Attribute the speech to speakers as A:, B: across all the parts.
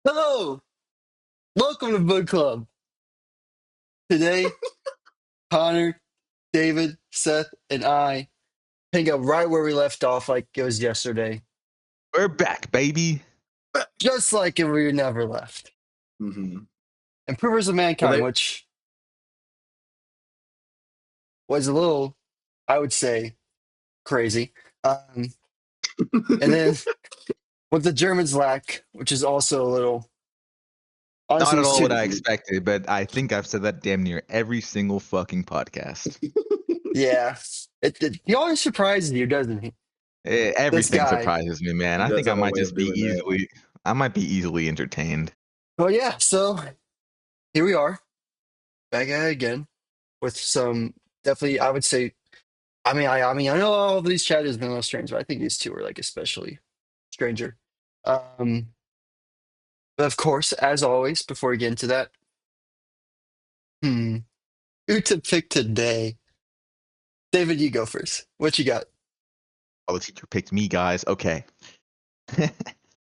A: Hello, welcome to Book Club. Today, Connor, David, Seth, and I pick up right where we left off, like it was yesterday,
B: We're back, baby.
A: just like if we never left.
C: Mm-hmm.
A: Improvers of Mankind, which was a little, I would say, crazy. Um, and then What the Germans Lack, which is also a little, honestly,
B: Not at
A: it's
B: all what
A: too,
B: I expected, but I think I've said that damn near every single fucking podcast.
A: yeah. He always surprises you, doesn't he? This
B: Everything
A: guy.
B: surprises me, man.
C: He
B: I
C: does
B: think I
C: have a
B: might
C: way
B: just
C: of
B: be
C: doing that.
B: I might be easily entertained.
A: Well, yeah, so here we are, back at it again with some definitely, I would say, I know all of these chapters have been a little strange, but I think these two are like especially stranger. Um, but of course, as always, before we get into that, hmm, who to pick today? David, you go first. What you got?
B: Oh, the teacher picked me, guys. Okay.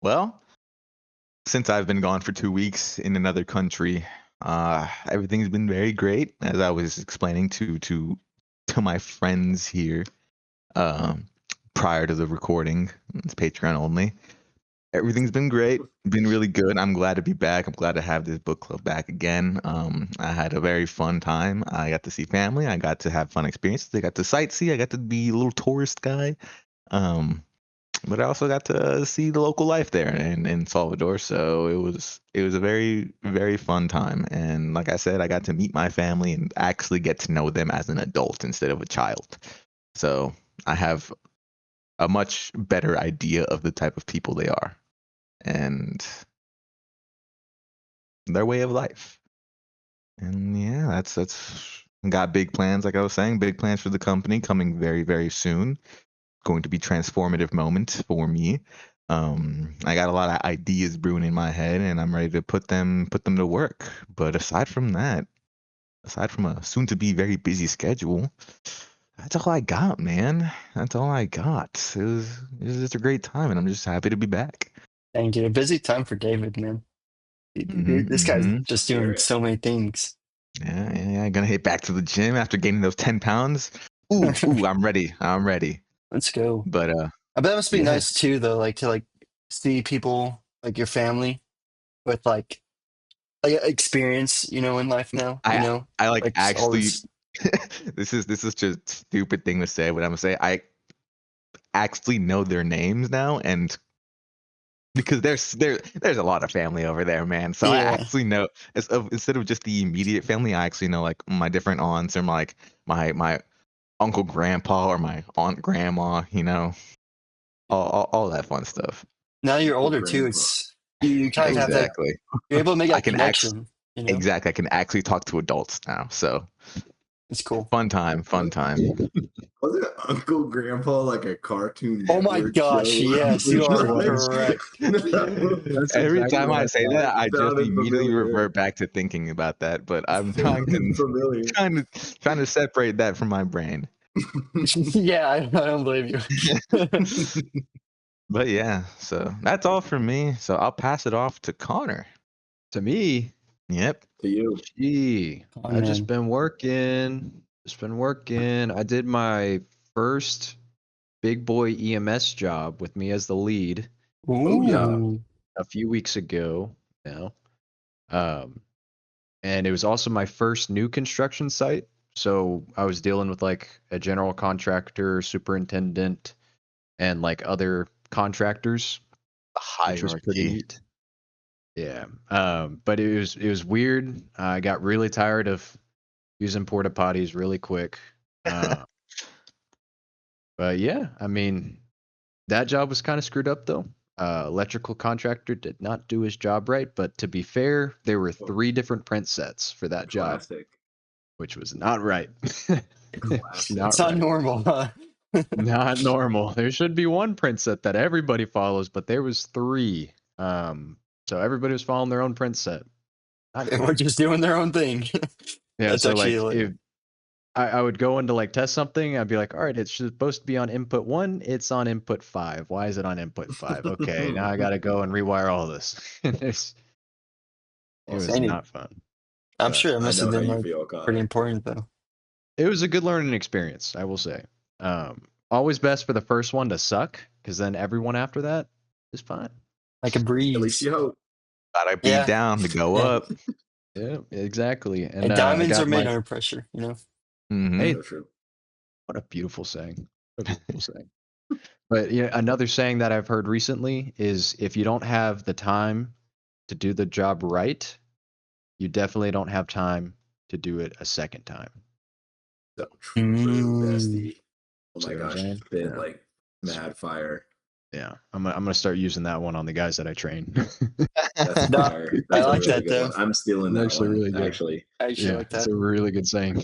B: Well, since I've been gone for 2 weeks in another country, everything's been very great, as I was explaining to my friends here um, prior to the recording. It's Patreon only. Everything's been great, been really good. I'm glad to be back. I'm glad to have this book club back again. I had a very fun time. I got to see family. I got to have fun experiences. I got to sightsee. I got to be a little tourist guy. Um, but I also got to see the local life there in Salvador. So it was a very fun time. And like I said, I got to meet my family and actually get to know them as an adult instead of a child. So I have a much better idea of the type of people they are and their way of life. And yeah, that's got big plans, like I was saying, big plans for the company coming very soon. Going to be transformative moment for me. I got a lot of ideas brewing in my head, and I'm ready to put them to work. But aside from that, aside from a soon to be very busy schedule, that's all I got, man. That's all I got. It was just a great time, and I'm just happy to be back.
A: Thank you. A busy time for David, man. This guy's
B: Mm-hmm.
A: just doing so many things.
B: Yeah. Gonna hit back to the gym after gaining those 10 pounds. Ooh, I'm ready. I'm ready.
A: Let's go.
B: But
A: I bet it must be
B: yeah,
A: nice too, though, like to like see people like your family with like experience, in life now,
B: I I like
A: like all
B: actually
A: this.
B: this is just a stupid thing to say, but I'm gonna say I actually know their names now, and because there's a lot of family over there, man. So I
A: Yeah,
B: actually know instead of just the immediate family, I actually know like my different aunts or my uncle grandpa or my aunt grandma, all that fun stuff.
A: now you're
C: Uncle
A: older too.
C: Grandpa.
A: You kind of have that.
B: Exactly.
A: You're able to make
B: I
A: that
B: can actually
A: connection.
B: exactly. I can actually talk to adults now. So
A: It's cool.
B: fun time, fun time.
C: Wasn't Uncle Grandpa like a Cartoon
A: Oh my
C: Network
A: gosh,
C: show?
A: yes, you
C: With,
A: are
C: like,
A: correct.
D: That's
B: Every
D: exactly
B: time
D: what
B: I
D: I
B: say
D: thought.
B: that, I just
C: sounded
B: immediately
C: familiar.
B: revert back to thinking about that. But I'm trying
C: Sounded
B: to
C: familiar.
B: trying to separate that from my brain.
A: Yeah, I don't believe you.
B: But yeah, so that's all from me. So I'll pass it off to Connor.
D: To me,
B: Yep.
C: To you.
D: gee,
A: Come on,
D: I've just
A: man.
D: been working. Just been working. I did my first big boy EMS job with me as the lead
C: Oh yeah.
A: Ooh.
D: a few weeks ago now. Um, and it was also my first new construction site. So I was dealing with like a general contractor, superintendent, and like other contractors,
B: The
D: which was pretty
B: hierarchy.
D: neat. Yeah. But it was weird. I got really tired of using porta potties really quick. Uh, but yeah, I mean, that job was kind of screwed up though. Electrical contractor did not do his job right, but to be fair, there were three different print sets for that job,
C: Classic.
D: which was not right. It's
C: Classic.
A: It's
D: not
A: not
D: right.
A: normal, huh?
D: Not normal. There should be one print set that everybody follows, but there was three. So everybody was following their own print set. Not
A: They were
D: great.
A: just doing their own thing.
D: Yeah,
A: That's
D: so
A: actually
D: like if
A: hilarious.
D: I would go in to like test something. I'd be like, all right, it's supposed to be on input 1. It's on input 5. Why is it on input 5? Okay, now I got to go and rewire all this. It was
A: Any,
D: not fun.
A: I'm
D: But
A: sure it
C: I
A: must have
C: know how
A: been
C: you
A: like
C: feel,
A: pretty
C: Connor.
A: important though.
D: it was a good learning experience, I will say. Always best for the first one to suck, because then everyone after that is fine.
A: Like a
C: At least
A: breeze.
C: you hope.
B: Gotta be
A: Yeah.
B: down to go
A: Yeah.
B: up.
D: Yeah, exactly. And
A: And
D: I
A: diamonds are
D: got
A: made
D: my
A: under pressure, you know.
B: Hmm.
D: hey,
C: So true.
D: what a beautiful saying. What a beautiful saying. But yeah, another saying that I've heard recently is if you don't have the time to do the job right, you definitely don't have time to do it a second time.
C: So true, bestie. Oh
D: See
C: my
D: what I'm
C: gosh,
D: saying?
C: spit
D: Yeah.
C: like mad fire.
D: Yeah, I'm gonna start using that one on the guys that I train.
C: That's
A: No,
C: fire.
A: I
C: That's a
A: like
C: really
A: that
C: good
A: though.
C: one. I'm stealing
D: It's
C: that
D: actually
C: one,
D: really good.
C: actually.
A: I actually
D: Yeah,
A: like
D: it's
A: that.
D: a really good saying.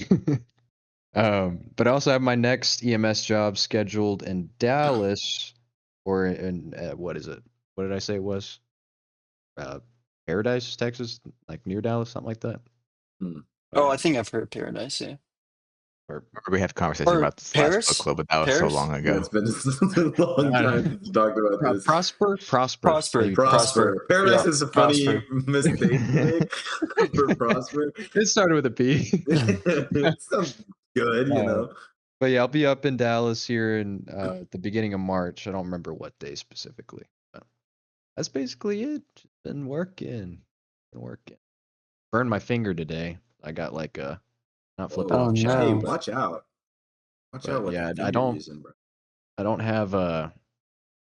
D: But I also have my next EMS job scheduled in Dallas, or in what is it? What did I say it was? Uh, Paradise, Texas, like near Dallas, something like that.
C: Hmm.
A: Oh, I
D: Um,
A: think I've heard Paradise, yeah.
D: or
B: Remember we had a conversation
A: Or
B: about this last book
A: Paris?
B: club, but that was so
A: Paris?
B: long
C: Yeah,
B: ago.
C: it's been a long
D: I
C: time
D: don't-
C: since we talked about this.
D: Prosper,
A: Prosper.
D: maybe
A: Prosper.
C: Paradise
A: Yeah.
C: is a funny
A: Prosper.
C: mistake to make for Prosper.
D: It started with a P.
C: It sounds good, you
D: Uh,
C: know.
D: but yeah, I'll be up in Dallas here in the beginning of March. I don't remember what day specifically. But that's basically it. Just been working. Been working. Burned my finger today. I got like a not flipping
C: Oh,
A: Oh
D: off
C: hey,
D: shaft,
A: no.
C: watch out. Watch out
D: but
C: what
D: yeah,
C: finger you're using, bro.
D: I don't have I can't feel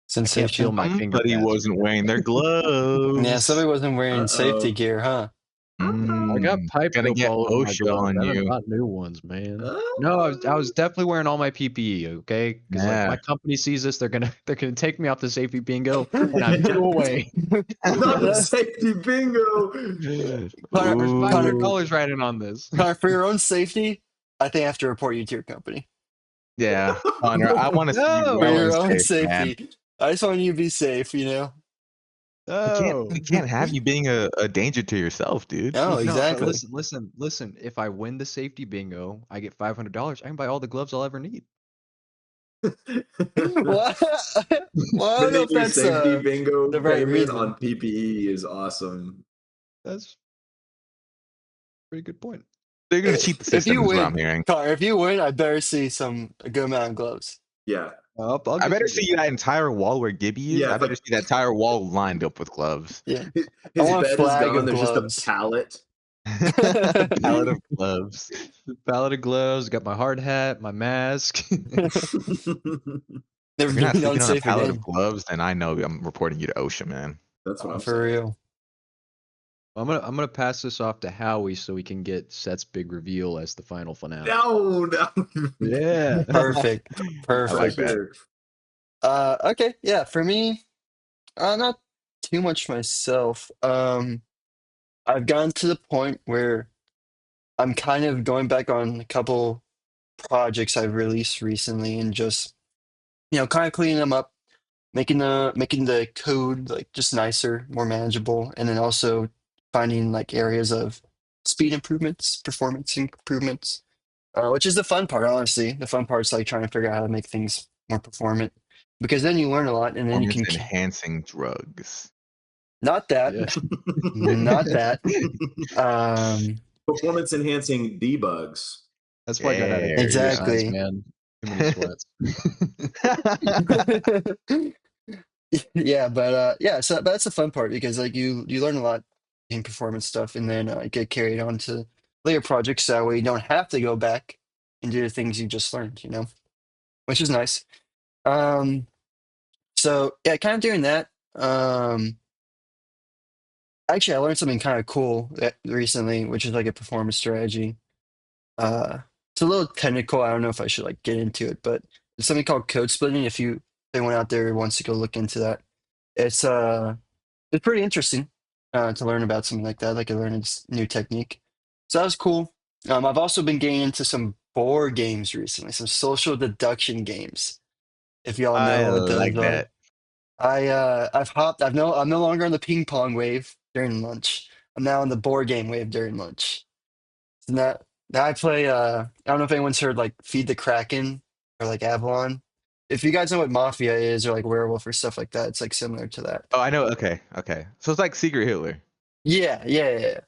A: Sensation.
D: my finger
B: Somebody
D: pads
B: wasn't
D: anymore.
B: wearing their
A: Yeah,
B: gloves.
A: somebody wasn't wearing safety
C: Uh-oh.
A: gear, huh?
D: I got
B: Mm,
D: pipe
B: gonna
D: dope
B: get
D: all over my
B: OSHA
D: gloves.
B: on
D: I haven't
B: you.
D: bought new ones, man. No, I was
C: Uh,
D: definitely wearing all my PPE, okay? Because like my
B: Yeah.
D: company sees this, they're gonna take me off the safety bingo, and I'm 2 away.
C: not the safety bingo.
D: There's
A: Connor, Connor,
B: Ooh.
D: $500 riding on this.
A: Connor, for your own safety, I think I have to report you to your company.
B: Yeah, Connor, I want to see you
A: For
D: No,
B: well and
A: your own
B: safe, man.
A: safety. I just want you to be safe, you know?
B: We
D: no.
B: can't have you being a danger to yourself, dude.
A: Oh,
D: No, but
A: exactly.
D: listen. If I win the safety bingo, I get $500. I can buy all the gloves I'll ever need.
A: Well, well, I don't know
C: Winning
A: if
C: your
A: that's
C: safety bingo
A: the right
C: payment on
A: reason.
C: PPE is awesome.
D: That's a pretty good point.
B: They're gonna cheat the
A: If
B: system,
A: you
B: is what
A: win,
B: I'm hearing.
A: Connor, if you win, I better see a good amount of gloves.
C: Yeah.
D: I'll
B: I
D: get
B: better
D: you
B: see that entire wall where Gibby is.
C: Yeah,
B: I
C: it's
B: better
C: like
B: see that entire wall lined up with gloves.
A: Yeah. I
C: his
A: want a
C: bed is
A: flag
C: gone.
A: of
C: There's just a
A: gloves.
C: pallet.
B: A pallet of gloves.
D: pallet of gloves, got my hard hat, my mask.
A: Never
B: If you're not
A: being
B: sleeping on a
A: unsafe
B: pallet of
A: again.
B: gloves, then I know I'm reporting you to OSHA, man.
C: That's what
A: Oh,
C: I'm
A: for
C: saying.
A: real.
D: I'm gonna pass this off to Howie so we can get Seth's big reveal as the final finale.
C: No, no.
D: Yeah.
A: Perfect.
B: I like
A: Perfect.
B: that.
C: Sure.
A: Okay, yeah, for me, not too much myself. I've gotten to the point where I'm kind of going back on a couple projects I've released recently and just, kind of cleaning them up, making the code like just nicer, more manageable, and then also finding like areas of speed improvements, performance improvements, which is the fun part, honestly. The fun part is like trying to figure out how to make things more performant because then you learn a lot and then you
B: Performance
A: can,
B: enhancing drugs.
A: not that,
D: Yeah.
A: not that. Um,
C: Performance enhancing debugs.
D: That's why I got out of
B: There you
D: computer
B: go.
D: science,
A: exactly.
D: man. Too many sweats.
A: Yeah, but yeah, so but that's the fun part because like you learn a lot in performance stuff and then get carried on to later projects that way you don't have to go back and do the things you just learned, which is nice. Um, so yeah, kind of doing that. Actually, I learned something kind of cool recently, which is like a performance strategy. Uh, it's a little technical. I don't know if I should like get into it, but it's something called code splitting. If anyone out there wants to go look into that, it's uh it's pretty interesting to learn about something like that, like I learned this new technique. So that was cool. I've also been getting into some board games recently, some social deduction games. If y'all
B: I
A: know what those
B: like
A: are.
B: that.
A: I'm no longer on the ping pong wave during lunch. I'm now on the board game wave during lunch. Isn't Now I play. I don't know if anyone's heard like Feed the Kraken or like Avalon. If you guys know what Mafia is or like Werewolf or stuff like that, it's like similar to that.
B: Oh, I know. Okay, okay. So it's like Secret Hitler.
A: Yeah.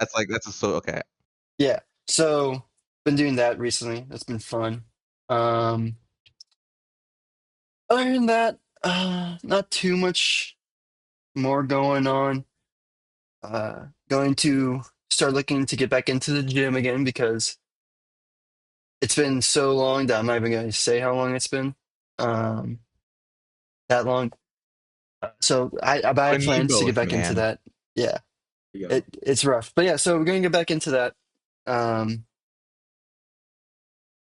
B: That's a so okay.
A: Yeah. So been doing that recently. That's been fun. Um, Other than that, not too much more going on. Going to start looking to get back into the gym again because it's been so long that I'm not even going to say how long it's been. Um, that long. But I
B: You
A: have
B: and me
A: plans to get
B: both,
A: back into
B: man.
A: that. Yeah,
C: You go.
A: it's rough, but yeah. So we're going to get back into that. Um,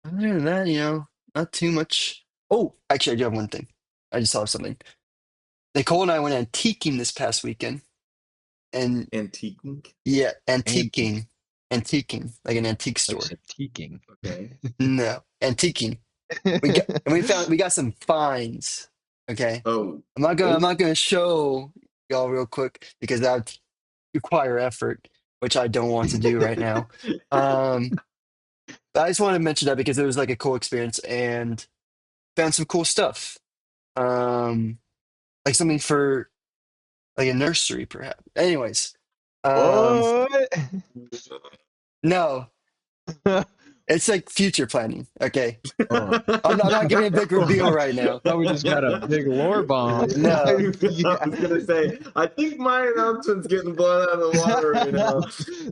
A: Other than that, not too much. Oh, actually, I do have one thing. I just thought of something. Nicole and I went antiquing this past weekend, and
C: Antiquing.
A: yeah,
B: Antique.
A: antiquing, like an antique
D: Like you
A: store.
D: said, teaking.
C: Okay.
A: No, antiquing. We got some finds. Okay,
C: Oh.
A: I'm
C: Oh.
A: not gonna show y'all real quick because that would require effort, which I don't want to do right now. Um, but I just wanted to mention that because it was like a cool experience and found some cool stuff. Um, like something for like a nursery, perhaps. Anyways, um,
B: What?
A: no, it's like future planning. Okay,
D: Oh,
A: I'm not giving a big reveal right now.
D: thought we just got a big lore bomb.
A: No,
C: I was gonna say, I think my announcement's getting blown out of the water right now.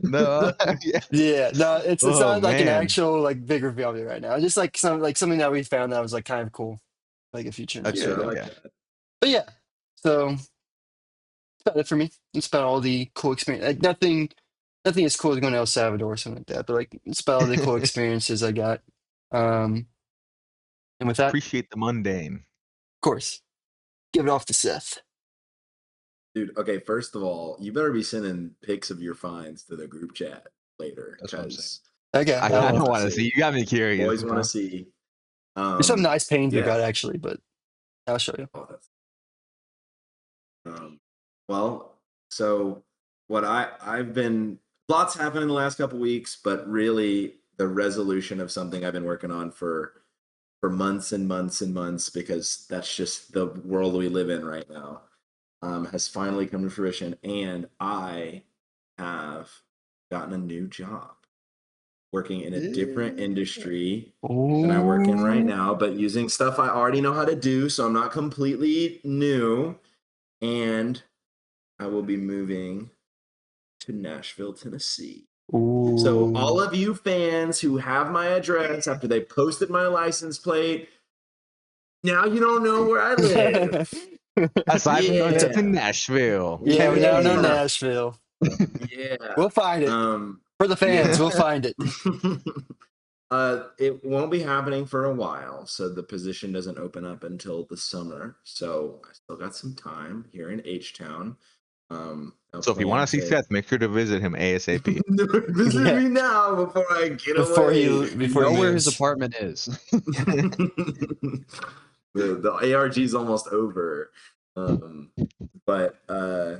B: No. Yeah.
A: yeah, no, it's
B: Oh
A: not like an
B: man.
A: actual like big reveal right now. Just like something that we found that was like kind of cool, like a future
B: Okay.
C: Yeah,
A: nursery
C: I
A: thing.
C: like
B: Okay.
C: that.
A: But yeah, so that's about it for me. It's about all the cool experience. Like nothing as cool as going to El Salvador or something like that. But like it's about all the cool experiences I got. Um, and with that, of
B: Appreciate the mundane.
A: course, give it off to Seth.
C: Dude, okay, first of all, you better be sending pics of your finds to the group chat later.
D: That's what I'm saying.
C: Because
A: Okay,
B: I
A: I
B: kind
A: will.
B: of want to see. You got me curious.
C: boys want
B: Bro.
C: to see.
A: There's some nice paintings I
C: Yeah.
A: got actually, but I'll show you.
C: Oh, that's well, so what I've been lots happened in the last couple weeks, but really the resolution of something I've been working on for months and months and months because that's just the world we live in right now, has finally come to fruition, and I have gotten a new job working in a different industry than I work in right
A: Ooh.
C: now, but using stuff I already know how to do, so I'm not completely new, and I will be moving to Nashville, Tennessee. So all
A: Ooh.
C: of you fans who have my address after they posted my license plate, now you don't know where I live.
B: Aside from knowing that's in
C: Yeah.
B: Nashville,
A: Yeah, we now know
B: Tennessee.
C: Yeah.
A: Nashville.
C: Yeah.
A: We'll find it. For the fans,
C: Yeah.
A: we'll find it.
C: It won't be happening for a while, so the position doesn't open up until the summer. So I still got some time here in H-Town. I
B: So if you want
C: plan
B: to see
C: to
B: Seth, make sure to visit him ASAP.
C: visit
A: Yeah.
C: me now before I get
A: Before he
C: away.
A: before he
D: Know where his
A: moves.
D: apartment is.
C: The ARG is almost over.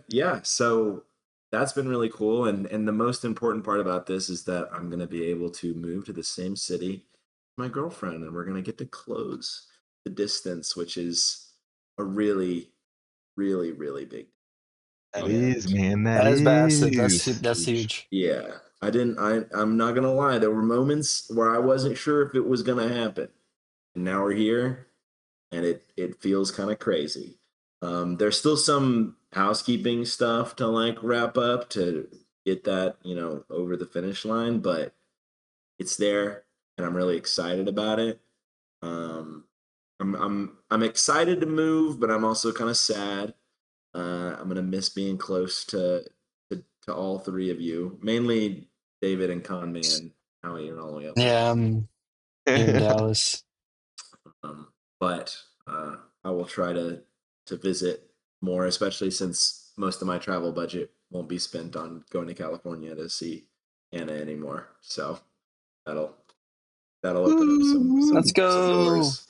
C: Yeah, so that's been really cool. And the most important part about this is that I'm gonna be able to move to the same city with my girlfriend, and we're gonna get to close the distance, which is a really, really, really big.
B: That is,
C: And
B: man. That
A: That is massive.
B: is.
A: That's
D: Huge.
A: huge.
C: yeah, I'm not gonna lie, there were moments where I wasn't sure if it was gonna happen. And now we're here, and it feels kind of crazy. There's still some housekeeping stuff to like wrap up to get that, over the finish line, but it's there, and I'm really excited about it. Um, I'm excited to move, but I'm also kind of sad. I'm gonna miss being close to all three of you, mainly David and Con Man. How are you all the way up there?
A: Yeah, I'm here in Dallas.
C: But I will try to visit more, especially since most of my travel budget won't be spent on going to California to see Anna anymore. So that'll open up
A: Let's
C: some
A: go.
C: doors.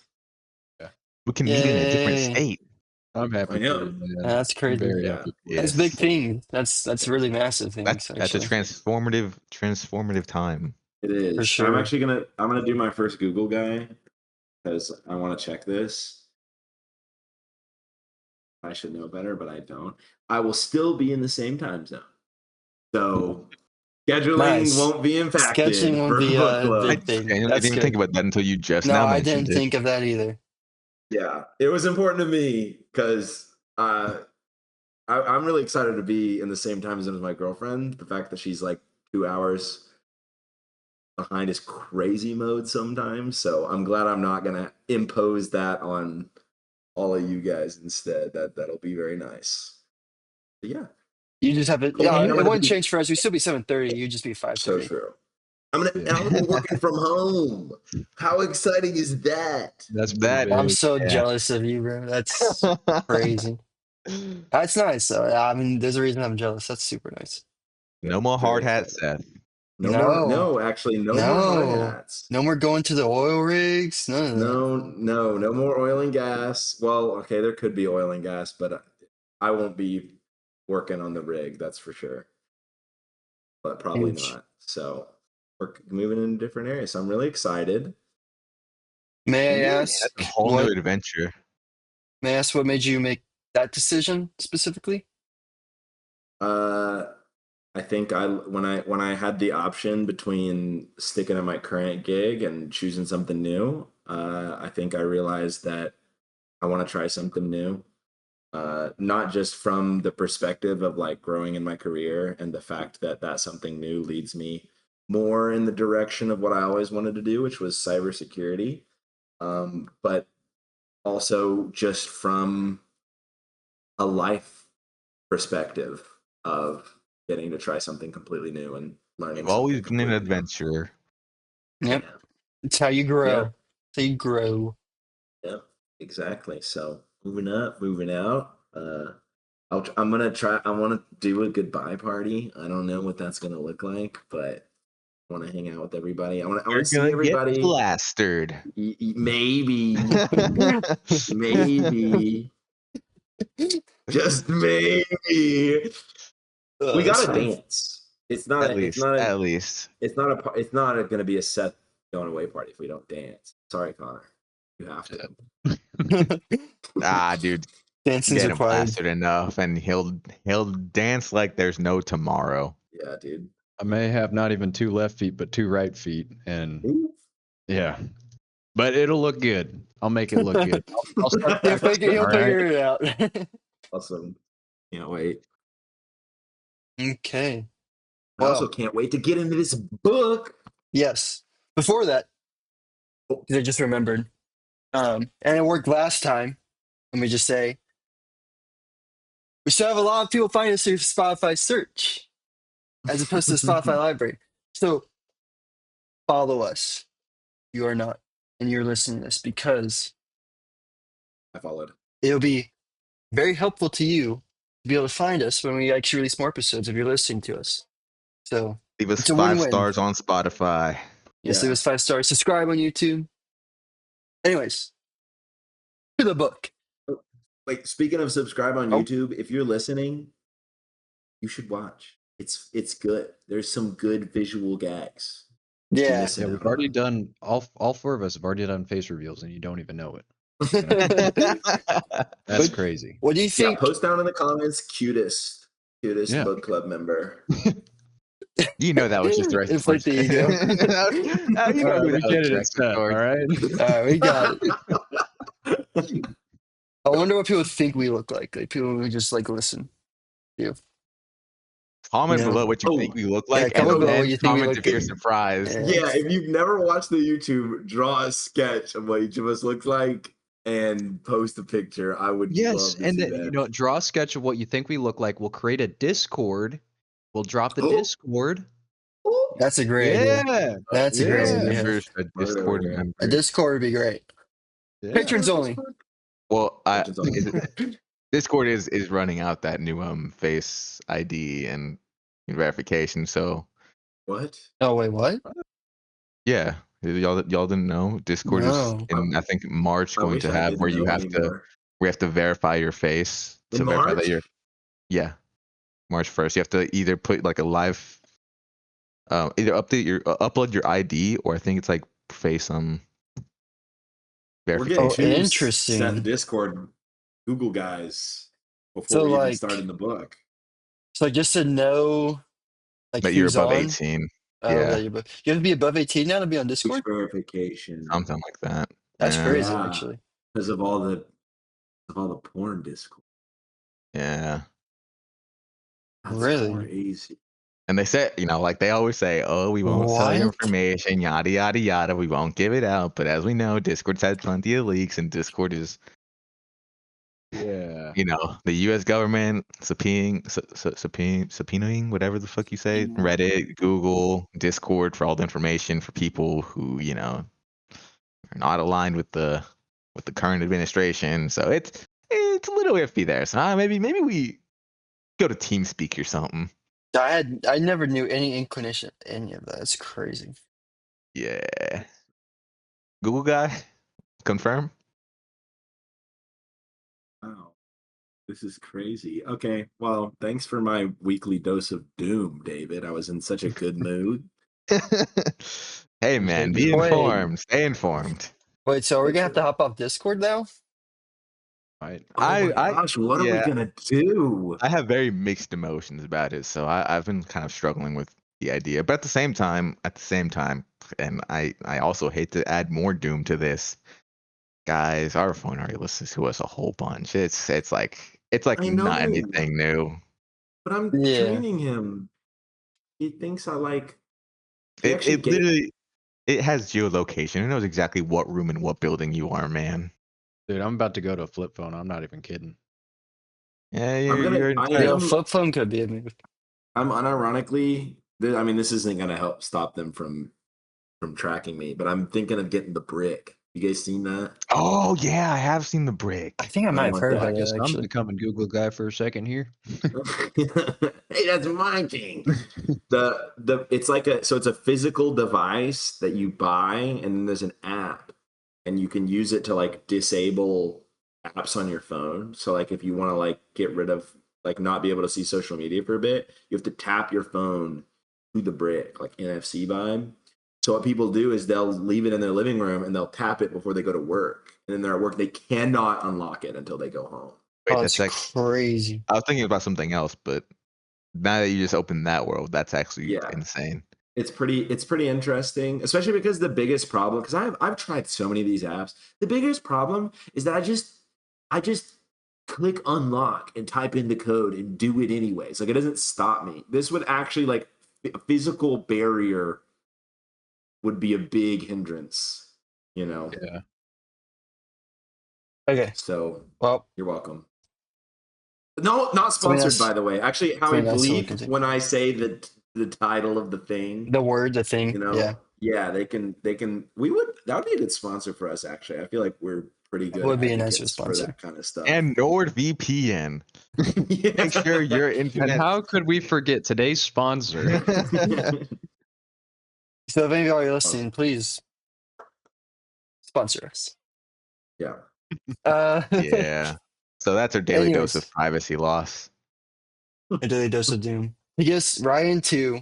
D: Yeah.
B: We can meet in a different
A: Yay.
B: state.
D: I'm happy
C: I
D: for you,
C: am.
D: man.
A: That's
D: I'm
A: crazy.
D: very
C: Yeah.
D: happy for you.
A: That's a big
B: Yes.
A: thing. That's really massive things
B: That's a
A: actually.
B: transformative time.
C: It
A: For
C: is.
A: sure.
C: I'm gonna do my first Google guy because I want to check this. I should know better, but I don't. I will still be in the same time zone. So scheduling
A: Nice.
C: won't be
A: Sketching
C: impacted
A: won't
C: for
A: be
C: book
A: a
B: I
A: big
C: club.
A: thing.
B: genuinely
A: That's
B: didn't think
A: good.
B: about that until you just
A: No,
B: now
A: I
B: mentioned
A: didn't
B: it.
A: think of that either.
C: Yeah, it was important to me because I'm really excited to be in the same time zone as my girlfriend. The fact that she's like 2 hours behind is crazy mode sometimes. So I'm glad I'm not gonna impose that on all of you guys instead. That'll be very nice. But yeah.
A: You just have it.
C: Oh,
A: Yeah,
C: and I'm
A: it
C: gonna
A: wouldn't
C: be
A: change for us. We'd still be 7:30. You'd just be
C: so
A: 5:30.
C: true.
D: Yeah.
C: And I'm gonna be working from home. How exciting is that?
D: That's pretty
B: That
A: I'm
D: big.
A: so
B: yeah.
A: jealous of you, bro. That's crazy. That's nice. Though. I mean, there's a reason I'm jealous. That's super nice.
C: Yeah,
B: No more
C: very
B: hard hat,
C: excited.
B: Seth.
A: No,
C: Actually, no more hard
A: no,
C: hats.
A: no more going to the oil rigs. None of that.
C: No more oil and gas. Well, okay, there could be oil and gas, but I won't be working on the rig, that's for sure. But probably
A: Huge.
C: not. So we're moving in different areas. So I'm really excited.
A: May I
C: Yeah.
A: ask
B: That's a whole new
A: what?
B: adventure.
A: May I ask what made you make that decision specifically?
C: Uh, I think when I had the option between sticking at my current gig and choosing something new, I think I realized that I want to try something new. Not just from the perspective of like growing in my career and the fact that something new leads me more in the direction of what I always wanted to do, which was cybersecurity. But also just from a life perspective of getting to try something completely new and learning
B: You've always
C: something
B: been an
C: completely new.
B: adventurer.
A: Yep,
C: Yeah,
A: it's how you
C: yeah,
A: grow. It's how you grow.
C: yeah, exactly. So moving up, moving out. I'm gonna try. I want to do a goodbye party. I don't know what that's gonna look like, but I want to hang out with everybody. I want
B: You're
C: to see
B: gonna get
C: everybody.
B: plastered.
C: Maybe, maybe, just maybe. We
A: That's
C: gotta
A: fine.
C: dance. It's not
B: At
C: a. It's
B: least,
C: not a.
B: at least.
C: It's not a. It's not going to be a Seth going away party if we don't dance. Sorry, Connor. You have to.
B: Ah, dude,
A: Dancing's
B: get him
A: required.
B: plastered enough, and he'll dance like there's no tomorrow.
C: Yeah, dude.
D: I may have not even 2 left feet, but 2 right feet, and
C: Ooh,
D: yeah, but it'll look good. I'll make it look good. I'll start
A: You'll
D: practicing.
A: you'll
D: All right.
A: figure it out.
C: awesome. Can't wait.
A: Okay.
C: I also
A: Well,
C: can't wait to get into this book.
A: yes. Before that,
C: Oh,
A: 'cause I just remembered, and it worked last time. Let me just say, we still have a lot of people finding us through Spotify search as opposed to the Spotify library. So follow us. You are not, and you're listening to this because
C: I followed.
A: it'll be very helpful to you to be able to find us when we actually release more episodes if you're listening to us. So
B: Leave us
A: it's a
B: 5
A: win-win.
B: stars on Spotify.
A: Yes,
C: Yeah.
A: leave us 5 stars. Subscribe on YouTube. Anyways, to the book.
C: Wait, speaking of subscribe on
A: Oh,
C: YouTube, if you're listening, you should watch. It's good. There's some good visual gags. You're
A: yeah.
C: missing
D: Yeah,
C: out
D: we've already
C: on.
D: done all 4 of us have already done face reveals, and you don't even know it. You know? That's
A: But
D: crazy.
A: what do you
C: Yeah,
A: think?
C: post down in the comments, cutest
D: Yeah.
C: book club member.
B: You know that was just the right
A: Inflate the ego.
B: You
D: All
B: know
D: right,
B: who
D: we
B: that was
D: get it. It's
B: directed
D: set. All
B: towards.
D: right.
A: All right, we got it. I wonder what people think we look like. Like people who just like listen to you. You
B: Comment
A: know?
B: below what you think
C: Oh,
B: we look
A: Yeah,
B: like,
A: comment
B: and
A: below
C: oh,
A: what
B: then
A: you think we
B: comment
A: look
B: if you're
A: like.
B: surprised.
A: Yeah.
C: yeah. If you've never watched the YouTube, draw a sketch of what each of us looks like and post a picture. I would
D: Yes,
C: love to
D: and
C: see
D: then
C: that.
D: draw a sketch of what you think we look like. We'll create a Discord. We'll drop the
C: Oh,
D: Discord.
C: oh,
A: That's a great idea.
D: Yeah,
A: That's a great
B: Us
D: yeah,
A: idea.
B: members, a
C: love it over
B: Discord
C: here.
A: A
B: members.
A: Discord would be great.
D: yeah.
A: Patrons only.
B: Well,
C: Legends on
B: is
C: it.
B: it, Discord is running out that new face ID and verification. So
C: What?
A: Oh wait, what?
B: yeah, y'all didn't know Discord is
A: No.
B: in, I think, March
C: I
B: going
C: wish
B: to
C: I
B: have
C: didn't
B: where you
C: know
B: have to
C: anymore.
B: verify your face
C: In
B: to verify that
C: March?
B: you're, yeah, March 1st. You have to either put like a live either upload your ID, or I think it's like face
C: We're getting
A: Oh,
B: verification.
C: two set
A: interesting.
C: Discord Google guys before
A: So
C: we even started
A: like,
C: the book.
A: so just to know like
B: That you're
A: who's
B: above
A: on.
B: 18.
A: Oh,
B: Yeah,
A: that you have to be above 18 now to be on
C: Age
A: Discord.
C: verification.
B: something like that.
A: That's
B: Yeah,
A: crazy,
C: Yeah,
A: actually.
C: because of all the porn Discord.
B: yeah.
C: That's
A: Really?
C: crazy.
B: And they said, like they always say, oh, we won't sell your
A: What?
B: information, yada yada yada. We won't give it out. But as we know, Discord's had plenty of leaks, and Discord is,
D: Yeah.
B: the U.S. government subpoenaing whatever the fuck you say, Reddit, Google, Discord for all the information for people who are not aligned with the current administration. So it's a little iffy there. So maybe we go to TeamSpeak or something.
A: I never knew any inclination any of that. That's crazy.
B: Yeah, Google guy, confirm.
C: Wow, this is crazy. Okay, well, thanks for my weekly dose of doom, David. I was in such a good mood.
B: Hey man, be
A: Wait,
B: informed. Stay informed.
A: so we're gonna have to hop off Discord now?
D: Right.
C: Oh my
B: I
C: gosh, what are we
B: yeah,
C: gonna do?
B: I have very mixed emotions about it. So I've been kind of struggling with the idea, but at the same time, and I also hate to add more doom to this. Guys, our phone already listens to us a whole bunch. It's like
C: I
B: not
C: know,
B: anything new.
C: but I'm
A: Yeah.
C: training him. He thinks I like. He
B: It
C: actually
B: it
C: gave.
B: literally it has geolocation. It knows exactly what room and what building you are, man.
D: Dude, I'm about to go to a flip phone. I'm not even kidding.
B: Yeah,
C: I'm gonna.
B: you're
C: I
B: insane.
A: Yo,
C: am.
A: flip phone could be a move.
C: I'm unironically. I mean, this isn't gonna help stop them from tracking me, but I'm thinking of getting the brick. You guys seen that?
B: Oh yeah, I have seen the brick.
A: I think I
C: I
A: might have
C: want
A: heard
D: Well, I
A: about
C: that.
D: guess
A: that
D: I'm
A: actually.
D: becoming Google guy for a second here.
C: Hey, that's my king. It's like it's a physical device that you buy, and then there's an app, and you can use it to like disable apps on your phone. So like if you want to like get rid of like not be able to see social media for a bit, you have to tap your phone to the brick, like NFC vibe. So what people do is they'll leave it in their living room and they'll tap it before they go to work. And then they're at work, they cannot unlock it until they go home.
B: Wait,
A: Oh,
B: that's
A: it's
B: like
A: crazy.
B: I was thinking about something else, but now that you just opened that world, that's actually
C: Yeah.
B: insane.
C: It's pretty interesting, especially because the biggest problem, because I've tried so many of these apps. The biggest problem is that I just click unlock and type in the code and do it anyways. Like it doesn't stop me. This would actually like a physical barrier would be a big hindrance, you know.
D: Yeah.
A: Okay.
C: So
A: Well,
C: you're welcome. No, not
A: something
C: sponsored by
A: else.
C: the way. Actually, Howie,
A: Something else to look
C: bleep
A: into.
C: when I say the title of the thing.
A: The thing.
C: You
A: Yeah,
C: know, yeah, they can that would be a good sponsor for us actually. I feel like we're pretty
A: that
C: good
A: would be a nice
C: advocates for
A: sponsor.
C: that kind of stuff.
B: And NordVPN. Make sure your
D: And
B: internet.
D: how could we forget today's sponsor?
A: So if any of y'all are
C: Awesome.
A: listening, please sponsor us.
C: Yeah.
B: Yeah. So that's our daily dose of
A: Anyways,
B: privacy loss.
A: a daily dose of doom. He gives Ryan 2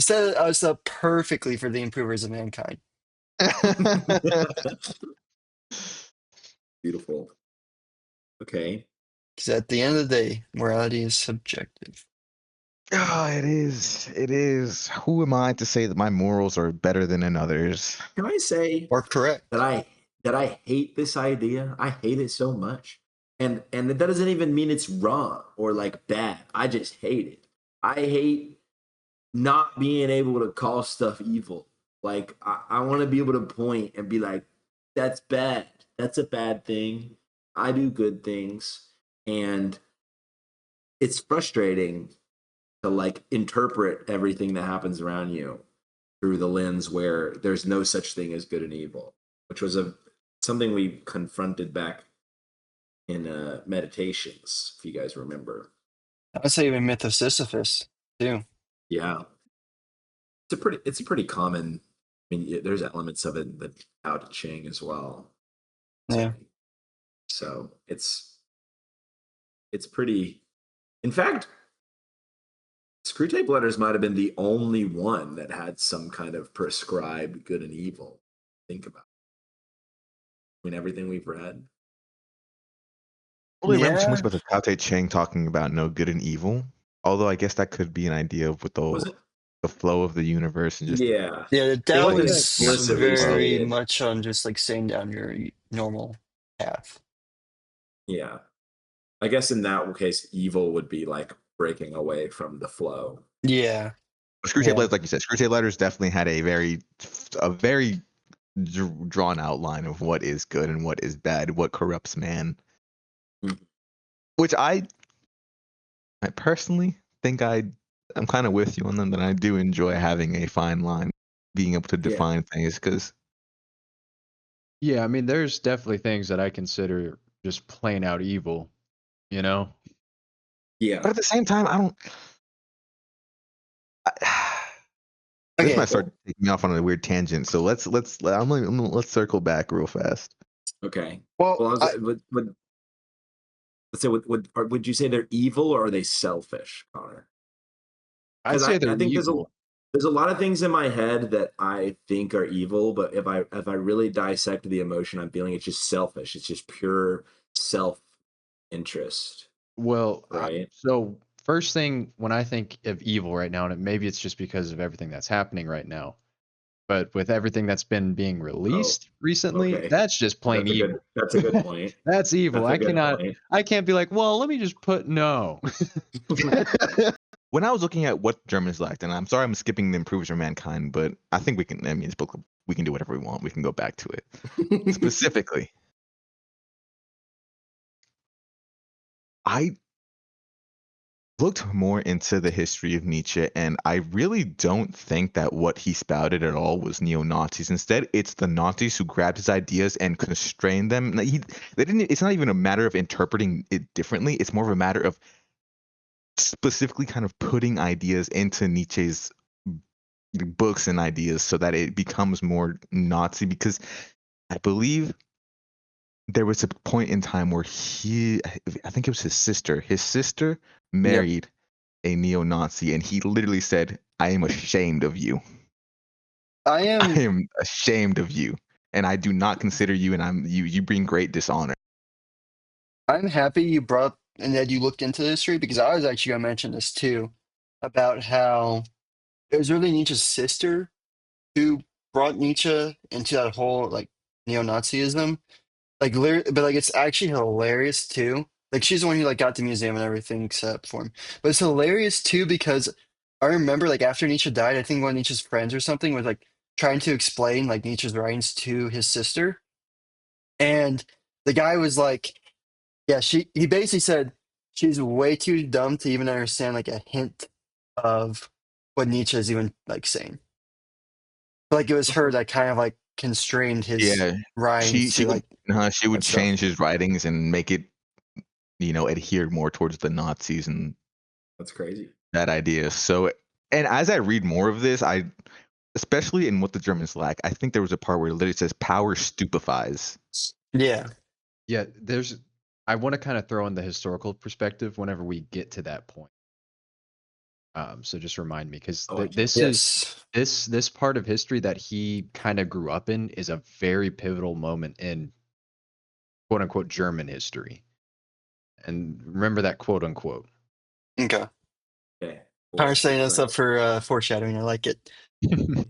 A: set us up perfectly for the improvers of mankind.
C: Beautiful. Okay.
A: Because at the end of the day, morality is subjective.
B: Oh, it is. It is. Who am I to say that my morals are better than another's?
C: Can I say
A: Or correct.
C: that I hate this idea? I hate it so much. And that doesn't even mean it's wrong or like bad. I just hate it. I hate not being able to call stuff evil. Like I want to be able to point and be like, that's bad. That's a bad thing. I do good things. And it's frustrating to like interpret everything that happens around you through the lens where there's no such thing as good and evil, which was something we confronted back in meditations, if you guys remember.
A: I'd say even myth of Sisyphus, too.
C: Yeah. It's a pretty common. I mean, there's elements of it in the Tao Te Ching as well.
A: Yeah.
C: So it's pretty. In fact, Screwtape Letters might have been the only one that had some kind of prescribed good and evil. Think about it. I mean, everything we've read.
B: I don't really remember too much
A: Yeah,
B: about the Tao Te Ching talking about no good and evil. Although I guess that could be an idea of what
C: Was it?
B: the flow of the universe and just
C: Yeah.
A: yeah. The
C: It
A: Tao
C: wasn't
A: is
B: natural
C: explicitly
B: flow.
A: very
C: stated.
A: much on just like staying down your normal path.
C: Yeah. I guess in that case, evil would be like breaking away from the flow.
A: Yeah,
B: Screwtape
A: yeah,
B: Letters, like you said, Screwtape Letters definitely had a very drawn outline of what is good and what is bad, what corrupts man.
C: Mhm.
B: Which I personally think I'm kind of with you on them, that I do enjoy having a fine line, being able to
C: Yeah.
B: define things, because
D: Yeah, I mean, there's definitely things that I consider just plain out evil, you know?
C: Yeah.
B: but at the same time, I don't. I, this
A: okay.
B: might start taking me off on a weird tangent, so let's circle back real fast.
C: Okay.
A: Well,
C: Well, I was, let's say, would you say they're evil or are they selfish, Connor?
D: I'd
C: Because
D: say
C: I
D: they're
C: think
D: evil.
C: there's a lot of things in my head that I think are evil, but if I really dissect the emotion I'm feeling, it's just selfish. It's just pure self interest,
D: Well,
C: right?
D: so first thing when I think of evil right now, and maybe it's just because of everything that's happening right now, but with everything that's been being
C: Oh,
D: released recently,
C: okay.
D: that's just plain evil.
C: That's a good point.
D: That's evil.
C: That's a good point.
D: I can't be like, well, let me just put no.
B: When I was looking at what Germans lacked, and I'm sorry I'm skipping the improvers of mankind, but I think we can. I mean, it's book. We can do whatever we want. We can go back to it specifically. I looked more into the history of Nietzsche, and I really don't think that what he spouted at all was neo-Nazis. Instead, it's the Nazis who grabbed his ideas and constrained them. They didn't. It's not even a matter of interpreting it differently. It's more of a matter of specifically kind of putting ideas into Nietzsche's books and ideas so that it becomes more Nazi. Because I believe there was a point in time where I think it was his sister
A: yep.
B: married a neo-Nazi, and he literally said, "I am ashamed of you.
A: I
B: I
A: am.
B: am ashamed of you, and I do not consider you, and you bring great dishonor."
A: I'm happy you brought and that you looked into the history because I was actually going to mention this too about how it was really Nietzsche's sister who brought Nietzsche into that whole like neo-Nazism. Like, but like it's actually hilarious too. Like she's the one who like got the museum and everything except for him. But it's hilarious too because I remember like after Nietzsche died, I think one of Nietzsche's friends or something was like trying to explain like Nietzsche's writings to his sister, and the guy was like, "Yeah, he basically said she's way too dumb to even understand like a hint of what Nietzsche is even like saying." But, like it was her that kind of like constrained his
B: Yeah,
A: writings
B: she
A: to
B: would
A: like
B: she would
A: that stuff.
B: change his writings and make it adhere more towards the Nazis and
C: That's crazy.
B: that idea. So, and as I read more of this, especially in what the Germans lack, I think there was a part where it literally says power stupefies.
A: Yeah.
D: Yeah, I want to kind of throw in the historical perspective whenever we get to that point. So just remind me because
C: Oh, I can't
D: this
C: wait.
D: is
A: Yes.
D: this part of history that he kind of grew up in is a very pivotal moment in quote unquote German history. And remember that quote unquote.
A: Okay.
C: Okay.
A: Kind of
C: Cool.
A: setting
C: All
A: us up
C: right.
A: for foreshadowing. I like it.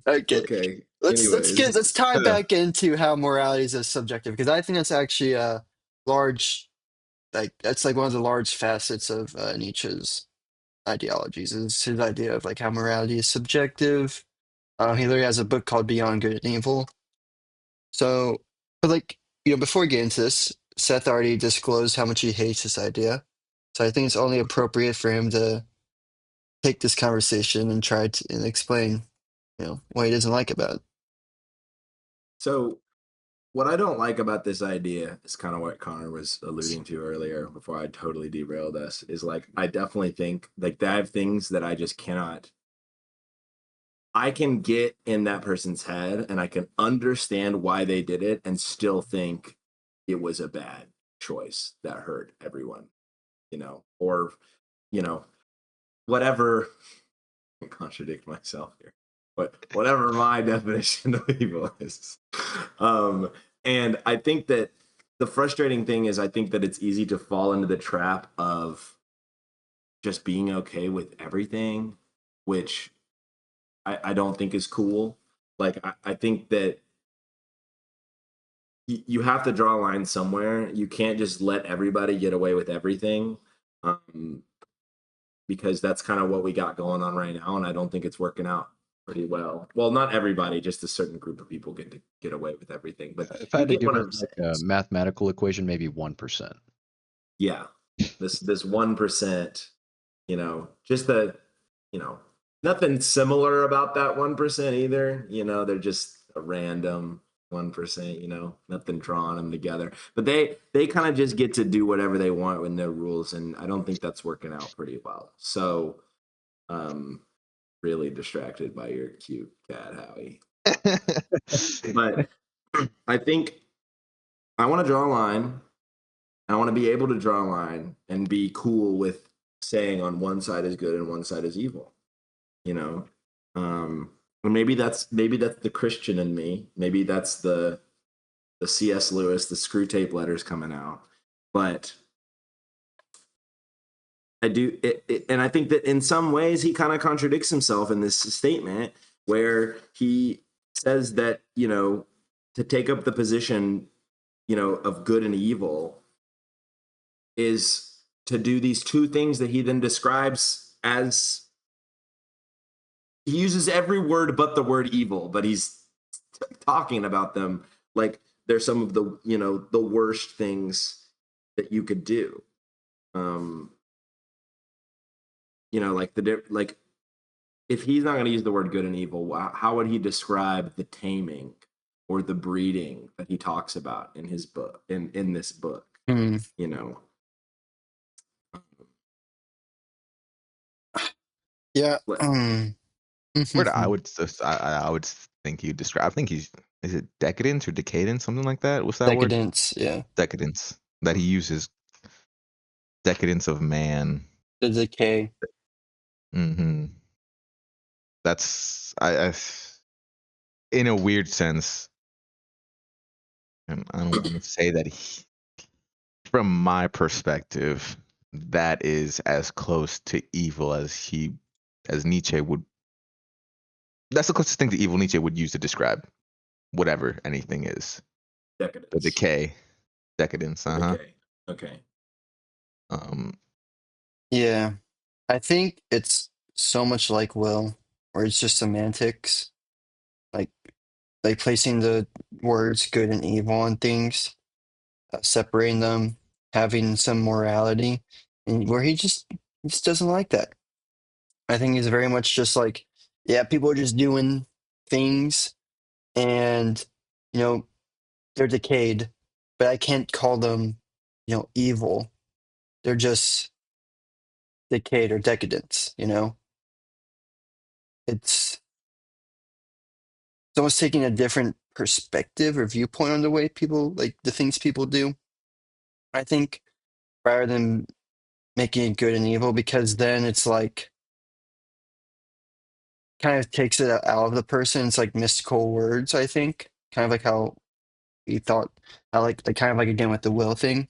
A: Okay.
C: Okay.
A: Let's
C: Anyways.
A: tie back into how morality is subjective because I think that's actually a large like that's like one of the large facets of Nietzsche's ideologies is his idea of like how morality is subjective. He literally has a book called Beyond Good and Evil. So, but like before we get into this, Seth already disclosed how much he hates this idea. So I think it's only appropriate for him to take this conversation and try to and explain, what he doesn't like about it.
C: So what I don't like about this idea is kind of what Connor was alluding to earlier before I totally derailed us is like I definitely think like they have things that I just cannot I can get in that person's head and I can understand why they did it and still think it was a bad choice that hurt everyone, or you know whatever contradict myself here, but whatever my definition of evil is. And I think that the frustrating thing is I think that it's easy to fall into the trap of just being okay with everything, which I don't think is cool. Like, I think that you have to draw a line somewhere. You can't just let everybody get away with everything. Because that's kind of what we got going on right now, and I don't think it's working out pretty well. Well, not everybody, just a certain group of people get to get away with everything. But
D: If I
C: you
D: had to
C: get
D: give
C: what
D: us
C: I'm
D: like
C: saying.
D: a mathematical equation, maybe 1%.
C: Yeah, this 1%, just the, nothing similar about that 1% either. They're just a random 1%. Nothing drawing them together. But they kind of just get to do whatever they want with no rules, and I don't think that's working out pretty well. So, really distracted by your cute cat, Howie. But I think I want to draw a line. I want to be able to draw a line and be cool with saying on one side is good and one side is evil. You know, and maybe that's the Christian in me. Maybe that's the C.S. Lewis, the screw tape letters coming out. But I do, and I think that in some ways he kind of contradicts himself in this statement where he says that to take up the position of good and evil is to do these two things that he then describes as, he uses every word but the word evil, but he's talking about them like they're some of the the worst things that you could do. Like if he's not going to use the word good and evil, how would he describe the taming or the breeding that he talks about in his book, in this book?
A: Hmm.
C: You know,
A: Yeah.
C: Like,
B: Word I would think you describe. I think is it decadence or decadence, something like that. What's that word?
A: Decadence. Yeah.
B: Decadence. That he uses decadence of man.
A: The decay.
B: Hmm. That's I in a weird sense, and I don't want to say that from my perspective, that is as close to evil as Nietzsche would. That's the closest thing to evil Nietzsche would use to describe whatever anything is. The
C: decadence.
B: decay, decadence. Uh huh.
C: Decay. Okay.
B: Um.
A: Yeah. I think it's so much like will, or it's just semantics, like placing the words good and evil on things, separating them, having some morality, and where he just doesn't like that. I think he's very much just like, yeah, people are just doing things, and you know they're decayed, but I can't call them evil. They're just decayed or decadence. It's almost taking a different perspective or viewpoint on the way people like the things people do. I think rather than making it good and evil, because then it's like kind of takes it out of the person. It's like mystical words. I think kind of like how he thought. I like kind of like again with the will thing,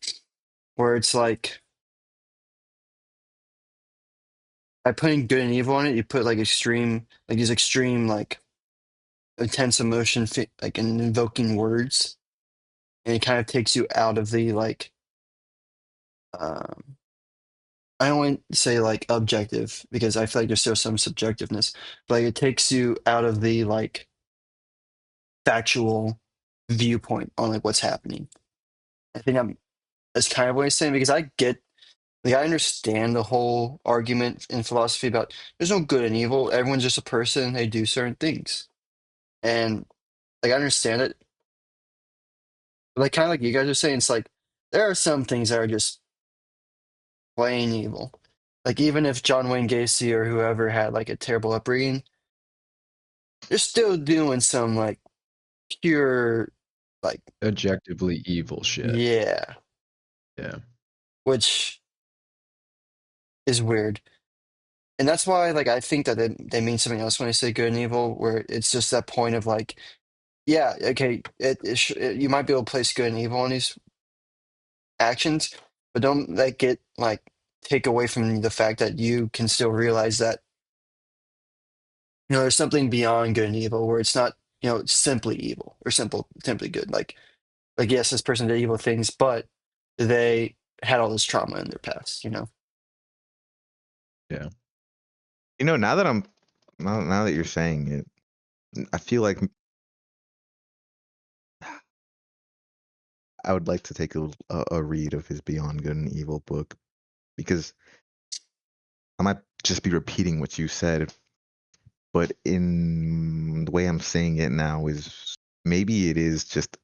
A: where it's like by putting good and evil on it, you put like extreme, like these extreme, like intense emotion, like in invoking words, and it kind of takes you out of the like. Um, I don't want to say like objective because I feel like there's still some subjectiveness, but like, it takes you out of the like factual viewpoint on like what's happening. I think that's kind of what he's saying because I understand the whole argument in philosophy about there's no good and evil. Everyone's just a person. They do certain things, and like I understand it. But like kind of like you guys are saying, it's like there are some things that are just plain evil. Like even if John Wayne Gacy or whoever had like a terrible upbringing, they're still doing some like pure, like
D: Objectively evil shit.
A: yeah,
D: Yeah.
A: which is weird. and that's why like I think that they mean something else when they say good and evil, where it's just that point of like, yeah, okay, you might be able to place good and evil in these actions, but don't let it like take away from the fact that you can still realize that there's something beyond good and evil, where it's not simply evil or simply good. Like yes, this person did evil things, but they had all this trauma in their past.
B: Yeah. Now that you're saying it, I feel like I would like to take a read of his Beyond Good and Evil book, because I might just be repeating what you said, but in the way I'm saying it now is maybe it is just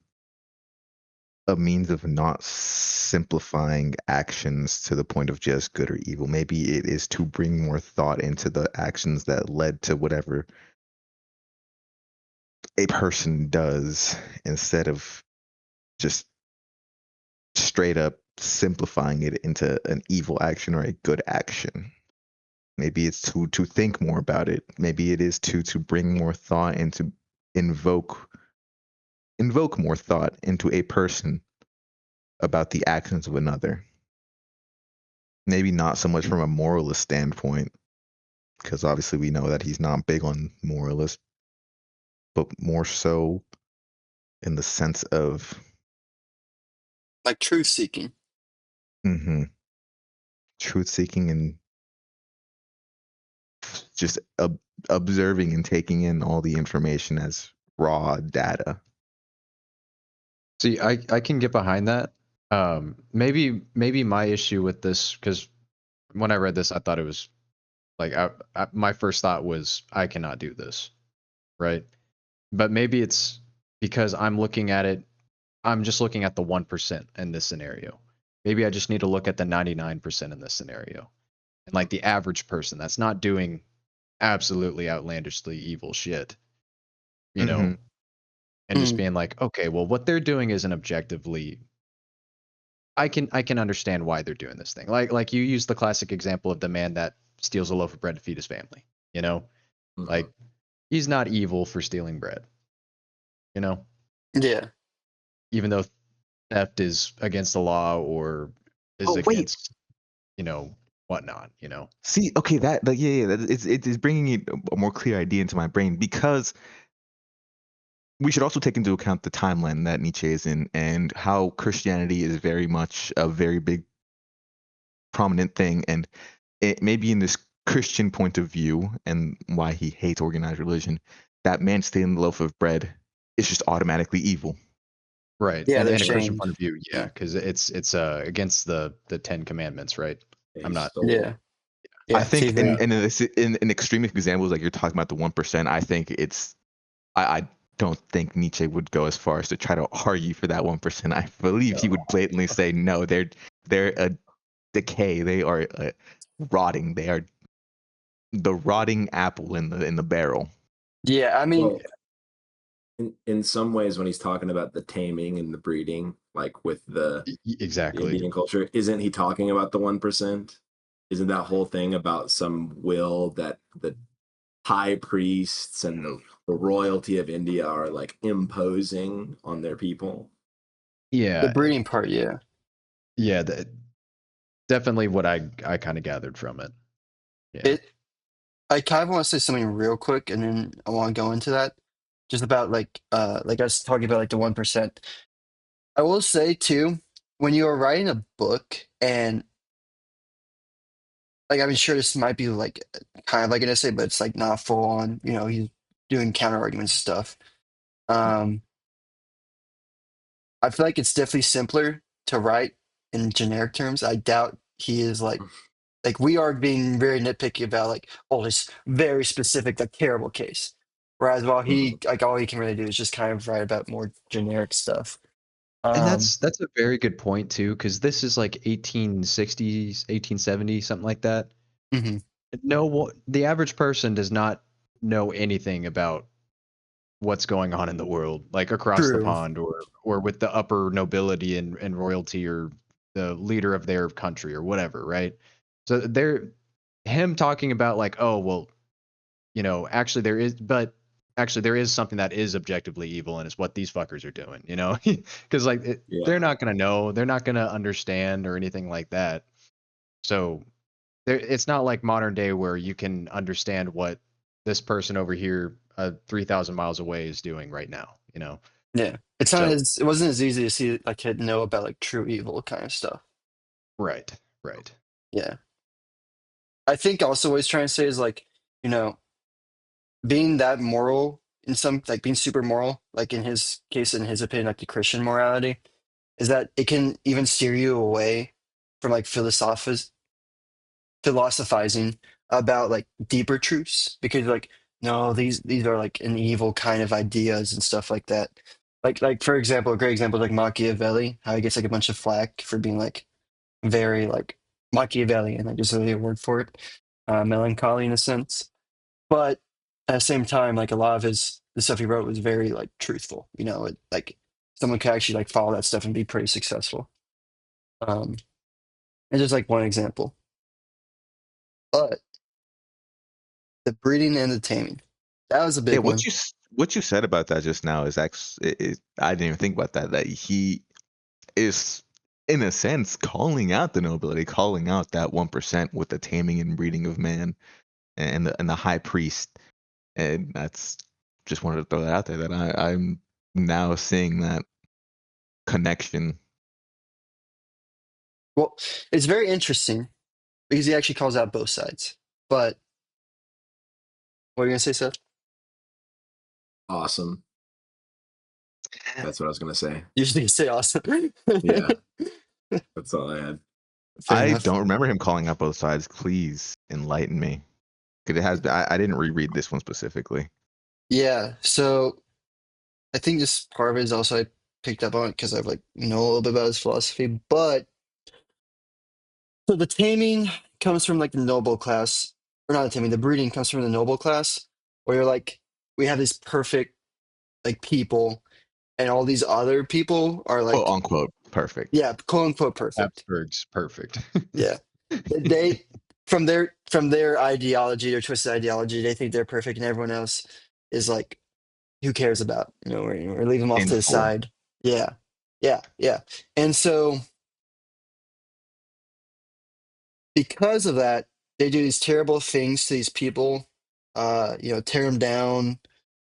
B: a means of not simplifying actions to the point of just good or evil. Maybe it is to bring more thought into the actions that led to whatever a person does, instead of just straight up simplifying it into an evil action or a good action. Maybe it's to think more about it. Maybe it is to bring more thought and to invoke more thought into a person about the actions of another. Maybe not so much from a moralist standpoint, because obviously we know that he's not big on moralists, but more so in the sense of
A: Like truth seeking.
B: mhm, truth seeking and just observing and taking in all the information as raw data.
D: See, I can get behind that. Maybe my issue with this, because when I read this, I thought it was like my first thought was I cannot do this, right? But maybe it's because I'm looking at it. I'm just looking at the 1% in this scenario. Maybe I just need to look at the 99% in this scenario, and like the average person that's not doing absolutely outlandishly evil shit, you know,
B: Mm-hmm.
D: and just
A: Mm,
D: being like, okay, well, what they're doing isn't objectively. I can understand why they're doing this thing. Like you use the classic example of the man that steals a loaf of bread to feed his family. You know,
C: Mhm.
D: like he's not evil for stealing bread. You know,
A: yeah.
D: even though theft is against the law or is
B: Oh wait,
D: against whatnot.
B: see, okay, that like, yeah, it is bringing a more clear idea into my brain, because we should also take into account the timeline that Nietzsche is in and how Christianity is very much a very big prominent thing, and it may be in this Christian point of view and why he hates organized religion, that man stealing the loaf of bread is just automatically evil.
D: Right.
A: Yeah,
D: And
A: they're
D: in a Christian
A: shamed.
D: point of view, yeah, because it's against the Ten Commandments, right?
C: Yeah,
D: I'm
C: he
D: not.
C: stole.
A: Yeah.
B: I
A: Yeah. It's
B: think
A: even
B: in extreme examples, like you're talking about the 1%, I think I don't think Nietzsche would go as far as to try to argue for that 1%. I believe he would blatantly say no, they're a decay. They are rotting. They are the rotting apple in the barrel.
A: yeah, I mean,
C: Well, in some ways, when he's talking about the taming and the breeding, like with the
D: Exactly.
C: Indian culture, isn't he talking about the 1%? Isn't that whole thing about some will that the high priests and the royalty of India are like imposing on their people?
A: the
D: Yeah.
A: breeding part, yeah.
D: Yeah. Definitely what I kind of gathered from it. Yeah.
A: It I kind of want to say something real quick and then I want to go into that. Just about like I was talking about like the 1%. I will say too, when you are writing a book and like I'm sure this might be like kind of like an essay, but it's like not full on, he's doing counter arguments and stuff. Um I feel like it's definitely simpler to write in generic terms. I doubt he is like we are being very nitpicky about like, oh, this very specific, like terrible case. Whereas while
C: Mhm.
A: he like all he can really do is just kind of write about more generic stuff.
D: And
A: Um,
D: that's a very good point too, because this is like 1860s, 1870, something like that.
A: mhm.
D: No, the average person does not know anything about what's going on in the world, like across the
A: True.
D: pond or with the upper nobility and royalty or the leader of their country or whatever, right? So him talking about like, oh well, actually there is something that is objectively evil, and it's what these fuckers are doing, because like they're
C: Yeah.
D: not gonna know, they're not gonna understand or anything like that. So it's not like modern day where you can understand what this person over here 3,000 miles away is doing right now.
A: Yeah.
D: So
A: It wasn't as easy to see like to know about like true evil kind of stuff.
D: right, right.
A: Yeah. I think also what he's trying to say is like, you know, being that moral in some like being super moral, like in his case, in his opinion, like the Christian morality, is that it can even steer you away from like philosophizing about like deeper truths because like no these are like an evil kind of ideas and stuff like that like for example a great example is like Machiavelli, how he gets like a bunch of flack for being like very like Machiavellian, like just really a word for it, melancholy in a sense, but at the same time like a lot of the stuff he wrote was very like truthful, like someone could actually like follow that stuff and be pretty successful. um and just like one example, but the breeding and the taming. That was a
B: Yeah,
A: big one.
B: what you said about that just now is actually I didn't even think about that. That he is in a sense calling out the nobility, calling out that 1% with the taming and breeding of man and the high priest, and that's just wanted to throw that out there that I'm now seeing that connection.
A: Well, it's very interesting because he actually calls out both sides. But what are you gonna say, Seth?
C: Awesome. That's what I was gonna say.
A: Usually you say awesome.
C: Yeah, that's all I had.
A: Fair
B: I
A: enough.
B: don't remember him calling out both sides. Please enlighten me, because it has. I didn't reread this one specifically.
A: Yeah. So I think this part of it is also I picked up on it because I've like know a little bit about his philosophy. But so the taming comes from like the noble class, or not the taming. The breeding comes from the noble class, where you're like we have this perfect like people, and all these other people are
B: Quote
A: like
B: unquote perfect.
A: yeah, quote unquote perfect.
D: Habsburg's perfect.
A: Yeah. They from their ideology, their twisted ideology, they think they're perfect, and everyone else is like, who cares about? Or leave them off
B: In
A: to the
B: four.
A: side. Yeah, yeah. And so because of that, they do these terrible things to these people. Tear them down,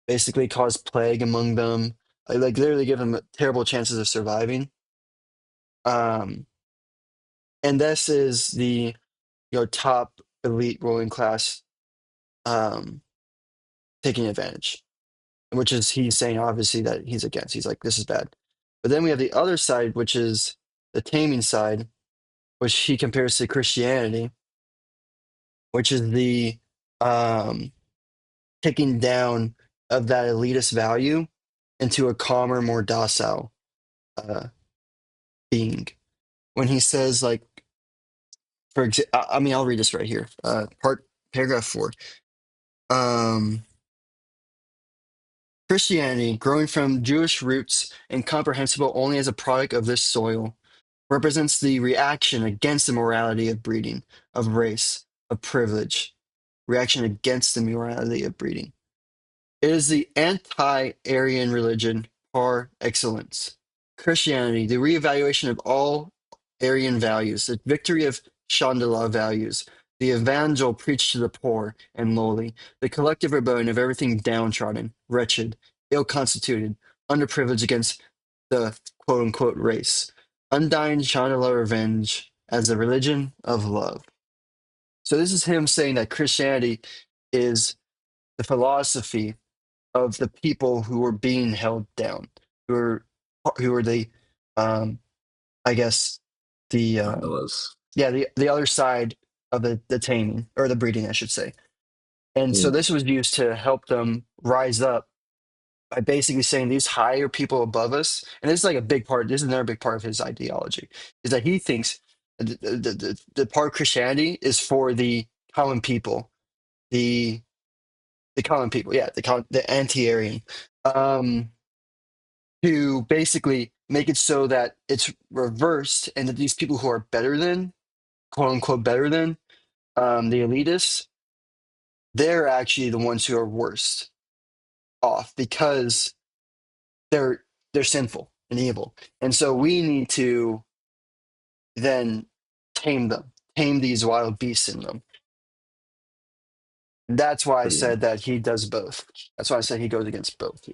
A: basically cause plague among them. Like literally give them terrible chances of surviving. Um, and this is the top elite ruling class um taking advantage, which is he's saying obviously that he's against. He's like, this is bad. But then we have the other side, which is the taming side, which he compares to Christianity, which is the um, taking down of that elitist value into a calmer, more docile uh, being. When he says, like, for example, I mean, I'll read this right here. Paragraph 4. Um, Christianity, growing from Jewish roots and comprehensible only as a product of this soil, represents the reaction against the morality of breeding, of race, of privilege, reaction against the morality of breeding. It is the anti-Aryan religion par excellence. Christianity, the reevaluation of all Aryan values, the victory of Chandala values, the evangel preached to the poor and lowly, the collective rebellion of everything downtrodden, wretched, ill-constituted, underprivileged against the quote-unquote race. Undying Chandala revenge as the religion of love. So this is him saying that Christianity is the philosophy of the people who were being held down, who are the, um, I guess, the
C: Fellows.
A: yeah, the other side of the taming or the breeding, I should say. And so
C: Yeah.
A: this was used to help them rise up by basically saying these higher people above us, and this is like a big part. This is another big part of his ideology, is that he thinks the part of Christianity is for the common people, the the common people, yeah, the anti-Aryan. Um, to basically make it so that it's reversed and that these people who are better than, quote unquote, better than, the elitists, they're actually the ones who are worst off because they're they're sinful and evil. And so we need to then tame them, tame these wild beasts in them. That's why I
C: Pretty much.
A: said that he does both. That's why I said he goes against both.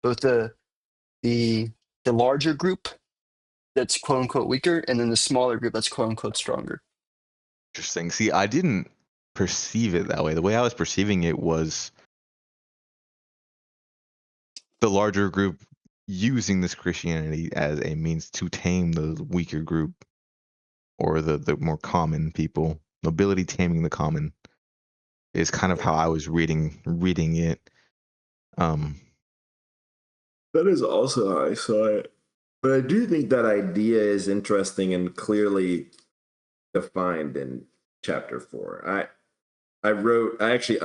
A: Both the the larger group that's quote unquote weaker, and then the smaller group that's quote unquote stronger.
B: Interesting. See, I didn't perceive it that way. The way I was perceiving it was the larger group using this Christianity as a means to tame the weaker group or the more common people. Nobility taming the common is kind of
C: Yeah.
B: how I was reading it. Um,
C: That is also how I saw it. But I do think that idea is interesting and clearly defined in chapter 4. I actually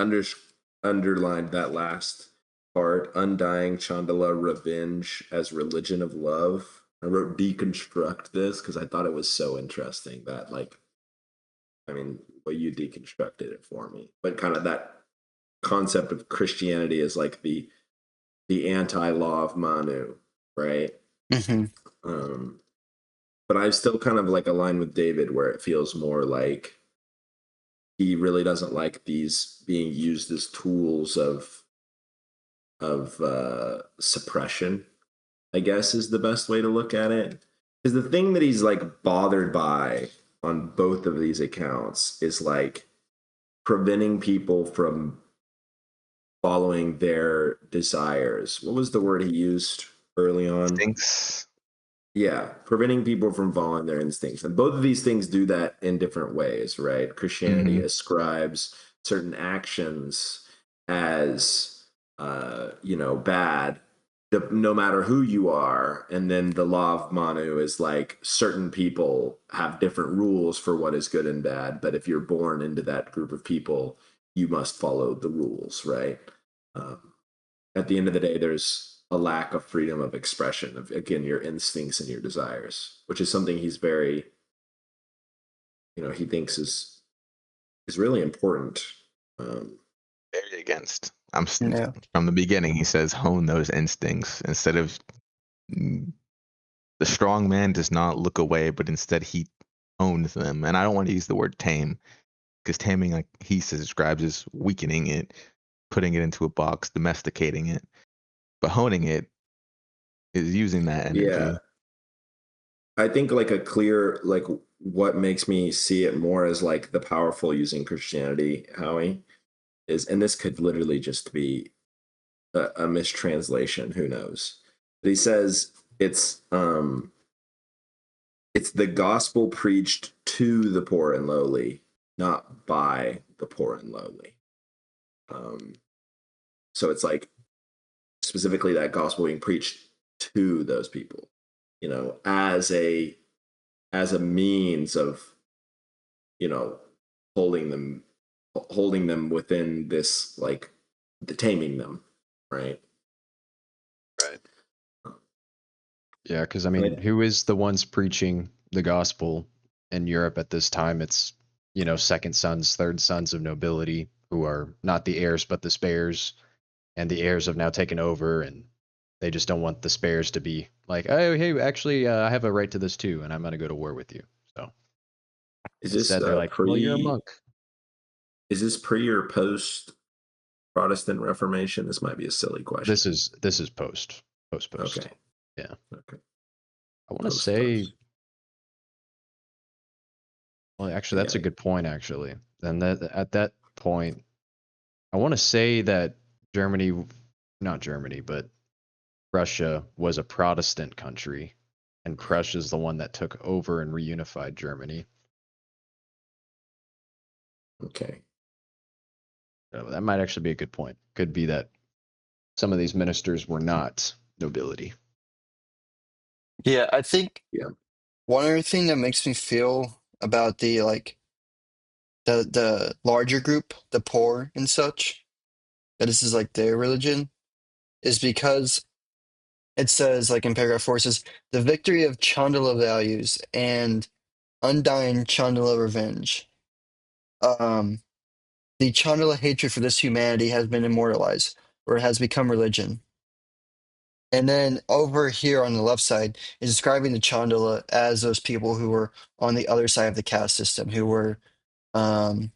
C: underlined that last part, undying Chandala revenge as religion of love. I wrote deconstruct this because I thought it was so interesting that well, you deconstructed it for me, but kind of that concept of Christianity is like the anti-law of Manu, right?
A: Mm-hmm.
C: Um, but I still kind of like align with David where it feels more like he really doesn't like these being used as tools of suppression, I guess is the best way to look at it. Because the thing that he's like bothered by on both of these accounts is like preventing people from following their desires. What was the word he used early on?
B: Instincts.
C: Yeah, preventing people from following their instincts. And both of these things do that in different ways, right? Christianity
B: Mm-hmm.
C: ascribes certain actions as, bad, no matter who you are. And then the law of Manu is like certain people have different rules for what is good and bad. But if you're born into that group of people, you must follow the rules, right? Um, at the end of the day, there's a lack of freedom of expression of, again, your instincts and your desires, which is something he's very, he thinks is really important. Um,
B: Very against.
A: Yeah.
B: From the beginning. He says hone those instincts instead of the strong man does not look away, but instead he owns them. And I don't want to use the word tame because taming, like he says, describes as weakening it, putting it into a box, domesticating it. But honing it is using that
C: yeah,
B: energy.
C: I think like a clear, like what makes me see it more as like the powerful using Christianity, Howie, is, and this could literally just be a mistranslation, who knows? But he says it's the gospel preached to the poor and lowly, not by the poor and lowly. Um, so it's like specifically that gospel being preached to those people, as a means of, you know, holding them holding them within this, like, taming them, right?
D: Right. Yeah, because I
C: And
D: mean, who is the ones preaching the gospel in Europe at this time? It's, second sons, third sons of nobility who are not the heirs but the spares, and the heirs have now taken over, and they just don't want the spares to be like, oh, hey, actually, I have a right to this too, and I'm going to go to war with you. So
C: is this
D: instead, they're like, well, you're a monk.
C: pre or post Protestant Reformation? This might be a silly
D: This
C: question.
D: is post.
C: Okay.
D: Yeah,
C: Okay.
D: I want to say.
C: Post.
D: Well, actually, that's
C: Yeah.
D: a good point. Actually, and that at that point, I want to say that Germany, not Germany, but Prussia was a Protestant country, and Prussia's the one that took over and reunified Germany.
C: Okay.
D: So that might actually be a good point. Could be that some of these ministers were not nobility.
A: Yeah, I think
C: Yeah.
A: one other thing that makes me feel about the larger group, the poor and such, that this is like their religion, is because it says, like in paragraph 4, it says, the victory of Chandala values and undying Chandala revenge. um, the Chandala hatred for this humanity has been immortalized, or it has become religion. And then over here on the left side is describing the Chandala as those people who were on the other side of the caste system, who were um,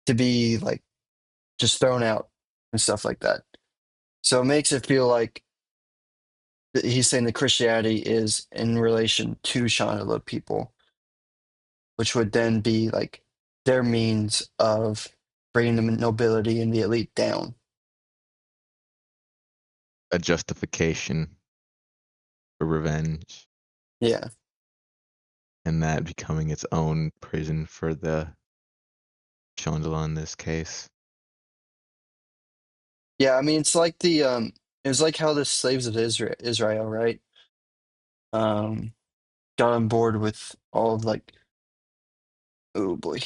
A: to be like just thrown out and stuff like that. So it makes it feel like he's saying that Christianity is in relation to Chandala people, which would then be like their means of bringing the nobility and the elite down.
B: A justification for revenge,
A: Yeah.
B: and that becoming its own prison for the Chandala in this case.
A: Yeah, I mean it's like the it was like how the slaves of Israel, right? Um got on board with all of like, oh boy,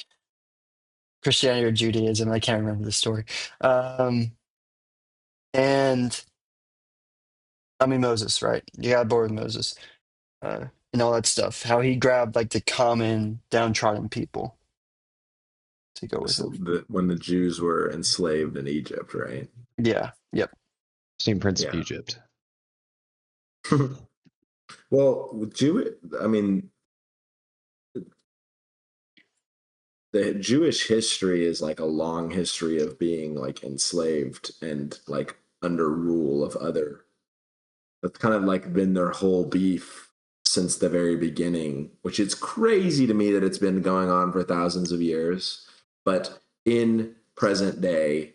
A: Christianity or Judaism, I can't remember the story. Um and I mean Moses, right? You got on board with Moses. And all that stuff. How he grabbed like the common downtrodden people to go with
C: So
A: him.
C: when the Jews were enslaved in Egypt, right?
A: Yeah. Yep.
D: Seen Prince of
C: Yeah.
D: Egypt.
C: Well, with I mean, the Jewish history is like a long history of being like enslaved and like under rule of other. That's kind of like been their whole beef since the very beginning, which is crazy to me that it's been going on for thousands of years. But in present day,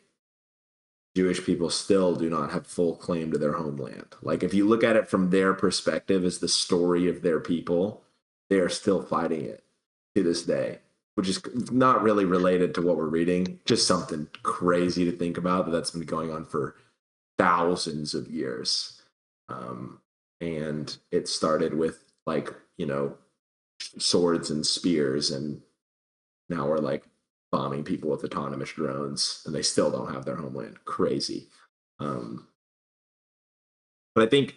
C: Jewish people still do not have full claim to their homeland. Like if you look at it from their perspective as the story of their people, they are still fighting it to this day, which is not really related to what we're reading, just something crazy to think about that's been going on for thousands of years. And it started with like, swords and spears, and now we're like bombing people with autonomous drones, and they still don't have their homeland. Crazy. Um, but I think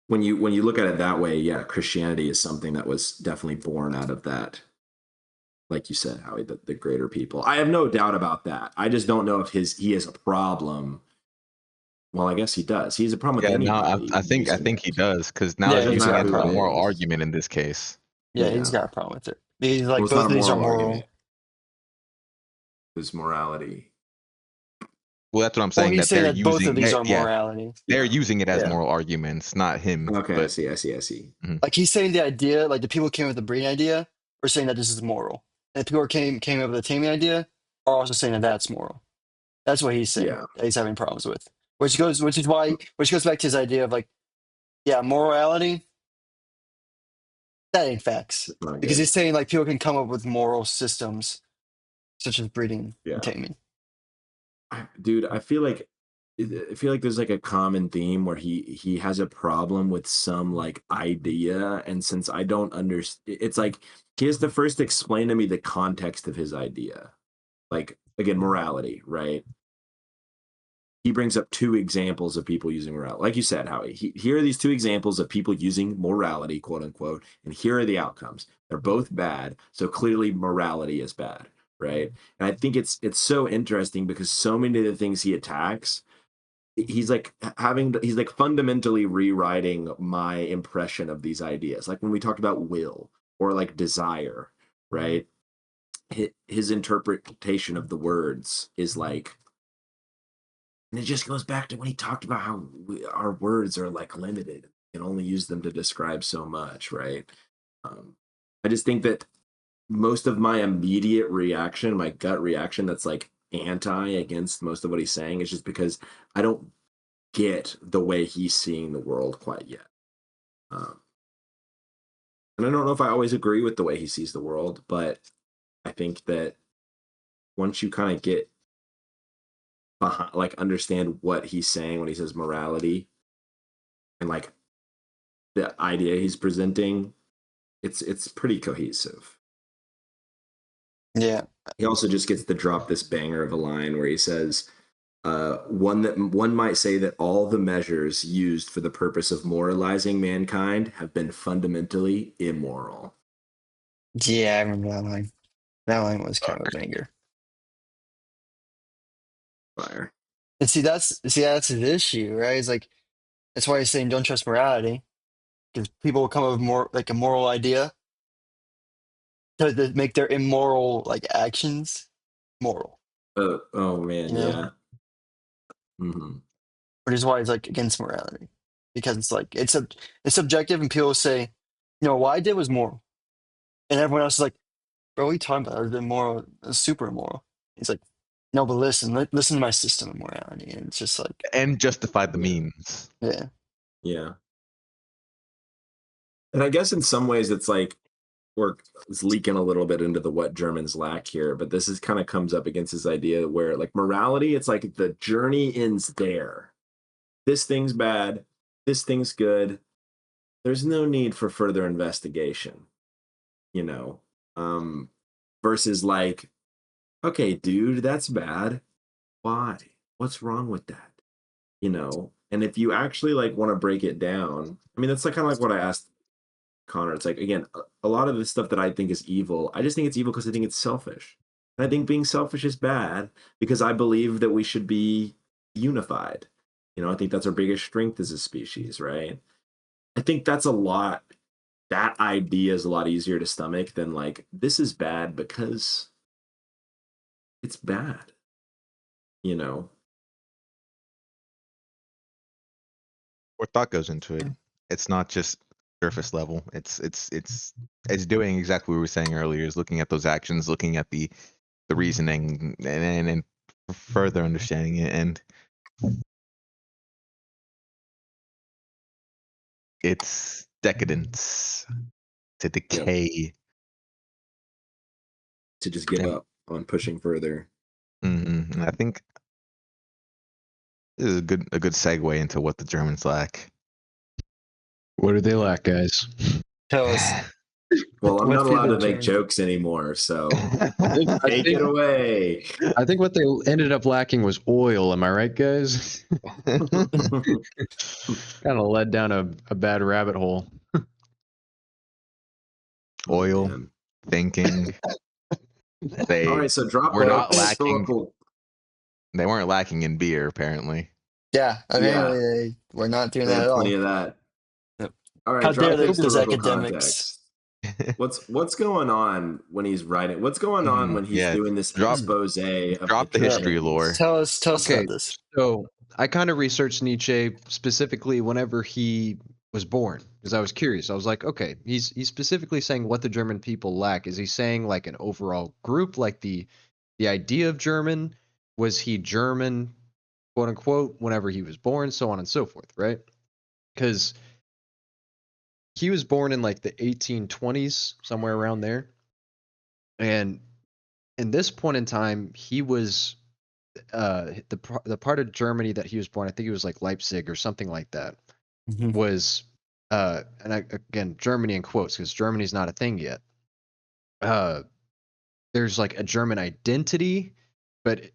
C: when you look at it that way, yeah, Christianity is something that was definitely born out of that. Like you said, Howie, the greater people. I have no doubt about that. I just don't know if he has a problem. Well, I guess he does. He has a problem with
B: Yeah, no,
C: anybody
B: I
C: using
B: think he
C: it.
B: does, because now
C: It
A: Yeah,
B: it's
C: doesn't
A: he's
B: using
A: got
C: matter
B: it
A: a
B: as
C: who
B: a
C: it
A: problem with
B: moral
A: it.
C: is.
B: argument in this case.
A: Yeah, he's
C: Yeah.
A: got a problem with it. He's like,
C: Well, it's
A: both
C: not
A: of
C: a
A: these are
C: moral
A: moral.
C: argument. It's morality.
B: Well, that's what I'm
A: Well,
B: saying.
A: he's
B: That
A: saying
B: they're
A: that both of
B: using,
A: these
B: they
A: are
B: yeah,
A: morality.
B: they're
C: Yeah.
B: using it as
A: Yeah.
B: moral arguments, not him.
C: Okay, I
B: But
C: see. I see. I see.
B: mhm.
A: Like he's saying the idea, like the people who came up with the breeding idea are saying that this is moral. And the people who came up with the taming idea are also saying that that's moral. That's what he's saying
C: Yeah,
A: that he's having problems with. Which goes back to his idea of like, yeah, morality, that ain't facts.
C: it's not
A: Because
C: good.
A: he's saying like people can come up with moral systems such as breeding and
C: Yeah,
A: taming.
C: dude, I feel like there's like a common theme where he has a problem with some like idea, and since I don't understand, it's like he has to first explain to me the context of his idea. Like again, morality, right? He brings up two examples of people using morality. Like you said, Howie, here are these two examples of people using morality, quote unquote, and here are the outcomes. They're both bad, so clearly morality is bad, right? And I think it's so interesting because so many of the things he attacks, he's like fundamentally rewriting my impression of these ideas. Like when we talked about will or like desire, right? His interpretation of the words is like, and it just goes back to when he talked about how our words are like limited and only use them to describe so much, right? Um, I just think that most of my immediate reaction, my gut reaction that's like anti against most of what he's saying is just because I don't get the way he's seeing the world quite yet. Um, and I don't know if I always agree with the way he sees the world, but I think that once you kind of get behind, like understand what he's saying when he says morality and like the idea he's presenting, it's pretty cohesive.
A: Yeah.
C: He also just gets to drop this banger of a line where he says, one might say that all the measures used for the purpose of moralizing mankind have been fundamentally immoral.
A: Yeah, I remember that line. That line was kind of a banger.
C: Fire.
A: And that's the issue, right? It's like that's why he's saying don't trust morality, because people will come up with more like a moral idea to make their immoral like actions moral,
C: Oh man,
A: you know?
C: yeah. Hmm.
A: Which is why he's like against morality. Because it's like it's subjective and people say, what I did was moral. And everyone else is like, bro, what are you talking about? It's immoral, it's super immoral. He's like, no, but listen to my system of morality. And it's just like,
B: And justify the
C: Yeah.
B: means.
A: yeah.
C: Yeah. And I guess in some ways it's like it's leaking a little bit into the what Germans lack here, but this is kind of comes up against this idea where like morality, it's like the journey ends there. This thing's bad, this thing's good. There's no need for further investigation, you know. Um, versus like, okay, dude, that's bad. Why? What's wrong with that? And if you actually like want to break it down, I mean, that's like kind of like what I asked Connor. It's like, again, a lot of the stuff that I think is evil, I just think it's evil because I think it's selfish. And I think being selfish is bad because I believe that we should be unified. I think that's our biggest strength as a species, right? I think that idea is a lot easier to stomach than like, this is bad because it's bad, you know?
B: What thought goes into it? It's not just surface level. It's doing exactly what we were saying earlier. Is looking at those actions, looking at the reasoning, and further understanding it, and it's decadence to
C: Yep.
B: decay.
C: To just give
B: And
C: up on pushing further.
B: and I think this is a good segue into what the Germans lack.
D: What do they lack, guys?
A: Tell us
C: Well, I'm
A: what
C: not allowed
A: the
C: to make
A: German.
C: jokes anymore, so
D: I
C: take
D: think
C: it away.
D: I think what they ended up lacking was oil. Am I right, guys? Kind of led down a bad rabbit hole.
C: Oh
B: Oil,
C: man.
B: thinking.
C: All
B: They
C: right, so drop
B: were
C: a
B: not lacking.
C: historical.
B: They weren't lacking in beer, apparently.
A: Yeah,
C: Yeah,
A: apparently we're not doing
C: they
A: that
C: had
A: at
C: plenty
A: all.
C: of that.
A: Yep.
C: All right,
A: How dare
C: drop the
A: those
C: historical
A: academics?
C: context. What's going on when he's writing? What's going on when he's
B: Yeah,
C: doing this
B: drop
C: expose of the
B: drop the history lore.
C: Germans?
A: Tell us
D: Okay,
A: about this.
D: so I kind of researched Nietzsche specifically whenever he was born because I was curious. I was like, okay, he's specifically saying what the German people lack. Is he saying like an overall group, like the idea of German? Was he German, quote unquote, whenever he was born, so on and so forth, right? Because he was born in like the 1820s, somewhere around there, and in this point in time, he was the part of Germany that he was born, I think it was like Leipzig or something like that,
A: Hmm.
D: was again Germany in quotes because Germany's not a thing yet. Uh, there's like a German identity, but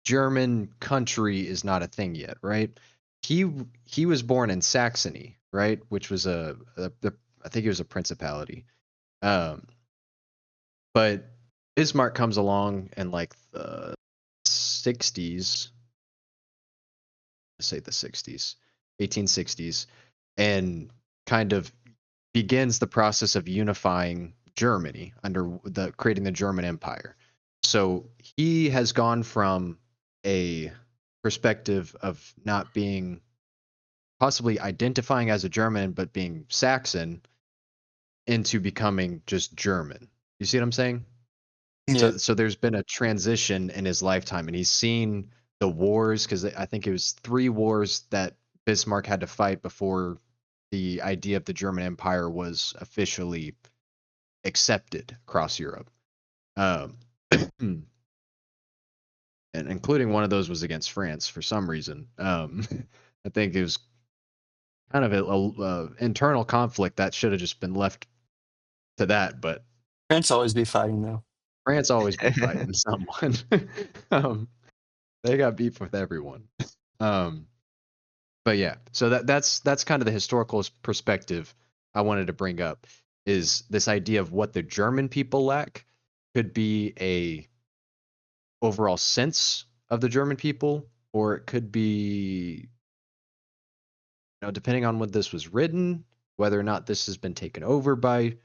D: German country is not a thing yet, right? He was born in Saxony, right, which was I think it was a principality. Um, but Bismarck comes along in like the 60s, say the 60s, 1860s, and kind of begins the process of unifying Germany under the creating the German Empire. So he has gone from a perspective of not being possibly identifying as a German but being Saxon into becoming just German. You see what I'm saying?
A: Yeah.
D: So there's been a transition in his lifetime, and he's seen the wars because I think it was 3 wars that Bismarck had to fight before the idea of the German Empire was officially accepted across Europe. Um, and including one of those was against France for some reason. I think it was kind of a internal conflict that should have just been left to that, but
A: France always be fighting though.
D: France always be fighting someone. um, they got beef with everyone. Um, but yeah, so that's kind of the historical perspective I wanted to bring up is this idea of what the German people lack. could be a overall sense of the German people, or it could be, depending on when this was written, whether or not this has been taken over by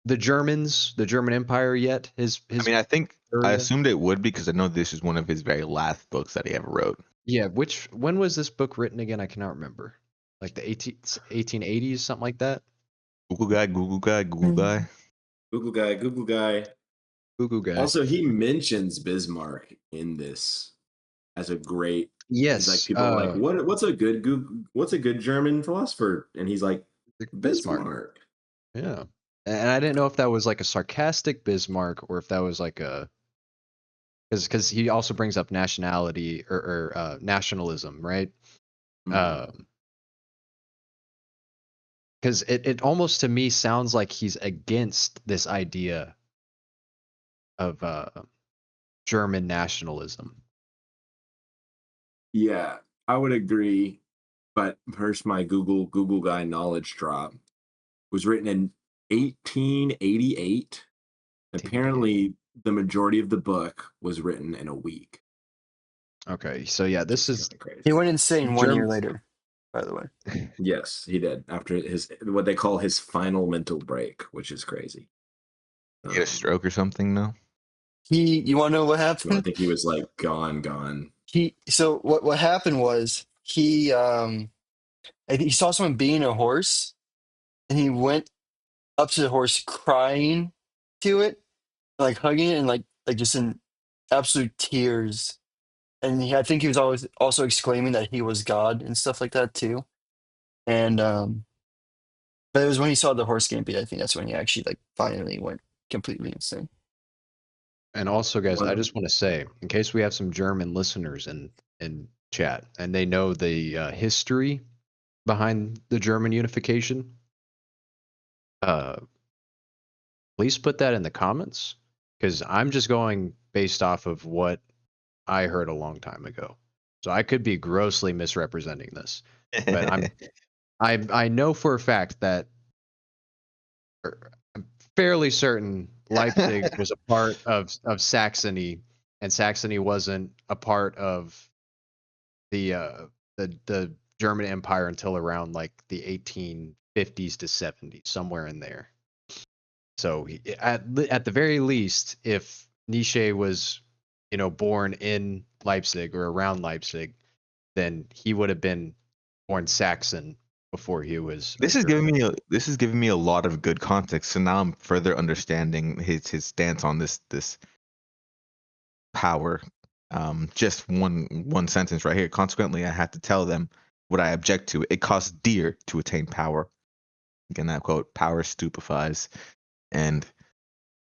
D: the Germans, the German Empire yet.
B: I
D: His
B: mean, I
D: area.
B: assumed it would because I know this is one of his very last books that he ever wrote.
D: Yeah, when was this book written again? I cannot remember. Like the 1880s, something like that.
B: Google guy, Google guy, Google guy.
C: Google guy, Google guy.
D: Google guy.
C: Also, he mentions Bismarck in this as a great. He's like,
D: Yes,
C: people are like, what's a good German philosopher? And he's like,
D: Bismarck.
C: Bismarck.
D: Yeah, and I didn't know if that was like a sarcastic Bismarck or if that was like a, because he also brings up nationality or nationalism, right?
C: Mhm.
D: Because it almost to me sounds like he's against this idea of German nationalism.
C: Yeah, I would agree. But first, my Google guy knowledge drop was written in 1888.
D: 1888.
C: Apparently, the majority of the book was written in a week,
D: Okay, so yeah,
C: which
D: this
C: is
D: is
C: kind of crazy.
A: He went insane 1 year
D: German.
A: later, by the way.
C: Yes, he did after his what they call his final mental break, which is crazy.
B: He had a stroke or something, no?
A: You want to know what
C: No, I
A: happened?
C: think he was like gone.
A: So what happened was I think he saw someone being a horse, and he went up to the horse crying to it, like hugging it, and like just in absolute tears. And I think he was always also exclaiming that he was God and stuff like that too. And but it was when he saw the horse getting beat. I think that's when he actually like finally went completely insane.
D: And also, guys,
C: One
D: I
C: of
D: just want to say, in case we have some German listeners in chat and they know the history behind the German unification, uh, please put that in the comments because I'm just going based off of what I heard a long time ago. So I could be grossly misrepresenting this, but I know for a fact that, or I'm fairly certain Leipzig was a part of Saxony, and Saxony wasn't a part of the the German Empire until around like the 1850s to 70s, somewhere in there. So at the very least, if Nietzsche was, born in Leipzig or around Leipzig, then he would have been born Saxon before he was a German.
B: This is giving me a lot of good context. So now I'm further understanding his stance on this power. Just one sentence right here. Consequently, I had to tell them what I object to. It costs dear to attain power. Again, that quote: "Power stupefies." And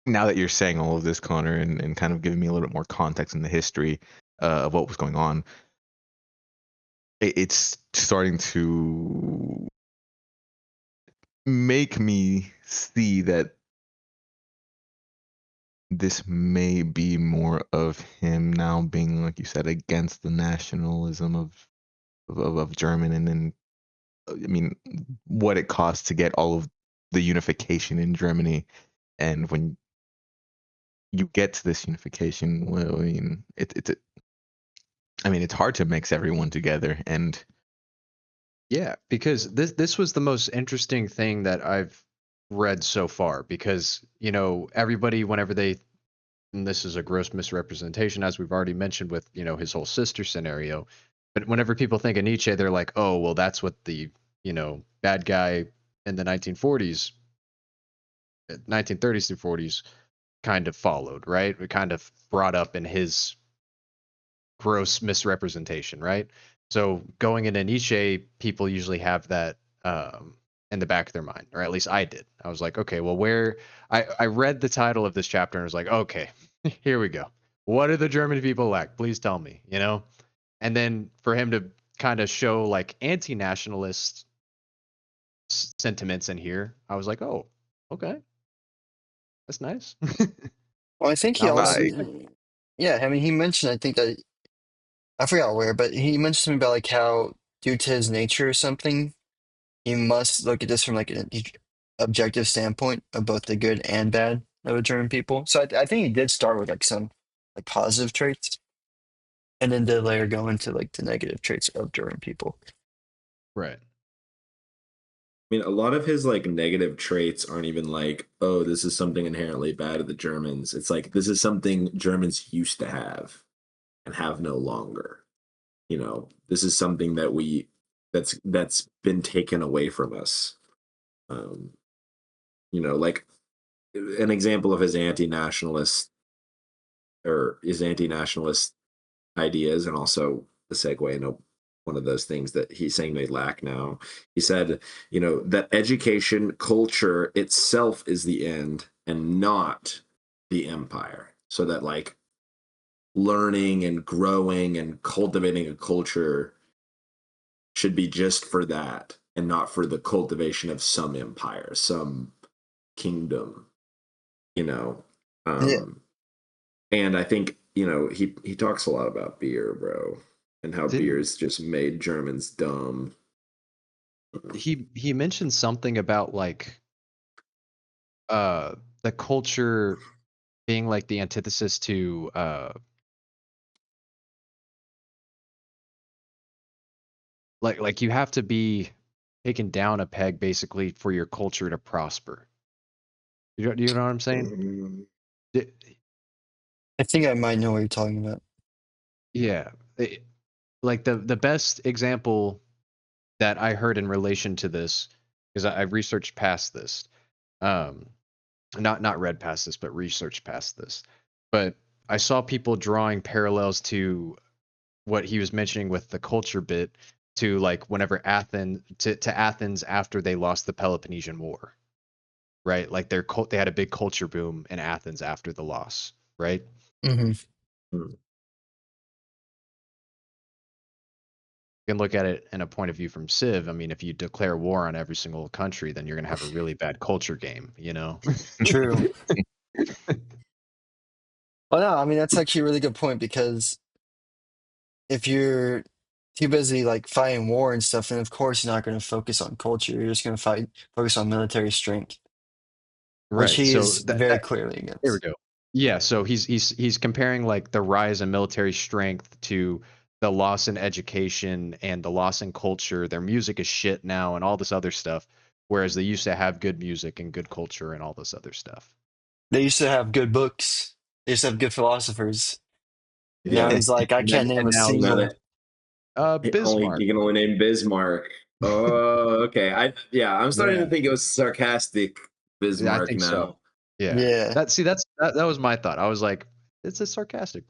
B: now that you're saying all of this, Connor, and kind of giving me a little bit more context in the history of what was going on, it's starting to make me see that this may be more of him now being, like you said, against the nationalism of German, and then I mean what it costs to get all of the unification in Germany, and when you get to this unification, well, I mean it's hard to mix everyone together, and
D: Yeah, because this was the most interesting thing that I've read so far because, everybody whenever they, and this is a gross misrepresentation as we've already mentioned with, his whole sister scenario, but whenever people think of Nietzsche, they're like, "Oh, well that's what the, bad guy in the 1940s, 1930s through 40s kind of followed, right? It kind of brought up in his gross misrepresentation, right? So going into Nietzsche, people usually have that in the back of their mind, or at least I did. I was like, okay, well, where I read the title of this chapter and was like, okay, here we go. What do the German people lack? Please tell me, And then for him to kind of show like anti-nationalist sentiments in here, I was like, oh, okay, that's nice.
A: Well, I think he
D: Not what I
A: also,
B: I
D: expected.
A: yeah, I mean, he mentioned, I think that, I forgot where, but he mentioned something about like how, due to his nature or something, he must look at this from like an objective standpoint of both the good and bad. of the German people. So I think he did start with like some like positive traits, and then did later go into like the negative traits of German people.
D: Right.
C: I mean, a lot of his like negative traits aren't even like, oh, this is something inherently bad of the Germans. It's like this is something Germans used to have and have no longer. You know, this is something that that's been taken away from us. Um, you know, like an example of his anti-nationalist ideas, and also the segue into one of those things that he's saying they lack now. He said, you know, that education culture itself is the end and not the empire. So that like learning and growing and cultivating a culture should be just for that and not for the cultivation of some empire, some kingdom, you know.
A: Yeah,
C: Um, and I think, you know, he talks a lot about beer, bro, and how
D: Didn't
C: beer's just made Germans dumb.
D: he mentioned something about like uh the culture being like the antithesis to like you have to be taken down a peg basically for your culture to prosper. You know what I'm saying?
C: Mhm.
D: D-
A: I think I might know what you're talking about.
D: Yeah. Like the best example that I heard in relation to this, because I've researched past this, um, not read past this, but researched past this. But I saw people drawing parallels to what he was mentioning with the culture bit to like whenever Athens to Athens after they lost the Peloponnesian War, right? Like they had a big culture boom in Athens after the loss, right?
A: Hmm.
D: You can look at it in a point of view from Civ. I mean, if you declare war on every single country, then you're going to have a really bad culture game, you know?
A: True. Well, no, I mean that's actually a really good point because if you're too busy like fighting war and stuff, then of course you're not going to focus on culture. You're just going to focus on military strength, which
D: Right.
A: he
D: So
A: is very clearly
D: there we
A: against.
D: go. Yeah, so he's comparing like the rise in military strength to the loss in education and the loss in culture. Their music is shit now and all this other stuff, whereas they used to have good music and good culture and all this other stuff.
A: They used to have good books. They used to have good philosophers. Now
C: Yeah,
A: he's like, I
C: and then
A: can't name
D: And
A: a
D: now
C: now
A: single.
C: that
D: Bismarck.
C: you can only name Bismarck. Oh, okay. I'm starting to
D: Yeah.
C: think it was sarcastic
D: Yeah, I
C: Bismarck
D: think so.
C: now.
D: Yeah.
A: Yeah,
D: That was my thought. I was like, it's a sarcastic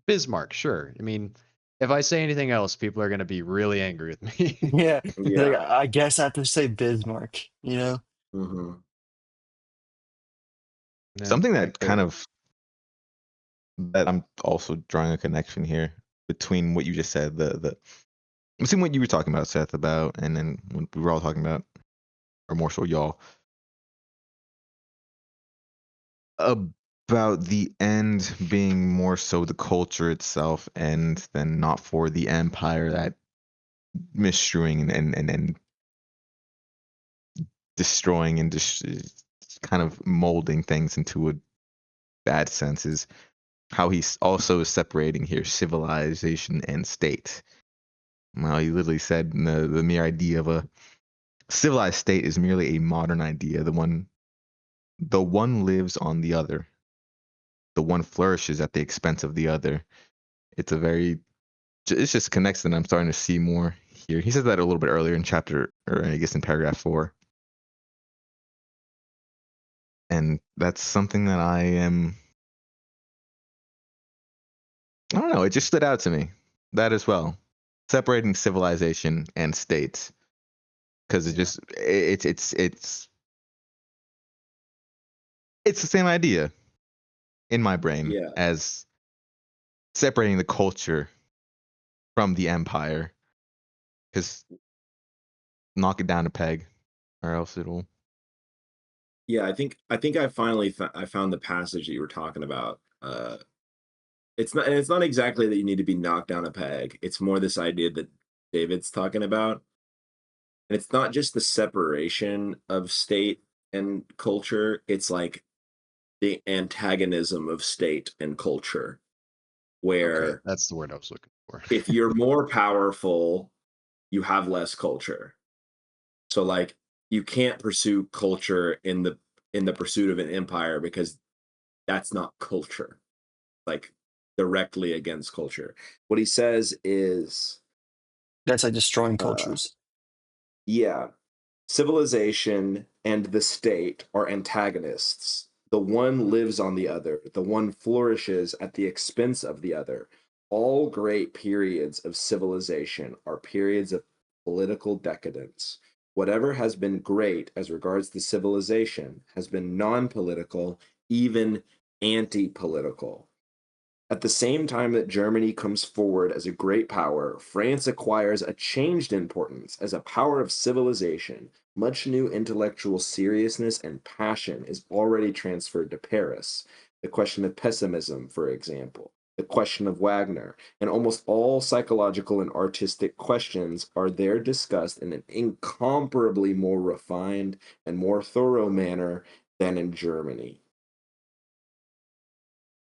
D: Bismarck, sure. I mean, if I say anything else, people are going to be really angry with me.
A: yeah. Like,
C: Yeah.
A: I guess I have to say Bismarck. You know?
C: Hmm.
D: Yeah,
B: Something
D: I
B: that
D: could.
B: kind of that I'm also drawing a connection here between what you just said, the between what you were talking about, Seth, about, and then when we were all talking about, or more so y'all, about the end being more so the culture itself, and then not for the empire that misstrewing and destroying and just kind of molding things into a bad sense is how he's also separating here civilization and state. Well, he literally said the mere idea of a civilized state is merely a modern idea. The one lives on the other. The one flourishes at the expense of the other. It's a very it's just connects that I'm starting to see more here. He said that a little bit earlier in chapter, or I guess in paragraph 4, and that's something that I don't know. It just stood out to me that as well, separating civilization and states because it
D: Yeah.
B: just it's the same idea in my brain
C: Yeah.
B: as separating the culture from the empire because knock it down a peg or else it'll
C: Yeah, I think I finally I found the passage that you were talking about. It's not exactly that you need to be knocked down a peg. It's more this idea that David's talking about. And it's not just the separation of state and culture. It's like the antagonism of state and culture,
D: Okay,
C: where
D: that's the word I was looking for.
C: if you're more powerful, you have less culture. So like you can't pursue culture in the pursuit of an empire because that's not culture. Like directly against culture. What he says is
A: That's like destroying
C: uh
A: cultures.
C: yeah, civilization and the state are antagonists. The one lives on the other, the one flourishes at the expense of the other. All great periods of civilization are periods of political decadence. Whatever has been great as regards to civilization has been non political, even anti political. At the same time that Germany comes forward as a great power, France acquires a changed importance as a power of civilization. Much new intellectual seriousness and passion is already transferred to Paris. The question of pessimism, for example, the question of Wagner, and almost all psychological and artistic questions are there discussed in an incomparably more refined and more thorough manner than in Germany.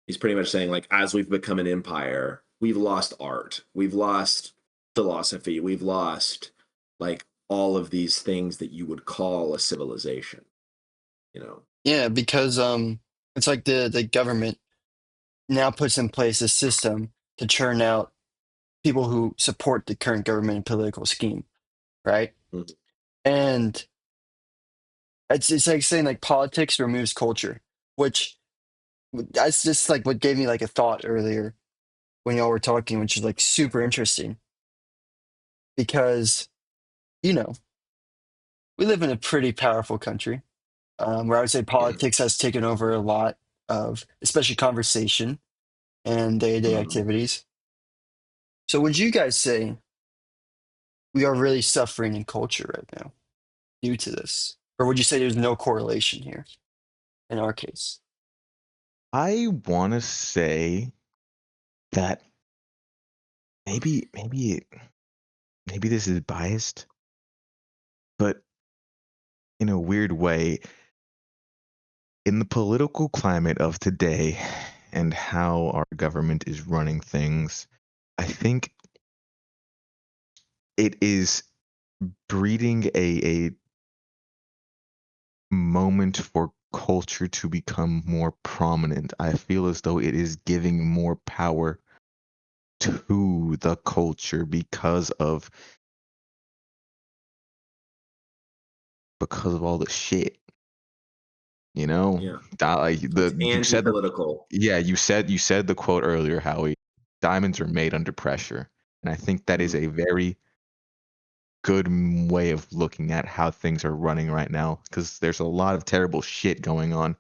C: He's pretty much saying like as we've become an empire, we've lost art, we've lost philosophy, we've lost like all of these things that you would call a civilization, you know.
A: Yeah, because it's like the government now puts in place a system to churn out people who support the current government and political scheme, right?
C: Mhm.
A: And it's like saying like politics removes culture, which that's just like what gave me like a thought earlier when y'all were talking, which is like super interesting because you know we live in a pretty powerful country where I would say
C: Yeah.
A: politics has taken over a lot of, especially conversation and day-to-day
C: Mhm.
A: activities. So would you guys say we are really suffering in culture right now due to this? Or would you say there's no correlation here in our case?
B: I want to say that maybe this is biased, but in a weird way, in the political climate of today and how our government is running things, I think it is breeding a moment for culture to become more prominent. I feel as though it is giving more power to the culture because of all the shit, you know.
C: Yeah.
B: Like
C: It's
B: the you said the
C: anti-political.
B: yeah you said the quote earlier, Howie. Diamonds are made under pressure, and I think that is
C: Mhm.
B: a very good way of looking at how things are running right now because there's a lot of terrible shit going on,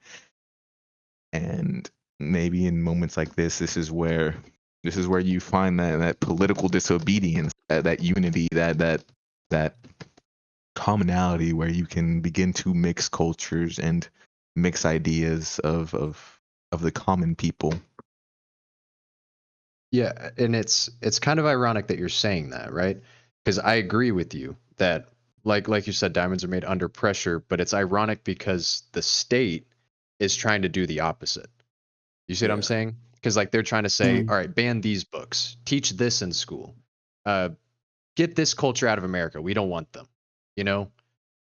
B: and maybe in moments like this is where you find that political disobedience, that unity, that commonality where you can begin to mix cultures and mix ideas of the common people.
D: Yeah, and it's kind of ironic that you're saying that, right? Because I agree with you that like you said, diamonds are made under pressure, but it's ironic because the state is trying to do the opposite. You see what I'm
C: Yeah.
D: saying? Because like they're trying to say,
A: Mm,
D: all right, ban these books, teach this in school, uh, get this culture out of America. We don't want them. You know,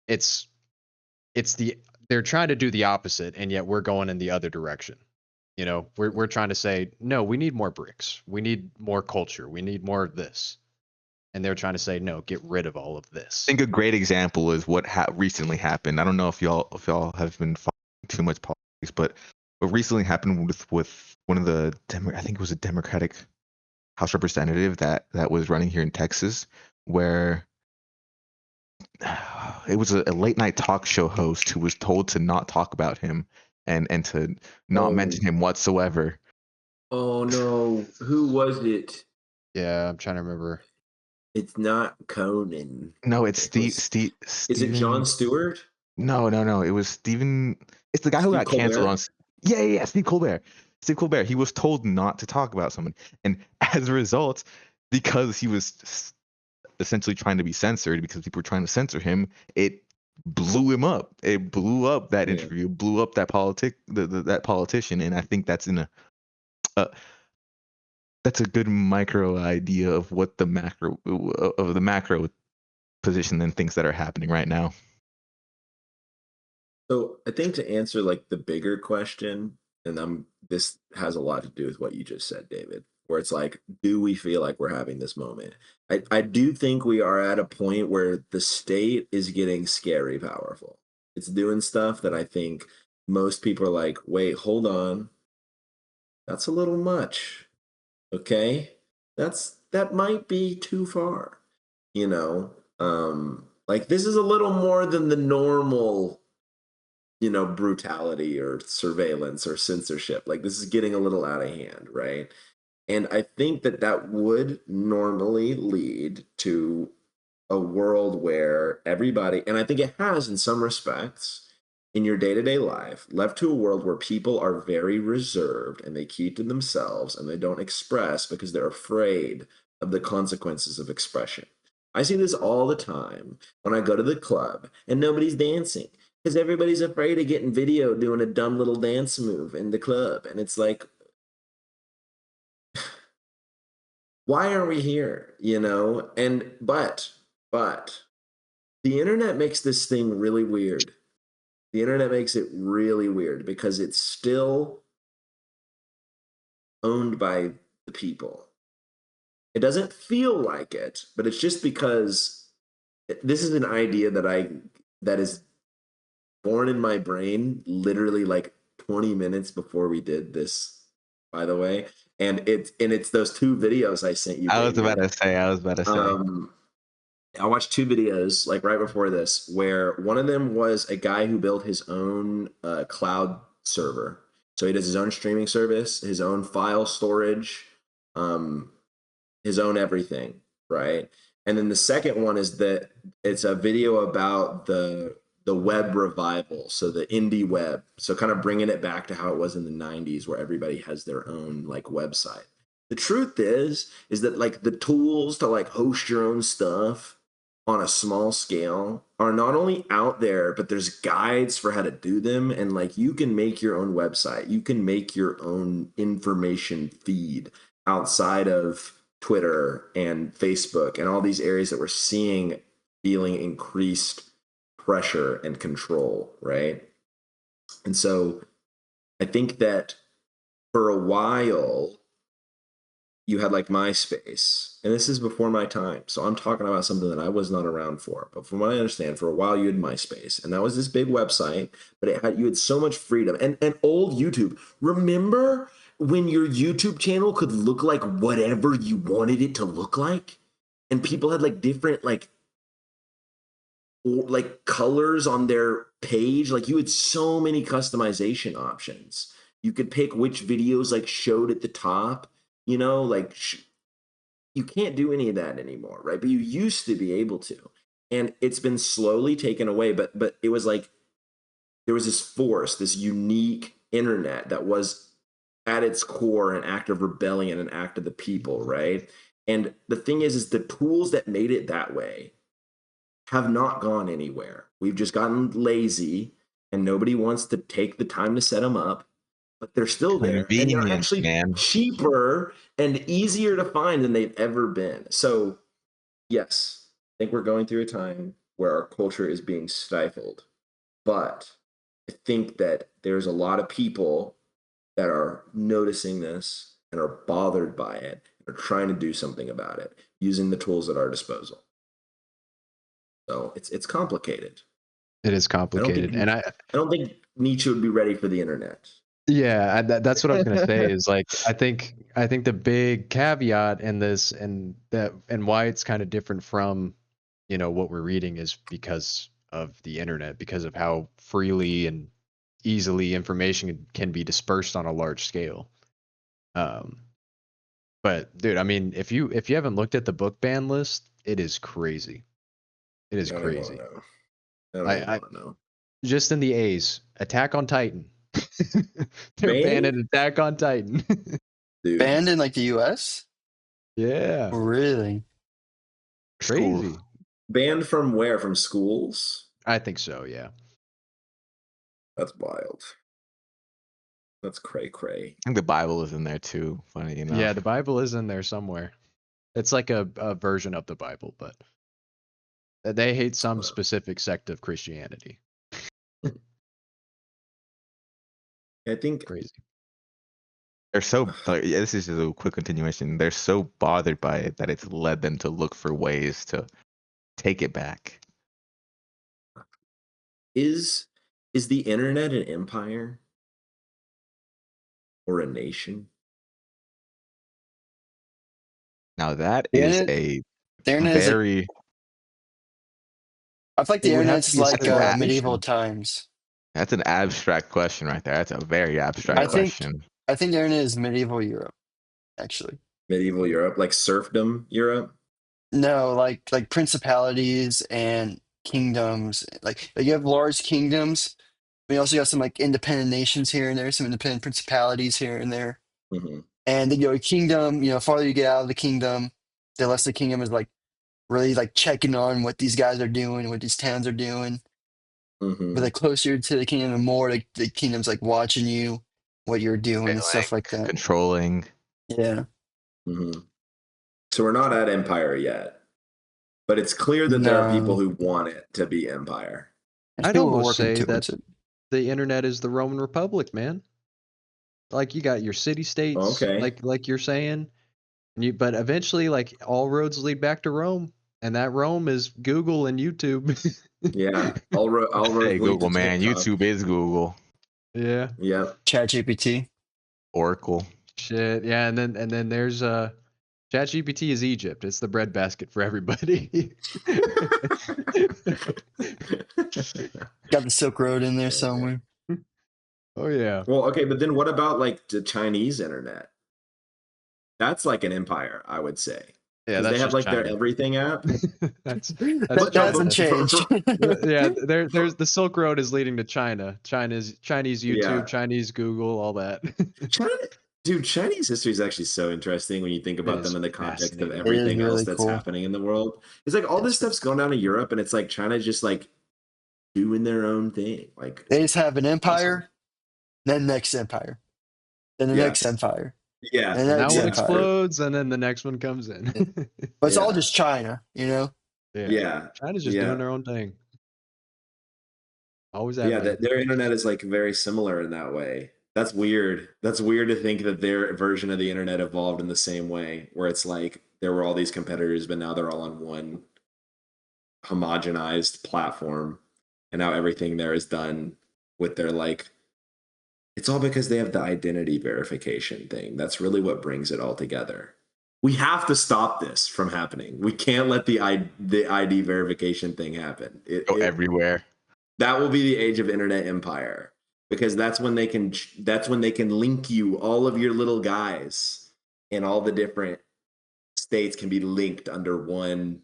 D: it's it's the they're trying to do the opposite, and yet we're going in the other direction. You know, we're trying to say, no, we need more bricks. We need more culture. We need more of this. And they're trying to say, no, get rid of all of
B: I
D: this.
B: think a great example is what recently happened. I don't know if y'all have been following too much politics, but what recently happened with one of the I think it was a Democratic House representative that was running here in Texas, where it was a late night talk show host who was told to not talk about him and to not
C: Oh,
B: mention him whatsoever.
C: oh no. Who was it?
D: Yeah, I'm trying to remember.
C: It's not Conan.
B: No, it's
C: It was is it
B: Steven.
C: Jon Stewart?
B: No. It was Steven. It's the guy who
C: Steve
B: got canceled on.
C: Colbert?
B: Yeah. Steve Colbert. Steve Colbert. He was told not to talk about someone, and as a result, because he was essentially trying to be censored, because people were trying to censor him, it blew him up. It blew up that
C: Yeah.
B: interview, blew up that that politician, and I think that's that's a good micro idea of what the macro position and things that are happening right now.
C: So I think to answer like the bigger question, and this has a lot to do with what you just said, David, where it's like, do we feel like we're having this moment? I do think we are at a point where the state is getting scary powerful. It's doing stuff that I think most people are like, wait, hold on. That's a little much. Okay. That might be too far, you know? Like this is a little more than the normal, brutality or surveillance or censorship. Like this is getting a little out of hand, right? And I think that would normally lead to a world where everybody, and I think it has in some respects in your day-to-day life, left to a world where people are very reserved and they keep to themselves and they don't express because they're afraid of the consequences of expression. I see this all the time when I go to the club and nobody's dancing because everybody's afraid of getting video doing a dumb little dance move in the club. And it's like, why are we here? And but the internet makes this thing really weird. The internet makes it really weird because it's still owned by the people. It doesn't feel like it, but it's just because this is an idea that is born in my brain literally like 20 minutes before we did this, by the way. And it's those two videos I sent you,
B: I was
C: David.
B: about to say.
C: I watched two videos like right before this, where one of them was a guy who built his own cloud server. So he does his own streaming service, his own file storage, um, his own everything, right? And then the second one is that it's a video about the web revival, so the indie web, so kind of bringing it back to how it was in the 90s where everybody has their own like website. The truth is that like the tools to like host your own stuff on a small scale are not only out there, but there's guides for how to do them. And like you can make your own website, you can make your own information feed outside of Twitter and Facebook and all these areas that we're seeing feeling increased pressure and control, right? And so I think that for a while, you had like MySpace, and this is before my time. So I'm talking about something that I was not around for. But from what I understand, for a while you had MySpace, and that was this big website, but you had so much freedom. And old YouTube. Remember when your YouTube channel could look like whatever you wanted it to look like? And people had like different like colors on their page. Like you had so many customization options. You could pick which videos like showed at the top, like you can't do any of that anymore, right? But you used to be able to. And it's been slowly taken away, but it was like there was this force, this unique internet that was at its core an act of rebellion, an act of the people, right? And the thing is the tools that made it that way have not gone anywhere. We've just gotten lazy and nobody wants to take the time to set them up, but they're still there and they're
B: Convenience,
C: actually
B: man.
C: cheaper and easier to find than they've ever been. So, yes, I think we're going through a time where our culture is being stifled, but I think that there's a lot of people that are noticing this and are bothered by it and are trying to do something about it using the tools at our disposal. So it's complicated.
D: It is
C: I don't
D: complicated,
C: think
D: and
C: I don't think Nietzsche would be ready for the internet.
D: that's what I was gonna say. Is like I think the big caveat in this and why it's kind of different from what we're reading is because of the internet, because of how freely and easily information can be dispersed on a large scale. But dude, I mean, if you haven't looked at the book ban list, it is crazy. It is
C: I don't even want to
D: crazy.
C: know. I don't even
D: I
C: want to know.
D: just in the A's, Attack on Titan. They're
C: Banned?
D: banning Attack on Titan.
C: Dude,
A: Banned in like the US?
D: Yeah,
A: Really?
B: Schools.
D: crazy.
C: banned from where? From schools?
D: I think so. Yeah.
C: That's wild. That's cray cray.
B: I think the Bible is in there too. Funny
D: Yeah,
B: enough.
D: the Bible is in there somewhere. It's like a version of the Bible, but they hate some specific sect of Christianity.
C: I think
D: Crazy.
B: They're so like, yeah, this is just a quick continuation. They're so bothered by it that it's led them to look for ways to take it back.
C: is the internet an empire or a nation?
B: Now that
A: The
B: is
A: internet,
B: a
A: the internet is like,
B: very
A: I feel like
D: It
A: the
D: would have to
A: internet's
D: be a
A: like medieval
D: civilization.
A: times.
B: that's an abstract question right there. That's a very abstract
A: I
D: Yeah.
A: think
B: question.
A: I think the internet is medieval Europe, actually.
C: Medieval Europe, like serfdom Europe?
A: No, like principalities and kingdoms. Like you have large kingdoms. But you also got some like independent nations here and there, some independent principalities here and there.
C: Mm-hmm.
A: And then a kingdom, farther you get out of the kingdom, the less the kingdom is like really like checking on what these guys are doing, what these towns are doing. But
C: Mm-hmm.
A: the closer to the kingdom, the more the kingdom's like watching you, what you're doing and
B: Failing,
A: stuff like that.
B: controlling.
A: Yeah.
C: Mm-hmm. So we're not at empire yet, but it's clear that there are people
A: No.
C: who want it to be empire.
A: There's
D: I'd
A: people who are
D: almost
A: working
D: say
A: towards
D: that
A: it.
D: the internet is the Roman Republic, man. Like you got your city states,
C: Okay.
D: like you're saying, but eventually, like all roads lead back to Rome, and that Rome is Google and YouTube.
C: Yeah. All roads
B: Hey
C: lead
B: Google,
C: to
B: man.
C: TikTok.
B: YouTube is Google.
D: Yeah.
C: Yep.
A: ChatGPT.
B: Oracle.
D: Shit. Yeah, and then there's ChatGPT is Egypt. It's the breadbasket for everybody.
A: Got the Silk Road in there somewhere.
D: Oh yeah.
C: Well, okay, but then what about like the Chinese internet? That's like an empire, I would say,
D: Yeah,
C: because they
D: that's
C: have
D: just
C: like their
D: China.
C: everything app.
D: that's
A: That
C: No,
D: China.
A: hasn't
C: but
A: changed.
D: Yeah, there's the Silk Road is leading to China. Chinese YouTube,
C: yeah,
D: Chinese Google, all that.
C: China, dude, Chinese history is actually so interesting when you think
D: It
C: about them
D: is
C: in the context of
D: fascinating.
A: It is
C: everything else
A: really
C: that's
A: cool.
C: happening in the world. It's like all this
A: Yes.
C: stuff's going down to Europe, and it's like China's just like doing their own thing. Like,
A: They just have an
C: awesome.
A: empire, then next empire, then the next
C: Yes.
A: empire,
C: Yeah.
A: and the
D: And that
A: next
D: one
C: Yeah.
A: empire.
D: explodes, and then the next one comes in.
A: But it's all
C: Yeah.
A: just China,
D: Yeah.
C: Yeah.
D: China's just
C: Yeah.
D: doing their own thing. Always have
C: Yeah,
D: been.
C: that their internet is like very similar in that way. That's weird. That's weird to think that their version of the internet evolved in the same way, where it's like there were all these competitors, but now they're all on one homogenized platform, and now everything there is done with their like. It's all because they have the identity verification thing. That's really what brings it all together. We have to stop this from happening. We can't let the ID verification thing happen.
B: Go everywhere.
C: That will be the age of internet empire, because that's when they can link you, all of your little guys in all the different states can be linked under one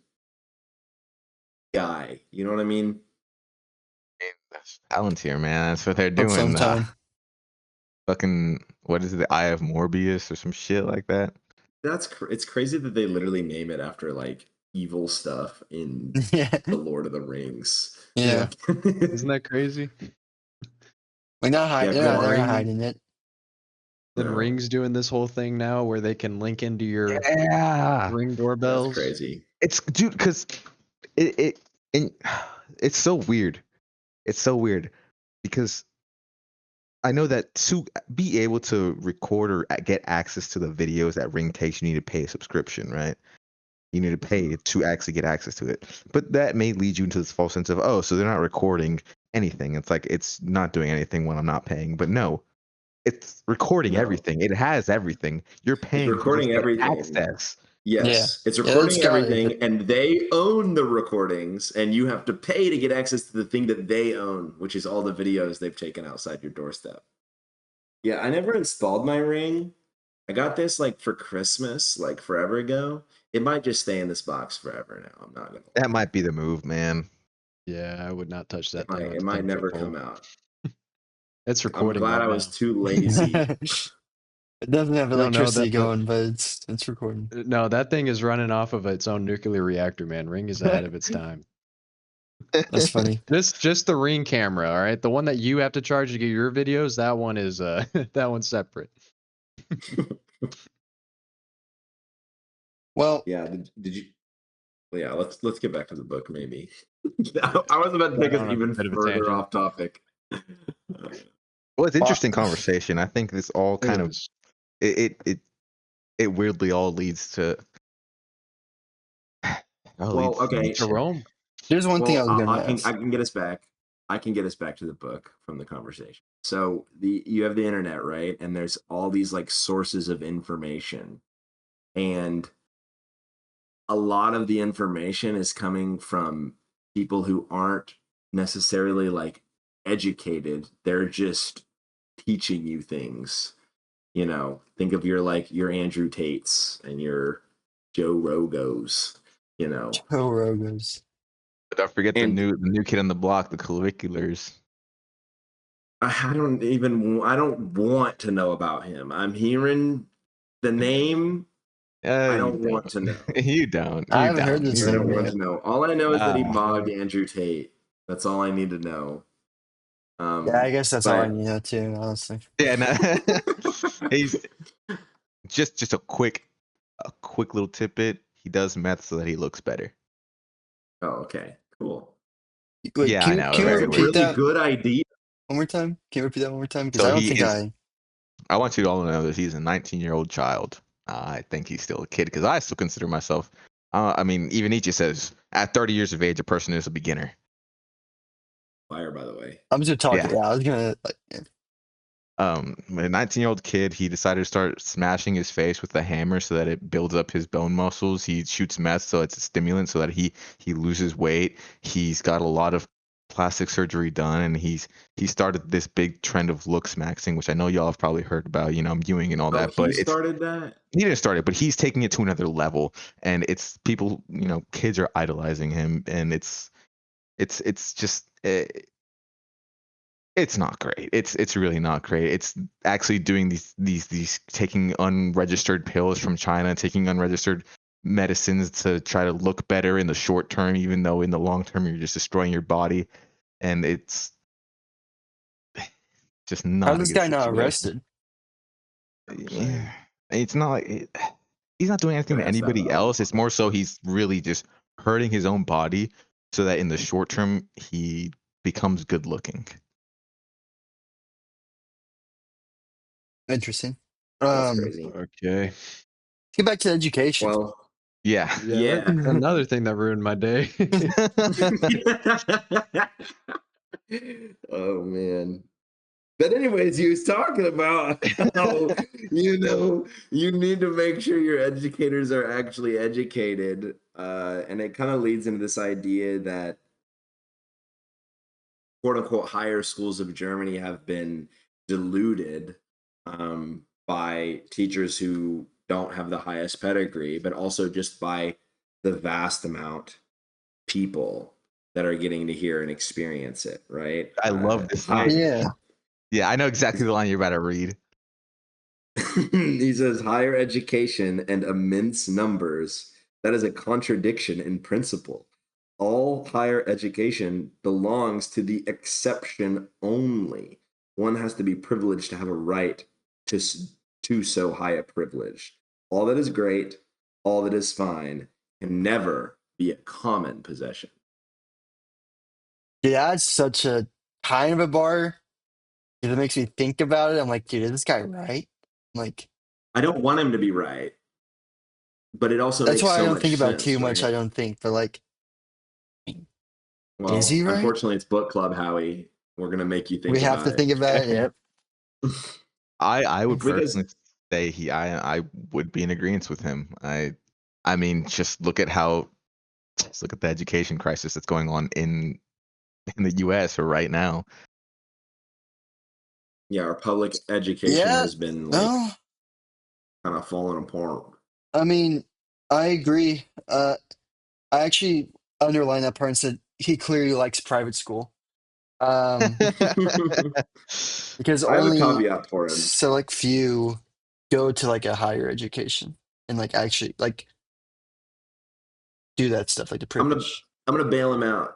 C: guy. You know what I mean?
B: That's Palantir, man. That's what they're
A: for some
B: doing.
A: time.
B: Fucking what is it? The Eye of Morbius or some shit like that.
C: It's crazy that they literally name it after like evil stuff in
A: Yeah,
C: the Lord of the Rings.
A: yeah.
D: Isn't that crazy?
A: Like not
C: Yeah,
A: hiding.
C: good.
A: They're not hiding it.
D: Then
C: No,
D: Ring's doing this whole thing now where they can link into your
B: Yeah.
D: Ring
C: that's
D: doorbells.
C: crazy.
B: It's dude, because it it's so weird. It's so weird because I know that to be able to record or get access to the videos that Ring takes, you need to pay a subscription, right? You need to pay to actually get access to it. But that may lead you into this false sense of, oh, so they're not recording anything. It's like it's not doing anything when I'm not paying. But no, it's recording
C: No,
B: everything. It has everything. You're
C: it's
B: paying to just
C: recording
B: get
C: everything.
B: access.
A: Yeah,
C: Yes, it's
A: yeah. That's
C: recording
A: got it.
C: everything, and they own the recordings, and you have to pay to get access to the thing that they own, which is all the videos they've taken outside your doorstep. Yeah, I never installed my Ring. I got this like for Christmas, like forever ago. It might just stay in this box forever now. I'm not gonna
B: That
C: lie.
B: might be the move, man.
D: Yeah, I would not touch that thing
C: It
D: with a
C: might
D: 10-foot
C: never
D: pole.
C: come out.
D: It's
C: I'm
D: recording
C: glad
D: right
C: I was
D: now.
C: too lazy.
A: It doesn't have
D: No,
A: electricity going, but it's recording.
D: no, that thing is running off of its own nuclear reactor, man. Ring is ahead of its time.
A: That's funny.
D: Just the Ring camera, all right? The one that you have to charge to get your videos, that one is that one's separate.
A: Well,
C: Yeah. Did you? Well, yeah. Let's get back to the book. Maybe. I was about to take us
D: On a
C: even
D: bit of a
C: further
D: tangent.
C: off topic.
B: Well, it's interesting conversation. I think this all kind of
D: Is.
B: it weirdly all leads to
C: Well, okay.
B: Nietzsche.
D: To Rome.
A: here's one thing I
C: Well,
A: was going to
C: I
A: ask.
C: can get us back. I can get us back to the book from the conversation. So you have the internet, right? And there's all these like sources of information, and a lot of the information is coming from people who aren't necessarily like educated. They're just teaching you things. You know, think of your Andrew Tates and your Joe Rogos. You know,
A: Joe Rogan's.
B: But don't forget
C: and
B: the new kid on the block, the curriculars.
C: I don't want to know about him. I'm hearing the name. I
B: You
C: don't want
B: don't.
C: to know.
B: You don't.
A: I
B: You
A: haven't heard
B: don't.
A: this
C: I
B: You
A: name
C: don't
B: really
C: want
A: yet.
C: to know. All I know is that he
B: don't.
C: mobbed Andrew Tate. That's all I need to know.
A: Yeah, I guess that's all I
C: But
A: need to know too, honestly.
B: Yeah, no. He's just a quick little tidbit. He does meth so that he looks better.
C: oh, okay, cool.
A: Wait,
B: Yeah, I know,
A: can you
C: That's a
B: very weird.
A: repeat
C: really
A: that
C: good idea.
A: one more time? Can you repeat that one more time? Because
B: So
A: I don't
B: he
A: think
B: is.
A: I.
B: I want you to all know that he's a 19-year-old child. I think he's still a kid because I still consider myself. I mean, even Nietzsche says at 30 years of age, a person is a beginner.
C: Fire, by the way.
A: I'm just talking.
B: Yeah.
A: Yeah, I was gonna. Like, yeah.
B: A 19-year-old kid, he decided to start smashing his face with a hammer so that it builds up his bone muscles. He shoots meth so it's a stimulant so that he loses weight. He's got a lot of plastic surgery done, and he started this big trend of looks maxing, which I know y'all have probably heard about, Ewing and all
C: Oh,
B: that. But
C: he started that.
B: he didn't start it, but he's taking it to another level, and it's people, kids are idolizing him, and it's just. It's not great. It's really not great. It's actually doing these taking unregistered pills from China, taking unregistered medicines to try to look better in the short term, even though in the long term you're just destroying your body, and it's just
A: How's
B: not a
A: this
B: good
A: guy not
B: situation.
A: arrested?
B: Yeah, it's not like he's not doing anything
C: Gonna
B: to
C: ask that
B: anybody
C: about
B: else. It's more so he's really just hurting his own body so that in the short term he becomes good looking.
A: Interesting.
C: That's
A: Let's
C: crazy.
D: Okay.
A: get back to education.
C: Well,
B: Yeah.
D: Yeah,
C: yeah.
D: another thing that ruined my day.
C: Oh man. But anyways, he was talking about how you need to make sure your educators are actually educated, and it kind of leads into this idea that quote unquote higher schools of Germany have been diluted by teachers who don't have the highest pedigree, but also just by the vast amount people that are getting to hear and experience it, right?
B: I love this
C: High,
B: line.
A: Yeah.
B: Yeah, I know exactly the line you're about to read.
C: he says higher education and immense numbers. That is a contradiction in principle. All higher education belongs to the exception only. One has to be privileged to have a right to, to so high a privilege. All that is great, all that is fine, can never be a common possession.
A: Yeah, that's such a kind of a bar. If it makes me think about it, I'm like, dude, is this guy right? I'm like,
C: I don't want him to be right, but it also
A: that's
C: makes
A: why I
C: so
A: don't think
C: much
A: about too
C: sense,
A: much.
C: right?
A: I don't think, but like, is
C: Well,
A: he right?
C: unfortunately, it's book club, Howie. We're gonna make you
A: We
C: think
A: have to
C: about
A: think about it. Yep.
B: I would
C: With us,
B: personally say I would be in agreement with him. I mean just look at the education crisis that's going on in the US right now.
C: yeah, our public education
A: Yeah.
C: has been like
A: No,
C: kind of falling apart.
A: I mean, I agree. I actually underlined that part and said he clearly likes private school. Um, because
C: I have a
A: only
C: caveat for him.
A: select few go to like a higher education and like actually like do that stuff, like the
C: I'm gonna
A: privilege.
C: I'm gonna bail him out.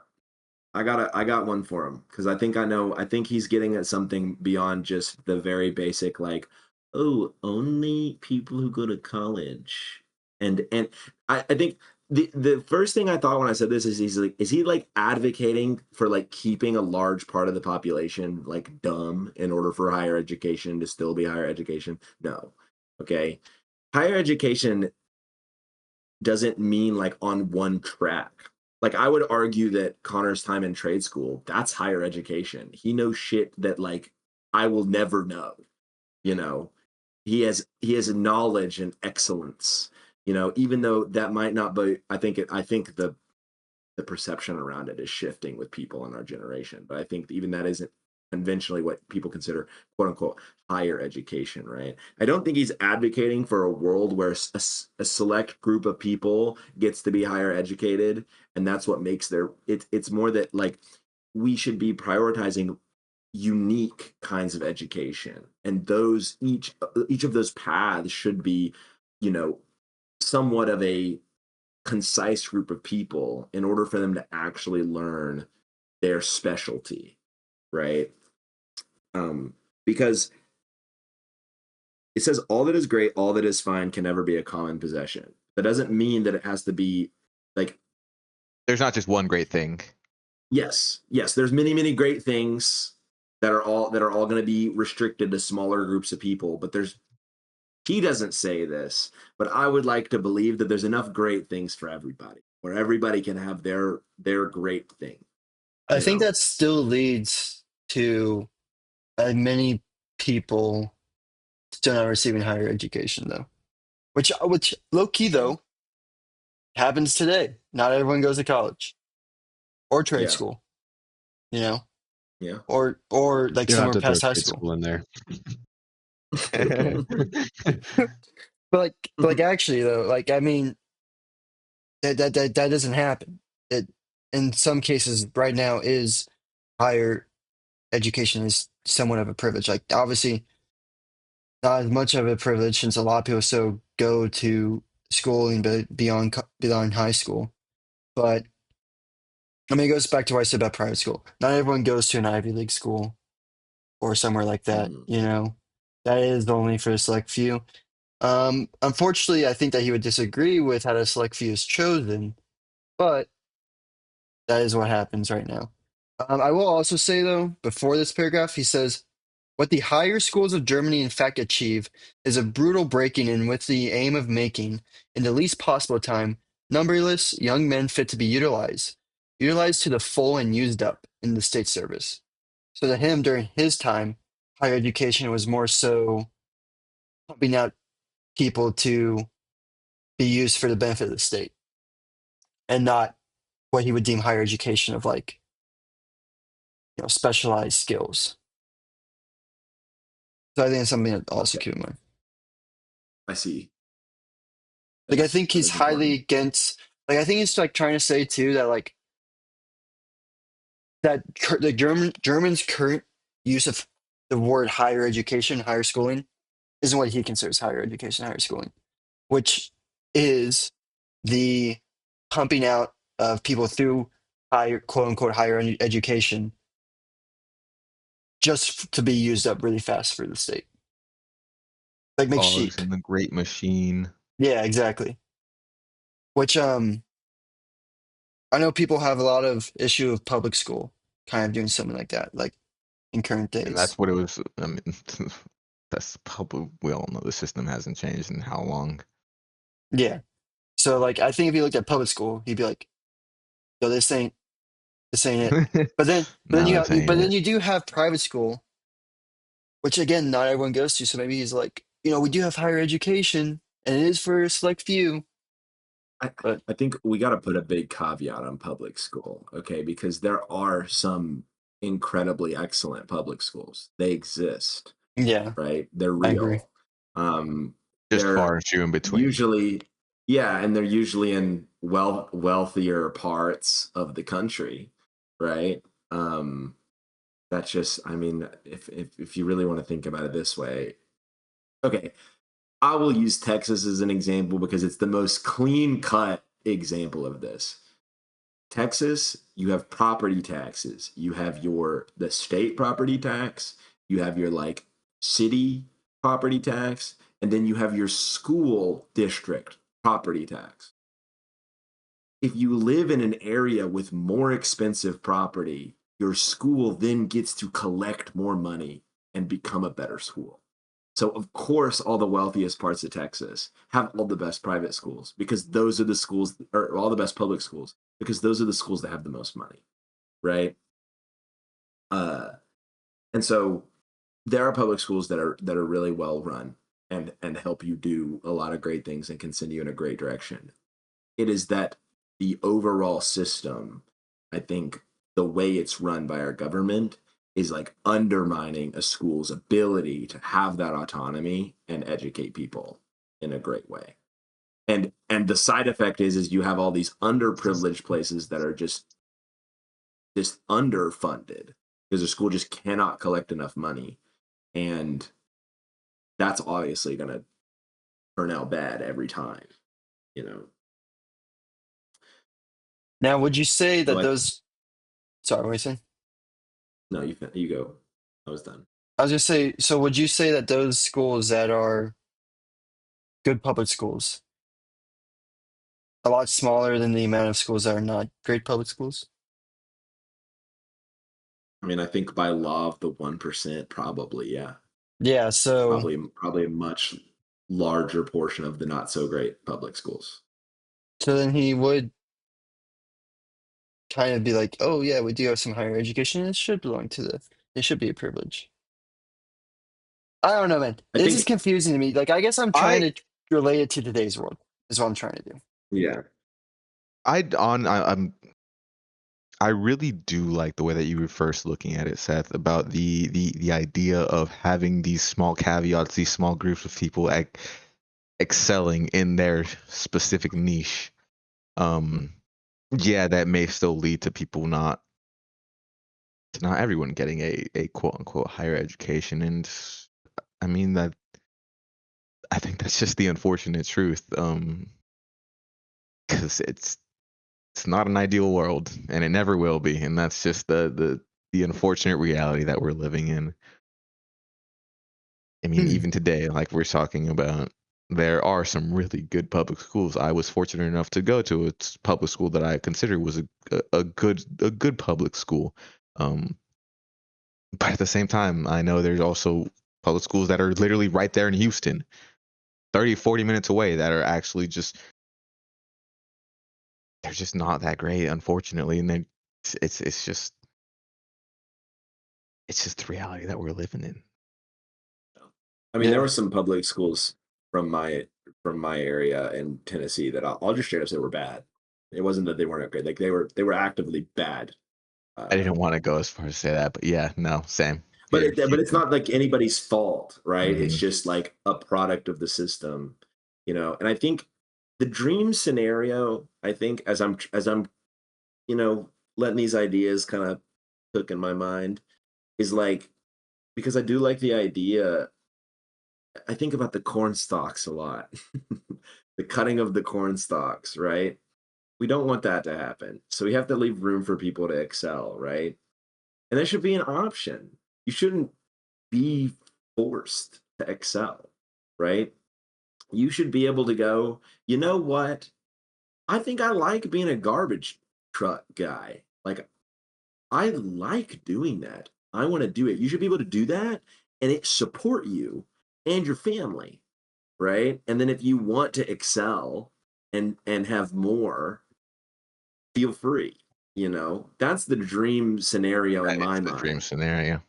C: I got one for him because I think I know. I think he's getting at something beyond just the very basic, like, oh, only people who go to college, and I think the first thing I thought when I said this is is he like advocating for like keeping a large part of the population like dumb in order for higher education to still be higher education? No, okay, higher education doesn't mean like on one track. Like I would argue that Connor's time in trade school, that's higher education. He knows shit that like I will never know, you know. He has knowledge and excellence, even though that might not be I think the perception around it is shifting with people in our generation. But I think even that isn't conventionally what people consider quote unquote higher education, right? I don't think he's advocating for a world where a select group of people gets to be higher educated, and that's what makes it's more that like we should be prioritizing unique kinds of education, and those each of those paths should be, you know, somewhat of a concise group of people in order for them to actually learn their specialty, right? Because it says all that is great, all that is fine can never be a common possession. That doesn't mean that it has to be like,
B: There's not just one great thing.
C: yes, there's many great things that are all going to be restricted to smaller groups of people, but he doesn't say this, but I would like to believe that there's enough great things for everybody, where everybody can have their great thing,
A: I
C: you
A: think
C: know.
A: that still leads to many people still not receiving higher education, though. Which low key though happens today. Not everyone goes to college or trade
C: Yeah,
A: school, you know,
C: yeah.
A: or like
D: You don't have
A: somewhere
D: to throw
A: past high
D: trade
A: school.
D: school in there.
A: But like actually though, like I mean that doesn't happen. It in some cases right now is higher education is somewhat of a privilege. Like obviously not as much of a privilege since a lot of people still go to schooling but beyond high school. But I mean, it goes back to what I said about private school. Not everyone goes to an Ivy League school or somewhere like that.
C: Mhm.
A: That is only for a select few. Unfortunately, I think that he would disagree with how the select few is chosen, but that is what happens right now. I will also say, though, before this paragraph, he says, what the higher schools of Germany in fact achieve is a brutal breaking in with the aim of making, in the least possible time, numberless young men fit to be utilized to the full and used up in the state service. So to him, during his time, higher education was more so pumping out people to be used for the benefit of the state and not what he would deem higher education of like, specialized skills. So I think it's something to also
C: Okay,
A: keep in mind.
C: I see.
A: Like I think he's
C: That's
A: highly
C: important.
A: against. Like I think he's like trying to say too that like the Germans' current use of the word higher education, higher schooling, isn't what he considers higher education, higher schooling, which is the pumping out of people through higher quote unquote higher education just to be used up really fast for the state, like
B: Cogs
A: sheep.
B: in the great machine.
A: Yeah, exactly. Which I know people have a lot of issue of public school kind of doing something like that, like in current
B: And
A: days.
B: that's what it was. I mean, that's probably, we all know the system hasn't changed in how long.
A: Yeah. So like I think if you looked at public school, he'd be like, "Yo, this ain't it." But then
B: Now
A: you
B: that's
A: have,
B: ain't
A: but then
B: it.
A: you do have private school, which again not everyone goes to. So maybe he's like, we do have higher education, and it is for a select few.
C: I,
A: But
C: I think we got to put a big caveat on public school, okay? Because there are some incredibly excellent public schools. They exist,
A: yeah,
C: right? They're
A: I agree.
C: real. Um,
B: Just
C: they're
B: far and few in between.
C: usually, yeah, and they're usually in wealthier parts of the country, right? Um, that's just, I mean, if you really want to think about it this way, okay, I will use Texas as an example because it's the most clean cut example of this. Texas, you have property taxes. You have the state property tax. You have your like city property tax, and then you have your school district property tax. If you live in an area with more expensive property, your school then gets to collect more money and become a better school. So, of course, all the wealthiest parts of Texas have all the best private schools because those are the schools, or all the best public schools, because those are the schools that have the most money, right? Uh, and so there are public schools that are really well run and help you do a lot of great things and can send you in a great direction. It is that the overall system, I think the way it's run by our government is like undermining a school's ability to have that autonomy and educate people in a great way. And the side effect is you have all these underprivileged places that are just underfunded because the school just cannot collect enough money. And that's obviously going to turn out bad every time, you know.
A: Now, would you say
C: So
A: that those? Sorry, what were you saying?
C: no, you go. I was done.
A: I was gonna say. So, would you say that those schools that are good public schools, a lot smaller than the amount of schools that are not great public schools?
C: I mean, I think by law of the 1%, probably, yeah.
A: Yeah. So,
C: Probably a much larger portion of the not so great public schools.
A: so then he would kind of be like, "Oh yeah, we do have some higher education. And it should belong to the. It should be a privilege." I don't know, man.
C: I
A: This is
C: think,
A: confusing to me. Like, I guess I'm trying
B: I
A: to relate it to today's world. Is what I'm trying to do.
C: yeah,
B: I really do like the way that you were first looking at it, Seth, about the idea of having these small caveats, these small groups of people excelling in their specific niche. Um, yeah, that may still lead to people not everyone getting a quote unquote higher education, and I mean that I think that's just the unfortunate truth. Because it's not an ideal world, and it never will be, and that's just the unfortunate reality that we're living in. I mean,
A: Hmm.
B: even today, like we're talking about, there are some really good public schools. I was fortunate enough to go to a public school that I consider was a good public school. Um, but at the same time, I know there's also public schools that are literally right there in Houston, 30, 40 minutes away, that are actually just they're just not that great, unfortunately, and it's it's just it's just the reality that we're living in.
C: I mean, there
A: Yeah.
C: were some public schools from my area in Tennessee that I'll just straight up say were bad. It wasn't that they weren't great; like they were actively bad.
B: I
C: Uh,
B: didn't want to go as far as say that, but yeah, no, same
C: but
B: here.
C: but it's not like anybody's fault, right? It's
B: Hmm.
C: just like a product of the system, you know. And I think the dream scenario, I think as I'm letting these ideas kind of cook in my mind, is like because I do like the idea. I think about the corn stalks a lot. The cutting of the corn stalks, right? We don't want that to happen. So we have to leave room for people to excel, right? And that should be an option. You shouldn't be forced to excel, right? You should be able to go, you know what? I think I like being a garbage truck guy. Like, I like doing that. I want to do it. You should be able to do that and it support you and your family, right? And then if you want to excel and have more, feel free. That's the dream scenario in
B: That
C: my
B: is the dream
C: mind.
B: scenario.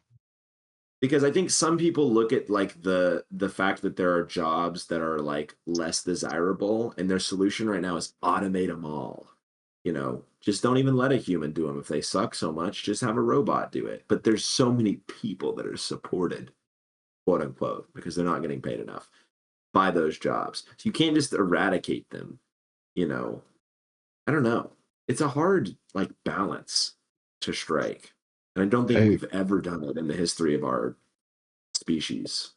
C: Because I think some people look at like the fact that there are jobs that are like less desirable, and their solution right now is automate them all. Just don't even let a human do them. If they suck so much, just have a robot do it. But there's so many people that are supported, quote unquote, because they're not getting paid enough by those jobs. So you can't just eradicate them. You know, I don't know. It's a hard like balance to strike. And I don't think
D: Hey,
C: we've ever done it in the history of our species.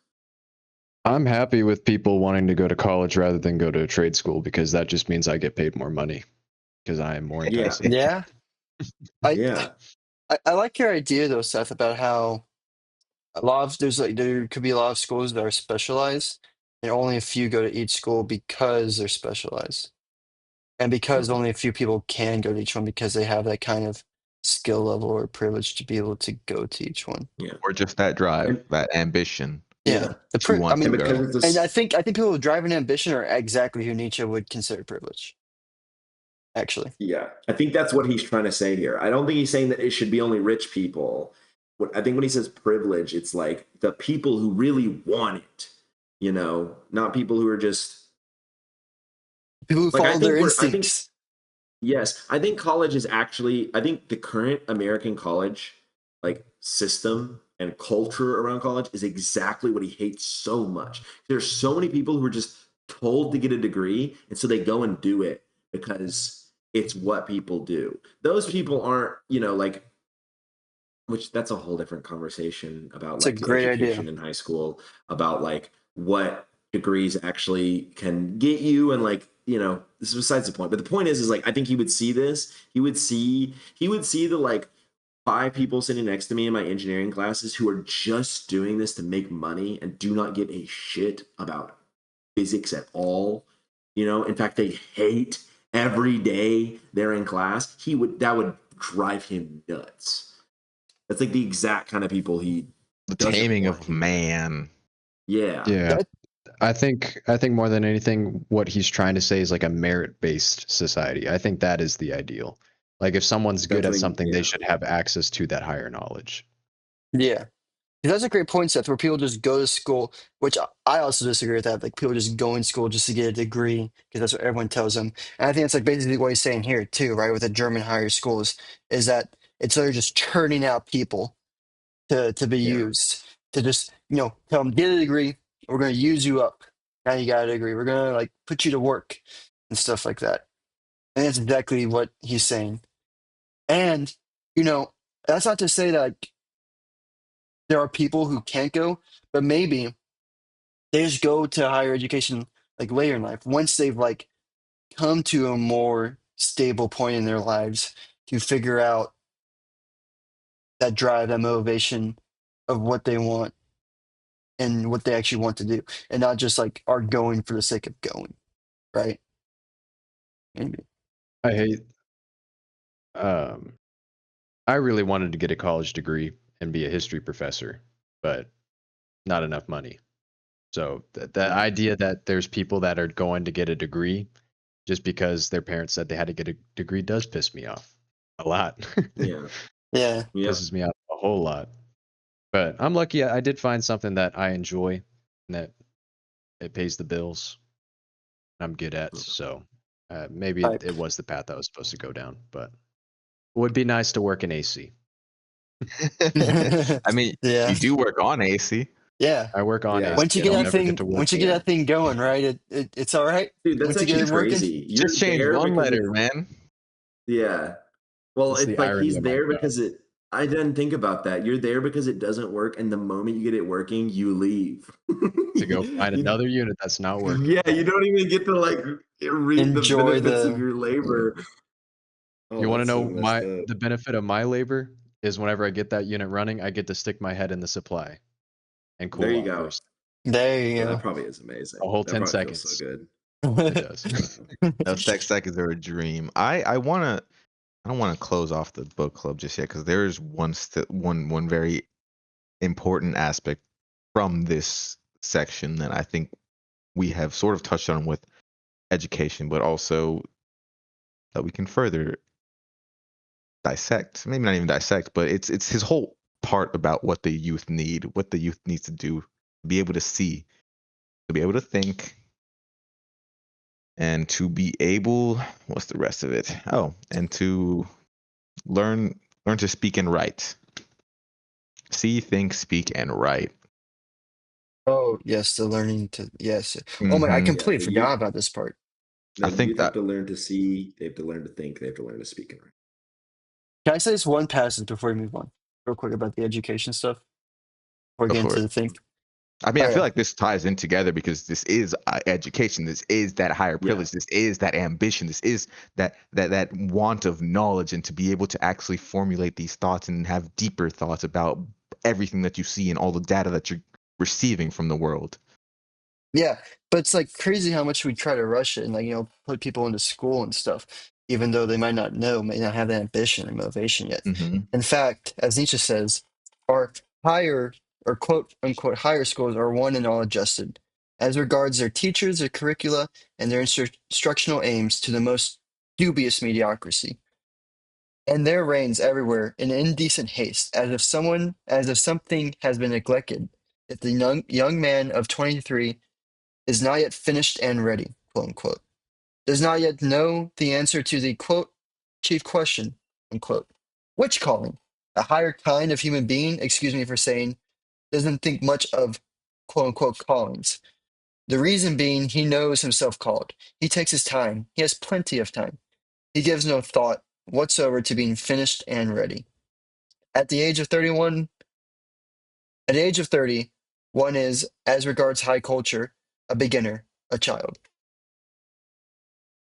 D: I'm happy with people wanting to go to college rather than go to a trade school because that just means I get paid more money. because I am more
C: Yeah.
D: enticing.
A: Yeah. I,
C: Yeah.
A: I like your idea though, Seth, about how a lot of there could be a lot of schools that are specialized, and only a few go to each school because they're specialized, and because
C: Mhm.
A: only a few people can go to each one because they have that kind of skill level or privilege to be able to go to each one.
C: Yeah.
B: Or just that drive,
C: And
B: that ambition
A: Yeah,
C: yeah.
B: to
A: I
B: want to
C: And
A: mean,
C: because
B: go.
C: it's a
A: and I think people with drive and ambition are exactly who Nietzsche would consider privilege. Actually,
C: yeah, I think that's what he's trying to say here. I don't think he's saying that it should be only rich people. I think when he says privilege, it's like the people who really want it, not people who are just
A: people who
C: like,
A: follow their
C: I think,
A: instincts.
C: yes, I think college is actually, I think the current American college like system and culture around college is exactly what he hates so much. There's so many people who are just told to get a degree, and so they go and do it because it's what people do. Those people aren't, like, which that's a whole different conversation about
A: It's a
C: like
A: great idea.
C: education in high school, about like what degrees actually can get you, and like, this is besides the point. But the point is like, I think he would see this, he would see the like five people sitting next to me in my engineering classes who are just doing this to make money and do not give a shit about physics at all. In fact, they hate every day they're in class. That would drive him nuts. That's like the exact kind of people he
B: The
C: doesn't
B: taming
C: want
B: of
C: here.
B: man.
C: Yeah.
D: Yeah.
A: That
D: I think more than anything, what he's trying to say is like a merit-based society. I think that is the ideal. Like if someone's good
C: That's
D: at
C: what
D: something, they
C: yeah.
D: should have access to that higher knowledge.
A: Yeah. That's a great point, Seth, where people just go to school, which I also disagree with that. Like people just go in school just to get a degree because that's what everyone tells them. And I think that's like basically what he's saying here too, right? With the German higher schools, is that it's they're just churning out people to be
C: Yeah.
A: used to just tell them get a degree. We're going to use you up. Now you got a degree. We're going to like put you to work and stuff like that. And that's exactly what he's saying. And that's not to say that like, there are people who can't go, but maybe they just go to higher education like later in life once they've like come to a more stable point in their lives to figure out that drive, that motivation of what they want and what they actually want to do, and not just like are going for the sake of going, right? Maybe.
D: I hate um I really wanted to get a college degree and be a history professor, but not enough money. So the idea that there's people that are going to get a degree just because their parents said they had to get a degree does piss me off a lot.
C: Yeah.
A: Yeah.
C: Yep.
D: Pisses me off a whole lot. But I'm lucky I did find something that I enjoy and that it pays the bills I'm good at. So maybe
A: Right.
D: it was the path I was supposed to go down. But it would be nice to work in AC.
B: I mean,
A: Yeah.
B: you do work on AC.
A: Yeah.
D: I work on
C: Yeah.
D: AC.
A: Once you
D: I
A: get
D: don't
A: that
D: ever get
A: thing,
D: to work
A: once you
D: in
A: get
D: it.
A: that thing going, right? It's all right.
C: Dude, that's
A: Once you get
C: actually
A: it working.
C: crazy. You're
B: Just change
C: there
B: one
C: because
B: letter, man.
C: yeah. Well,
D: It's
C: it's
D: the
C: like
D: irony
C: he's
D: of my
C: there
D: job.
C: because I didn't think about that. You're there because it doesn't work, and the moment you get it working, you leave.
D: To go find
C: You-
D: another unit that's not working.
C: yeah, you don't even get to like reap the
A: Enjoy
C: benefits of
A: the.
C: your
A: Yeah.
C: labor.
D: You
C: Oh,
D: want to
C: that's so
D: know
C: messed up.
D: the benefit of my labor is whenever I get that unit running, I get to stick my head in the supply and
C: There
D: cool
C: you
D: off
C: go.
D: first.
A: There
C: Oh, that
A: you
C: probably is amazing.
D: A whole
C: That
D: 10
C: probably feels so
D: seconds.
C: good.
D: It
A: go.
D: does.
B: Those 6 seconds are a dream. I don't want to close off the book club just yet because there is one very important aspect from this section that I think we have sort of touched on with education, but also that we can further dissect. Maybe not even dissect, but it's his whole part about what the youth need, what the youth needs to do to be able to see, to be able to think, and to be able, what's the rest of it? Oh, and to learn to speak and write. See, think, speak, and write.
A: Oh yes, the learning to yes. Oh my! I
B: Hmm.
C: Yeah,
A: completely
C: the
A: forgot
C: youth
A: about this part.
B: I
C: the
B: think
C: youth have
B: that
C: to learn to see, they have to learn to think, they have to learn to speak and write.
A: Can I say this one passage before we move on, real quick about the education stuff? Before we
B: go
A: get
B: for
A: into
B: it.
A: the thing.
B: I mean,
A: Oh
B: I feel
A: yeah,
B: like this ties in together because this is education. This is that higher
C: Yeah.
B: privilege. This is that ambition. This is that want of knowledge, and to be able to actually formulate these thoughts and have deeper thoughts about everything that you see and all the data that you're receiving from the world.
A: yeah. But it's like crazy how much we try to rush it and like put people into school and stuff, even though they might not know, may not have the ambition or motivation yet.
B: Hmm.
A: In fact, as Nietzsche says, our higher or quote unquote higher schools are one and all adjusted as regards their teachers, their curricula, and their instructional aims to the most dubious mediocrity. And there reigns everywhere an indecent haste, as if something has been neglected. If the young man of 23 is not yet finished and ready, quote unquote, does not yet know the answer to the quote chief question, unquote, which calling? A higher kind of human being, excuse me for saying, doesn't think much of quote unquote callings. The reason being he knows himself called. He takes his time. He has plenty of time. He gives no thought whatsoever to being finished and ready. At the age of 31, at the age of 30, one is, as regards high culture, a beginner, a child.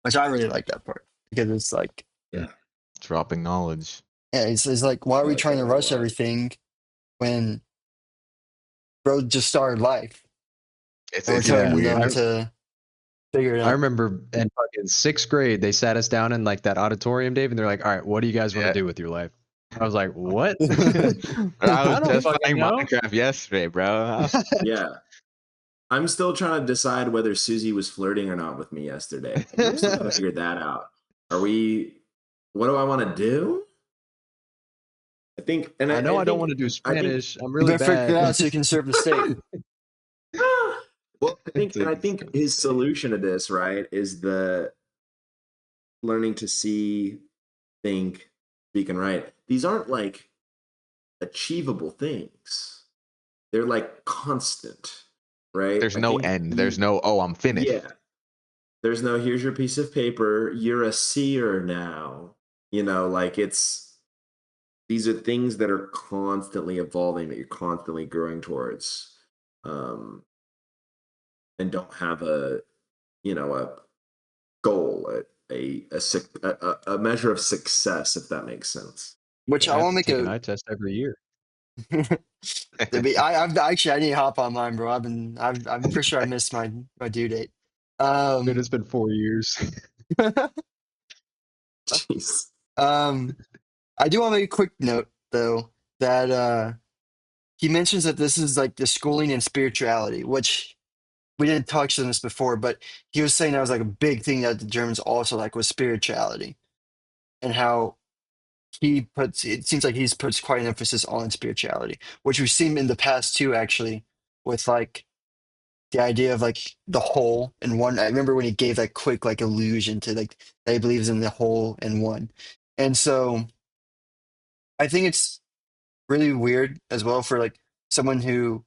A: Which I really like that part because it's like,
C: Yeah.
B: Dropping knowledge.
A: yeah, it's like, why are
C: I
A: we
C: like
A: trying
C: that
A: to
C: a
A: rush
C: lot.
A: everything when bro just started life
B: It's
A: and we're
B: it's it's
D: Yeah,
A: telling
B: weird.
A: them to figure it
D: I
A: out?
D: remember in fucking sixth grade, they sat us down in like that auditorium, Dave, and they're like, "All right, what do you guys want to
B: Yeah.
D: do with your life?" I was like, "What?"
B: I was
D: I don't
B: just
D: fucking
B: playing
D: know.
B: Minecraft yesterday, bro.
C: Yeah. I'm still trying to decide whether Susie was flirting or not with me yesterday. I still gotta figure that out. Are we what do I want to do? I think and
D: I know I don't want to do
C: I think
D: Spanish. I'm
A: You
D: really
A: better figure it
D: bad.
A: out so you can serve the state.
C: well,
B: It's
C: I
B: a-
C: think his solution to this, right, is the learning to see, think, speak and write. These aren't like achievable things. They're like constant, right?
B: There's
C: I
B: no
C: think
B: end. There's no, oh, I'm finished.
C: yeah, there's no here's your piece of paper, you're a seer now. Like these are things that are constantly evolving that you're constantly growing towards. Um and don't have a goal, a measure of success, if that makes sense.
A: Which
D: Yeah,
A: I
D: I have
A: want
D: to
A: to make
D: take an
A: a.
D: eye test every year.
A: I've actually I need to hop on mine, bro. I'm pretty sure I missed my due date.
D: Dude,
A: Um,
D: it's been 4 years.
C: Jeez.
A: um, I do want to make a quick note though that he mentions that this is like the schooling in spirituality, which we didn't touch on this before, but he was saying that was like a big thing that the Germans also like was spirituality and how it seems like he's puts quite an emphasis on spirituality, which we've seen in the past too, actually, with like the idea of like the whole and one. I remember when he gave that quick like allusion to like that he believes in the whole and one. And so I think it's really weird as well for like someone who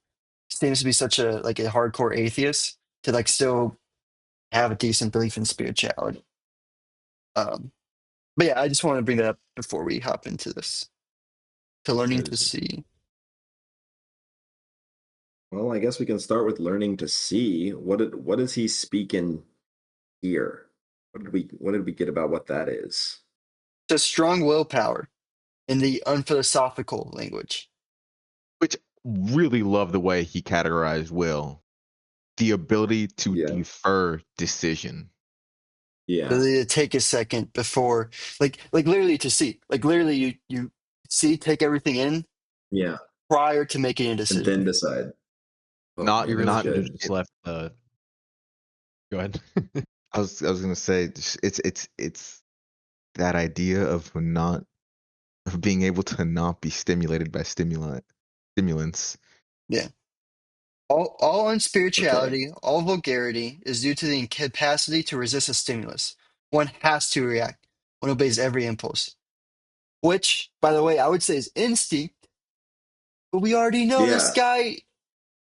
A: seems to be such a like a hardcore atheist to like still have a decent belief in spirituality. Um, but yeah, I just want to bring that up before we hop into this to learning to see.
C: Well, I guess we can start with learning to see. What is he speaking here? What did we get about what that is?
A: It's a strong willpower in the unphilosophical language.
B: Which really love the way he categorized will. The ability to
C: Yeah.
B: defer decision.
C: Yeah.
A: Really to take a second before like literally to see. Like literally you see, take everything in
C: Yeah.
A: prior to making a
C: And then
A: decision.
C: decide. Oh
B: Not
C: man,
D: You really
C: that's
B: not
D: should have
C: good.
D: just left the. Go ahead.
B: I was gonna say it's that idea of not of being able to not be stimulated by stimulants.
A: Yeah. All
C: Okay.
A: unspirituality, all vulgarity is due to the incapacity to resist a stimulus. One has to react. One obeys every impulse. Which, by the way, I would say is instinct, but we already know this
C: Yeah.
A: guy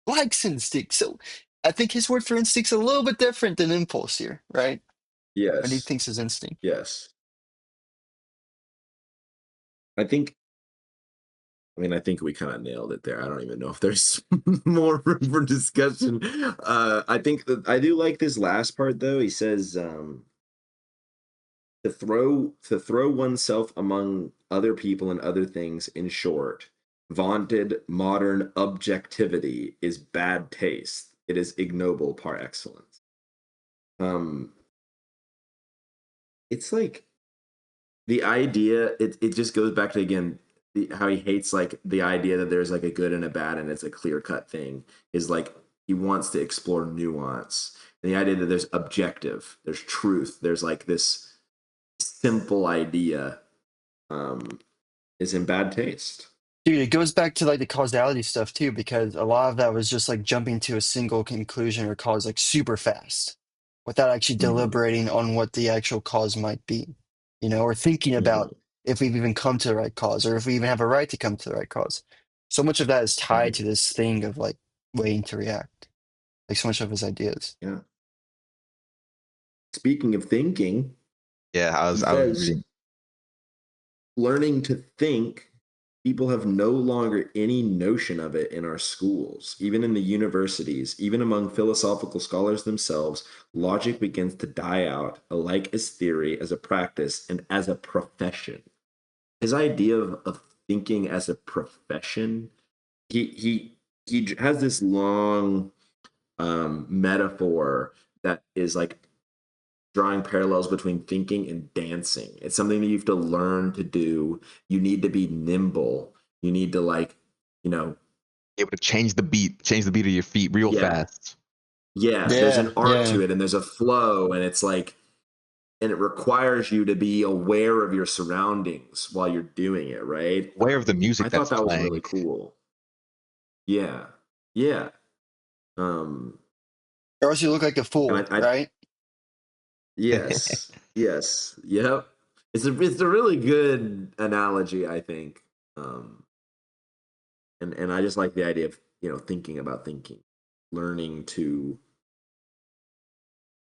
A: likes instinct. So I think his word for instinct's a little bit different than impulse here, right? When he
C: Yes.
A: thinks is instinct.
C: Yes. I think I mean, I think we kind of nailed it there. I don't even know if there's more room for discussion. I think that I do like this last part though. He says to throw oneself among other people and other things. In short, vaunted modern objectivity is bad taste. It is ignoble par excellence. Um, it's like the idea. It just goes back to again how he hates like the idea that there's like a good and a bad and it's a clear cut thing. Is like he wants to explore nuance and the idea that there's objective, there's truth, there's like this simple idea um, is in bad taste.
A: Dude, it goes back to like the causality stuff too, because a lot of that was just like jumping to a single conclusion or cause like super fast without actually
C: Mm-hmm.
A: deliberating on what the actual cause might be, or thinking
C: Mm-hmm.
A: about if we've even come to the right cause or if we even have a right to come to the right cause. So much of that is
C: Mm-hmm.
A: tied to this thing of like waiting to react, like so much of his ideas.
C: Yeah. Speaking of thinking,
B: Yeah,
C: he
B: I was
C: says
B: reading.
C: learning to think, people have no longer any notion of it in our schools, even in the universities, even among philosophical scholars themselves. Logic begins to die out, alike as theory, as a practice, and as a profession. His idea of thinking as a profession, he has this long metaphor that is like drawing parallels between thinking and dancing. It's something that you have to learn to do. You need to be nimble. You need to like, you know,
B: Able to change the beat of your feet real
C: yeah,
B: fast.
C: yeah. There's
A: Yeah,
C: an art
A: yeah.
C: to it and there's a flow and it's like, and it requires you to be aware of your surroundings while you're doing it, right?
B: Aware of the
C: I
B: music
C: thought
B: that's
C: that was really
B: playing.
C: cool. Yeah. Yeah. Um,
A: Or else you look like a
C: and
A: fool,
C: I
A: right?
C: yes, yes, yep. It's a really good analogy, I think. Um, and I just like the idea of thinking about thinking, learning to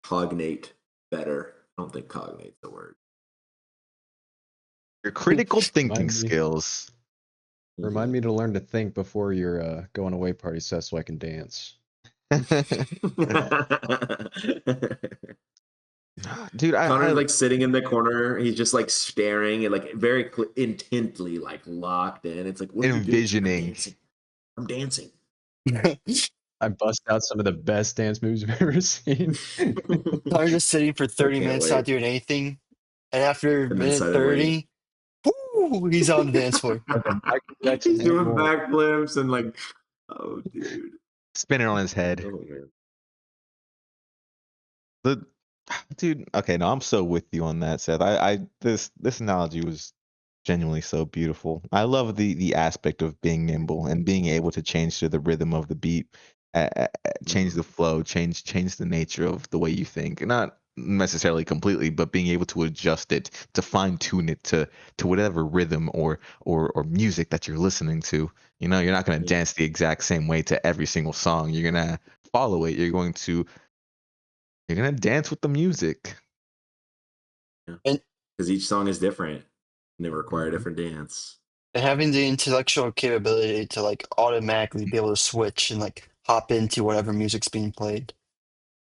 C: cognate better. I don't think cognate's the word.
B: Your critical thinking
D: Remind me,
B: skills.
D: remind
C: Mhm.
D: me to learn to think before your going away party set so I can dance.
B: Dude,
C: Connor's
B: I
C: like sitting in the corner. He's just like staring and like very intently, like locked in. It's like, what are you doing? It's like, I'm
B: envisioning.
C: dancing. I'm dancing.
D: I bust out some of the best dance moves I've ever seen.
A: I'm just sitting for
C: I
A: 30
C: can't
A: minutes not
C: wait.
A: doing anything. And after
C: And then
A: minute
C: suddenly
A: 30, whoo, he's on the dance floor.
D: Fucking Michael Jackson
C: he's doing
D: moonwalk.
C: backflips and like, oh, dude.
B: Spinning on his head.
C: Oh, man.
B: The dude, okay, no, I'm so with you on that, Seth. I this analogy was genuinely so beautiful. I love the aspect of being nimble and being able to change to the rhythm of the beat, change the
C: Mhm.
B: flow, change the nature of the way you think. Not necessarily completely, but being able to adjust it, to fine tune it to whatever rhythm or music that you're listening to. You're not going to
C: Yeah.
B: dance the exact same way to every single song. You're going to follow it. You're gonna dance with the music.
C: Yeah.
A: And,
C: Because each song is different and they require a
B: Mhm.
C: different dance.
A: and having the intellectual capability to like automatically be able to switch and like hop into whatever music's being played.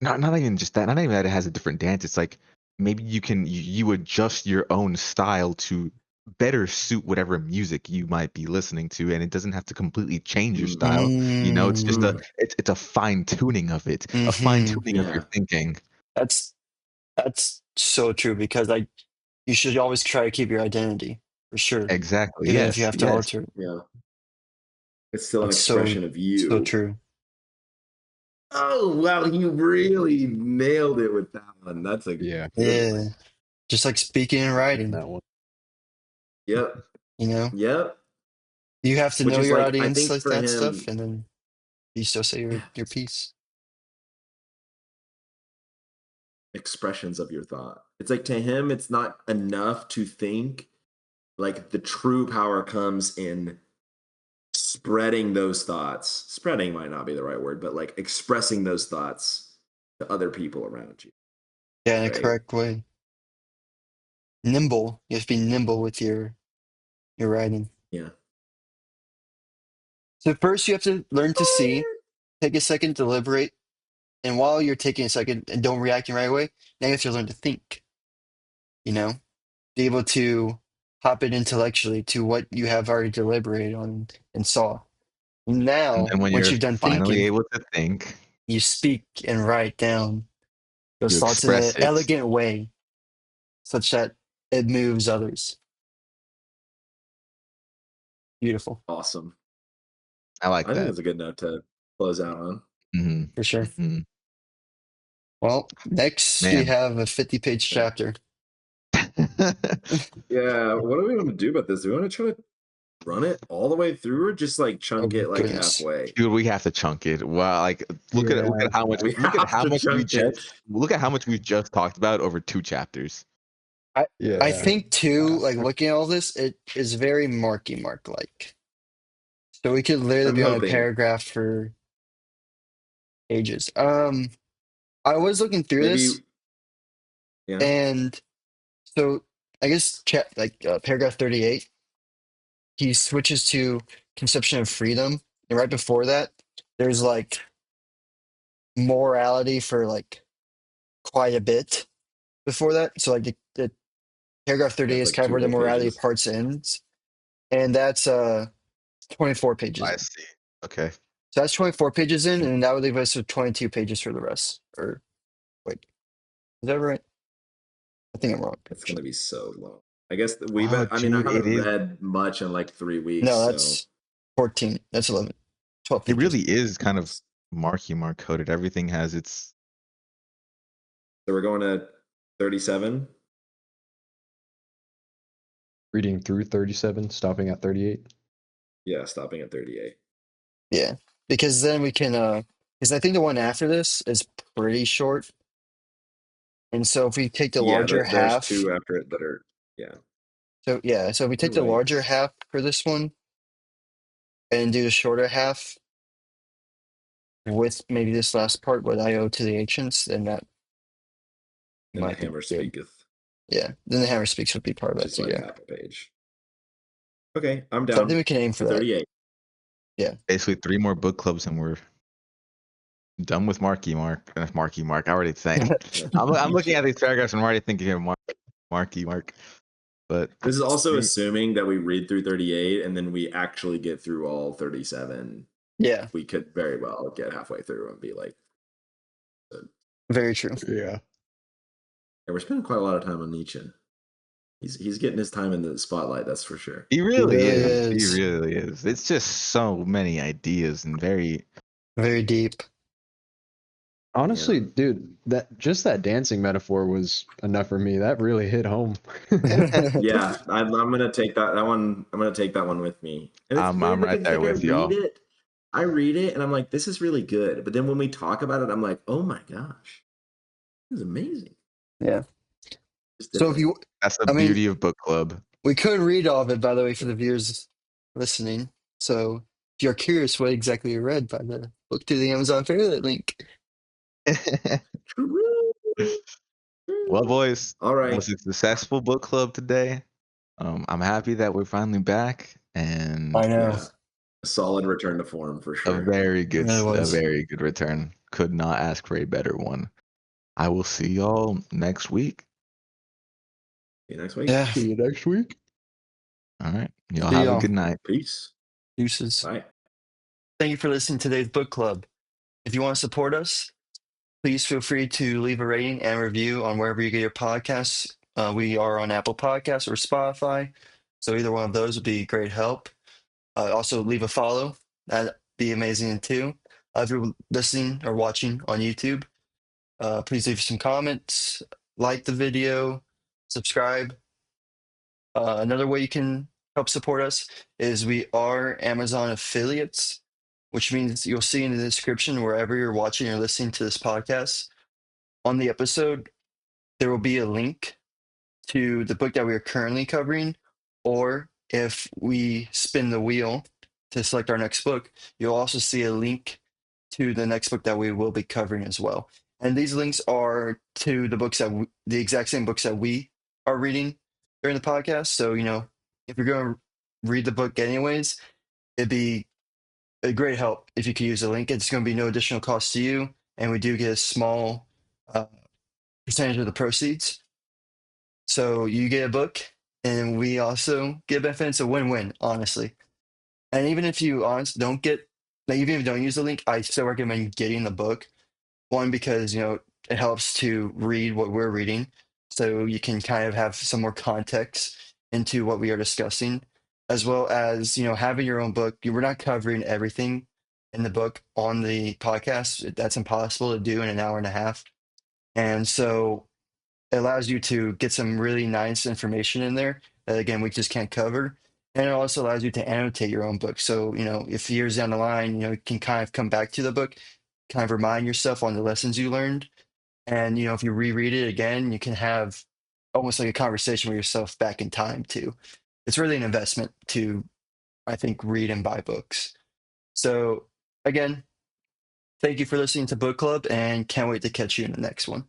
B: Not even just that. Not even that it has a different dance. It's like maybe you adjust your own style to better suit whatever music you might be listening to, and it doesn't have to completely change your
C: Mm.
B: style. It's just
A: Mm,
C: Mm.
B: it's a fine tuning of it, a fine
A: hmm
B: tuning of your
C: Yeah.
B: thinking.
A: That's that's so true because like you should always try to keep your identity for sure,
B: Exactly.
A: even if you
B: Yes.
A: have to
B: Yes.
A: alter it.
C: Yeah. It's still an
A: That's so
C: expression of
A: so
C: you.
A: true.
C: Oh, wow. You really nailed it with that one. That's a
D: Yeah,
C: good
A: Yeah,
C: one.
A: just like speaking and writing.
D: that one.
C: Yep.
A: You know,
C: Yep.
A: you have to
C: Which
A: know
C: is
A: your
C: like, I
A: audience
C: think
A: like
C: for
A: that stuff,
C: him,
A: and then you still say
C: yeah,
A: your piece.
C: expressions of your thought. It's like to him, it's not enough to think. Like the true power comes in spreading those thoughts. Spreading might not be the right word, but like expressing those thoughts to other people around you,
A: Yeah, in a
C: right?
A: correct way. Nimble. You have to be nimble with your writing.
C: Yeah.
A: So first you have to learn to see, take a second, deliberate, and while you're taking a second and don't react right away, now you have to learn to think, you know, be able to hop in intellectually to what you have already deliberated on and saw.
B: And
A: Now,
B: then when
A: once
B: you're
A: you've done
B: finally
A: thinking,
B: able to think,
A: you speak and write down those
B: you
A: thoughts in an
B: express it.
A: elegant way such that it moves others. Beautiful,
C: Awesome.
B: I like
C: I think
B: that.
C: that's a good note to close out on.
B: Hmm.
A: for sure.
B: Hmm.
A: Well, next we
B: Man.
A: have a 50-page
C: Yeah.
A: chapter.
C: Yeah. What are we going to do about this? Do we want to try to run it all the way through or just like
A: Oh,
C: chunk it like
A: goodness.
C: halfway?
B: Dude, we have to chunk it. Wow, like look
D: Yeah.
B: at how much
C: We
B: look at
C: have
B: how
C: to
B: much we
C: chunk it.
B: just look at how much we've just talked about over 2 chapters.
A: I,
D: Yeah.
A: I think, too, like
D: Uh,
A: looking at all this, it is very Marky Mark like. So we could literally
C: I'm
A: be on a
C: hoping
A: paragraph for ages. I was looking through
C: maybe,
A: this,
C: yeah.
A: and so I guess paragraph 38, he switches to conception of freedom, and right before that, there's like morality for like quite a bit before that. So like the paragraph 38
C: That's
A: is
C: like
A: kind of
C: two
A: where the
C: whole
A: morality
C: pages.
A: parts ends, and that's 24 pages
B: I
A: in.
B: see. Okay.
A: So that's 24 pages in, and that would leave us with 22 pages for the rest. Or wait, is that right? I think I'm wrong.
C: It's going to be so long. I guess
B: Oh,
C: I mean, I
B: dude, it
C: haven't
B: is.
C: read much in like 3 weeks.
A: No,
C: So
A: that's 14. That's 11. 12
B: It
A: pages.
B: really is kind of Marky Mark coded. Everything has its.
C: we're going to 37.
D: reading through 37, stopping at 38.
C: Yeah. Stopping at 38.
A: Yeah, because then we can, because I think the one after this is pretty short. And so if we take the
C: Yeah.
A: larger
C: There's
A: half,
C: two after it that are, yeah.
A: so yeah, so if we take the
C: Anyway,
A: larger half for this one and do the shorter half with maybe this last part, what I owe to the ancients, then that
C: then the
A: might be
C: hammer
A: good.
C: speaketh,
A: Yeah, then the Hammer Speaks would be part of
C: which
A: that
C: is
A: too.
C: like
A: Yeah,
C: half a page. Okay. I'm
A: so I think
C: down
A: we can aim for
C: for
A: that.
C: 38.
A: Yeah,
B: Basically 3 more book clubs and we're done with Marky Mark. Marky Mark. I already saying. I'm looking at these paragraphs and I'm already thinking of Marky Mark. But
C: This is also
B: three-
C: assuming that we read through 38 and then we actually get through all 37.
A: yeah,
C: We could very well get halfway through and be like,
A: very true.
D: Yeah.
C: yeah, we're spending quite a lot of time on Nietzsche. He's getting his time in the spotlight, that's for sure.
B: he
A: He
B: really
A: really
B: is. He
A: is
B: really is. It's just so many ideas and very.
A: very deep.
D: Honestly,
C: Yeah.
D: dude, that dancing metaphor was enough for me. That really hit home.
C: Yeah, I'm gonna take that one. I'm gonna take that one with me. And it's weird
B: I'm right
C: because
B: there
C: like
B: with y'all.
C: I read it, and I'm like, this is really good. But then when we talk about it, I'm like, oh my gosh, this is amazing.
A: Yeah.
C: It's
A: So if
C: different.
A: you,
B: That's the
A: I mean,
B: beauty of book club.
A: we couldn't read all of it, by the way, for the viewers listening. So if you're curious what exactly you read, by the book to the Amazon Fairlight link.
B: Well, boys,
C: All
B: it
C: right.
B: was a successful book club today. I'm happy that we're finally back
A: I
B: and
A: know.
C: Yeah, a solid return to form for sure.
A: It really
B: a
A: was.
B: very good return. Could not ask for a better one. I will see y'all next week.
C: See you next week.
A: Yeah.
D: See you next week.
B: All right. Y'all
A: See
B: have a
A: y'all.
B: good night.
C: Peace.
A: Deuces.
C: Bye.
A: Thank you for listening to today's book club. If you want to support us, please feel free to leave a rating and review on wherever you get your podcasts. We are on Apple Podcasts or Spotify, so either one of those would be great help. Also, leave a follow. That'd be amazing too. If you're listening or watching on YouTube, please leave some comments, like the video, subscribe. Another way you can help support us is we are Amazon affiliates, which means you'll see in the description wherever you're watching or listening to this podcast on the episode, there will be a link to the book that we are currently covering, or if we spin the wheel to select our next book, you'll also see a link to the next book that we will be covering as well. And these links are to the books the exact same books that we are reading during the podcast. So, if you're going to read the book anyways, it'd be a great help if you could use the link. It's going to be no additional cost to you, and we do get a small uh, percentage of the proceeds. So you get a book, and we also get a benefit. It's a win-win, honestly. And even if you don't get, like, even if you don't use the link, I still recommend getting the book. One, because it helps to read what we're reading, so you can kind of have some more context into what we are discussing, as well as having your own book. We're not covering everything in the book on the podcast. That's impossible to do in an hour and a half, and so it allows you to get some really nice information in there that again we just can't cover. And it also allows you to annotate your own book. So, if years down the line, you can kind of come back to the book, kind of remind yourself on the lessons you learned. And, if you reread it again, you can have almost like a conversation with yourself back in time too. It's really an investment to, I think, read and buy books. So again, thank you for listening to Book Club and can't wait to catch you in the next one.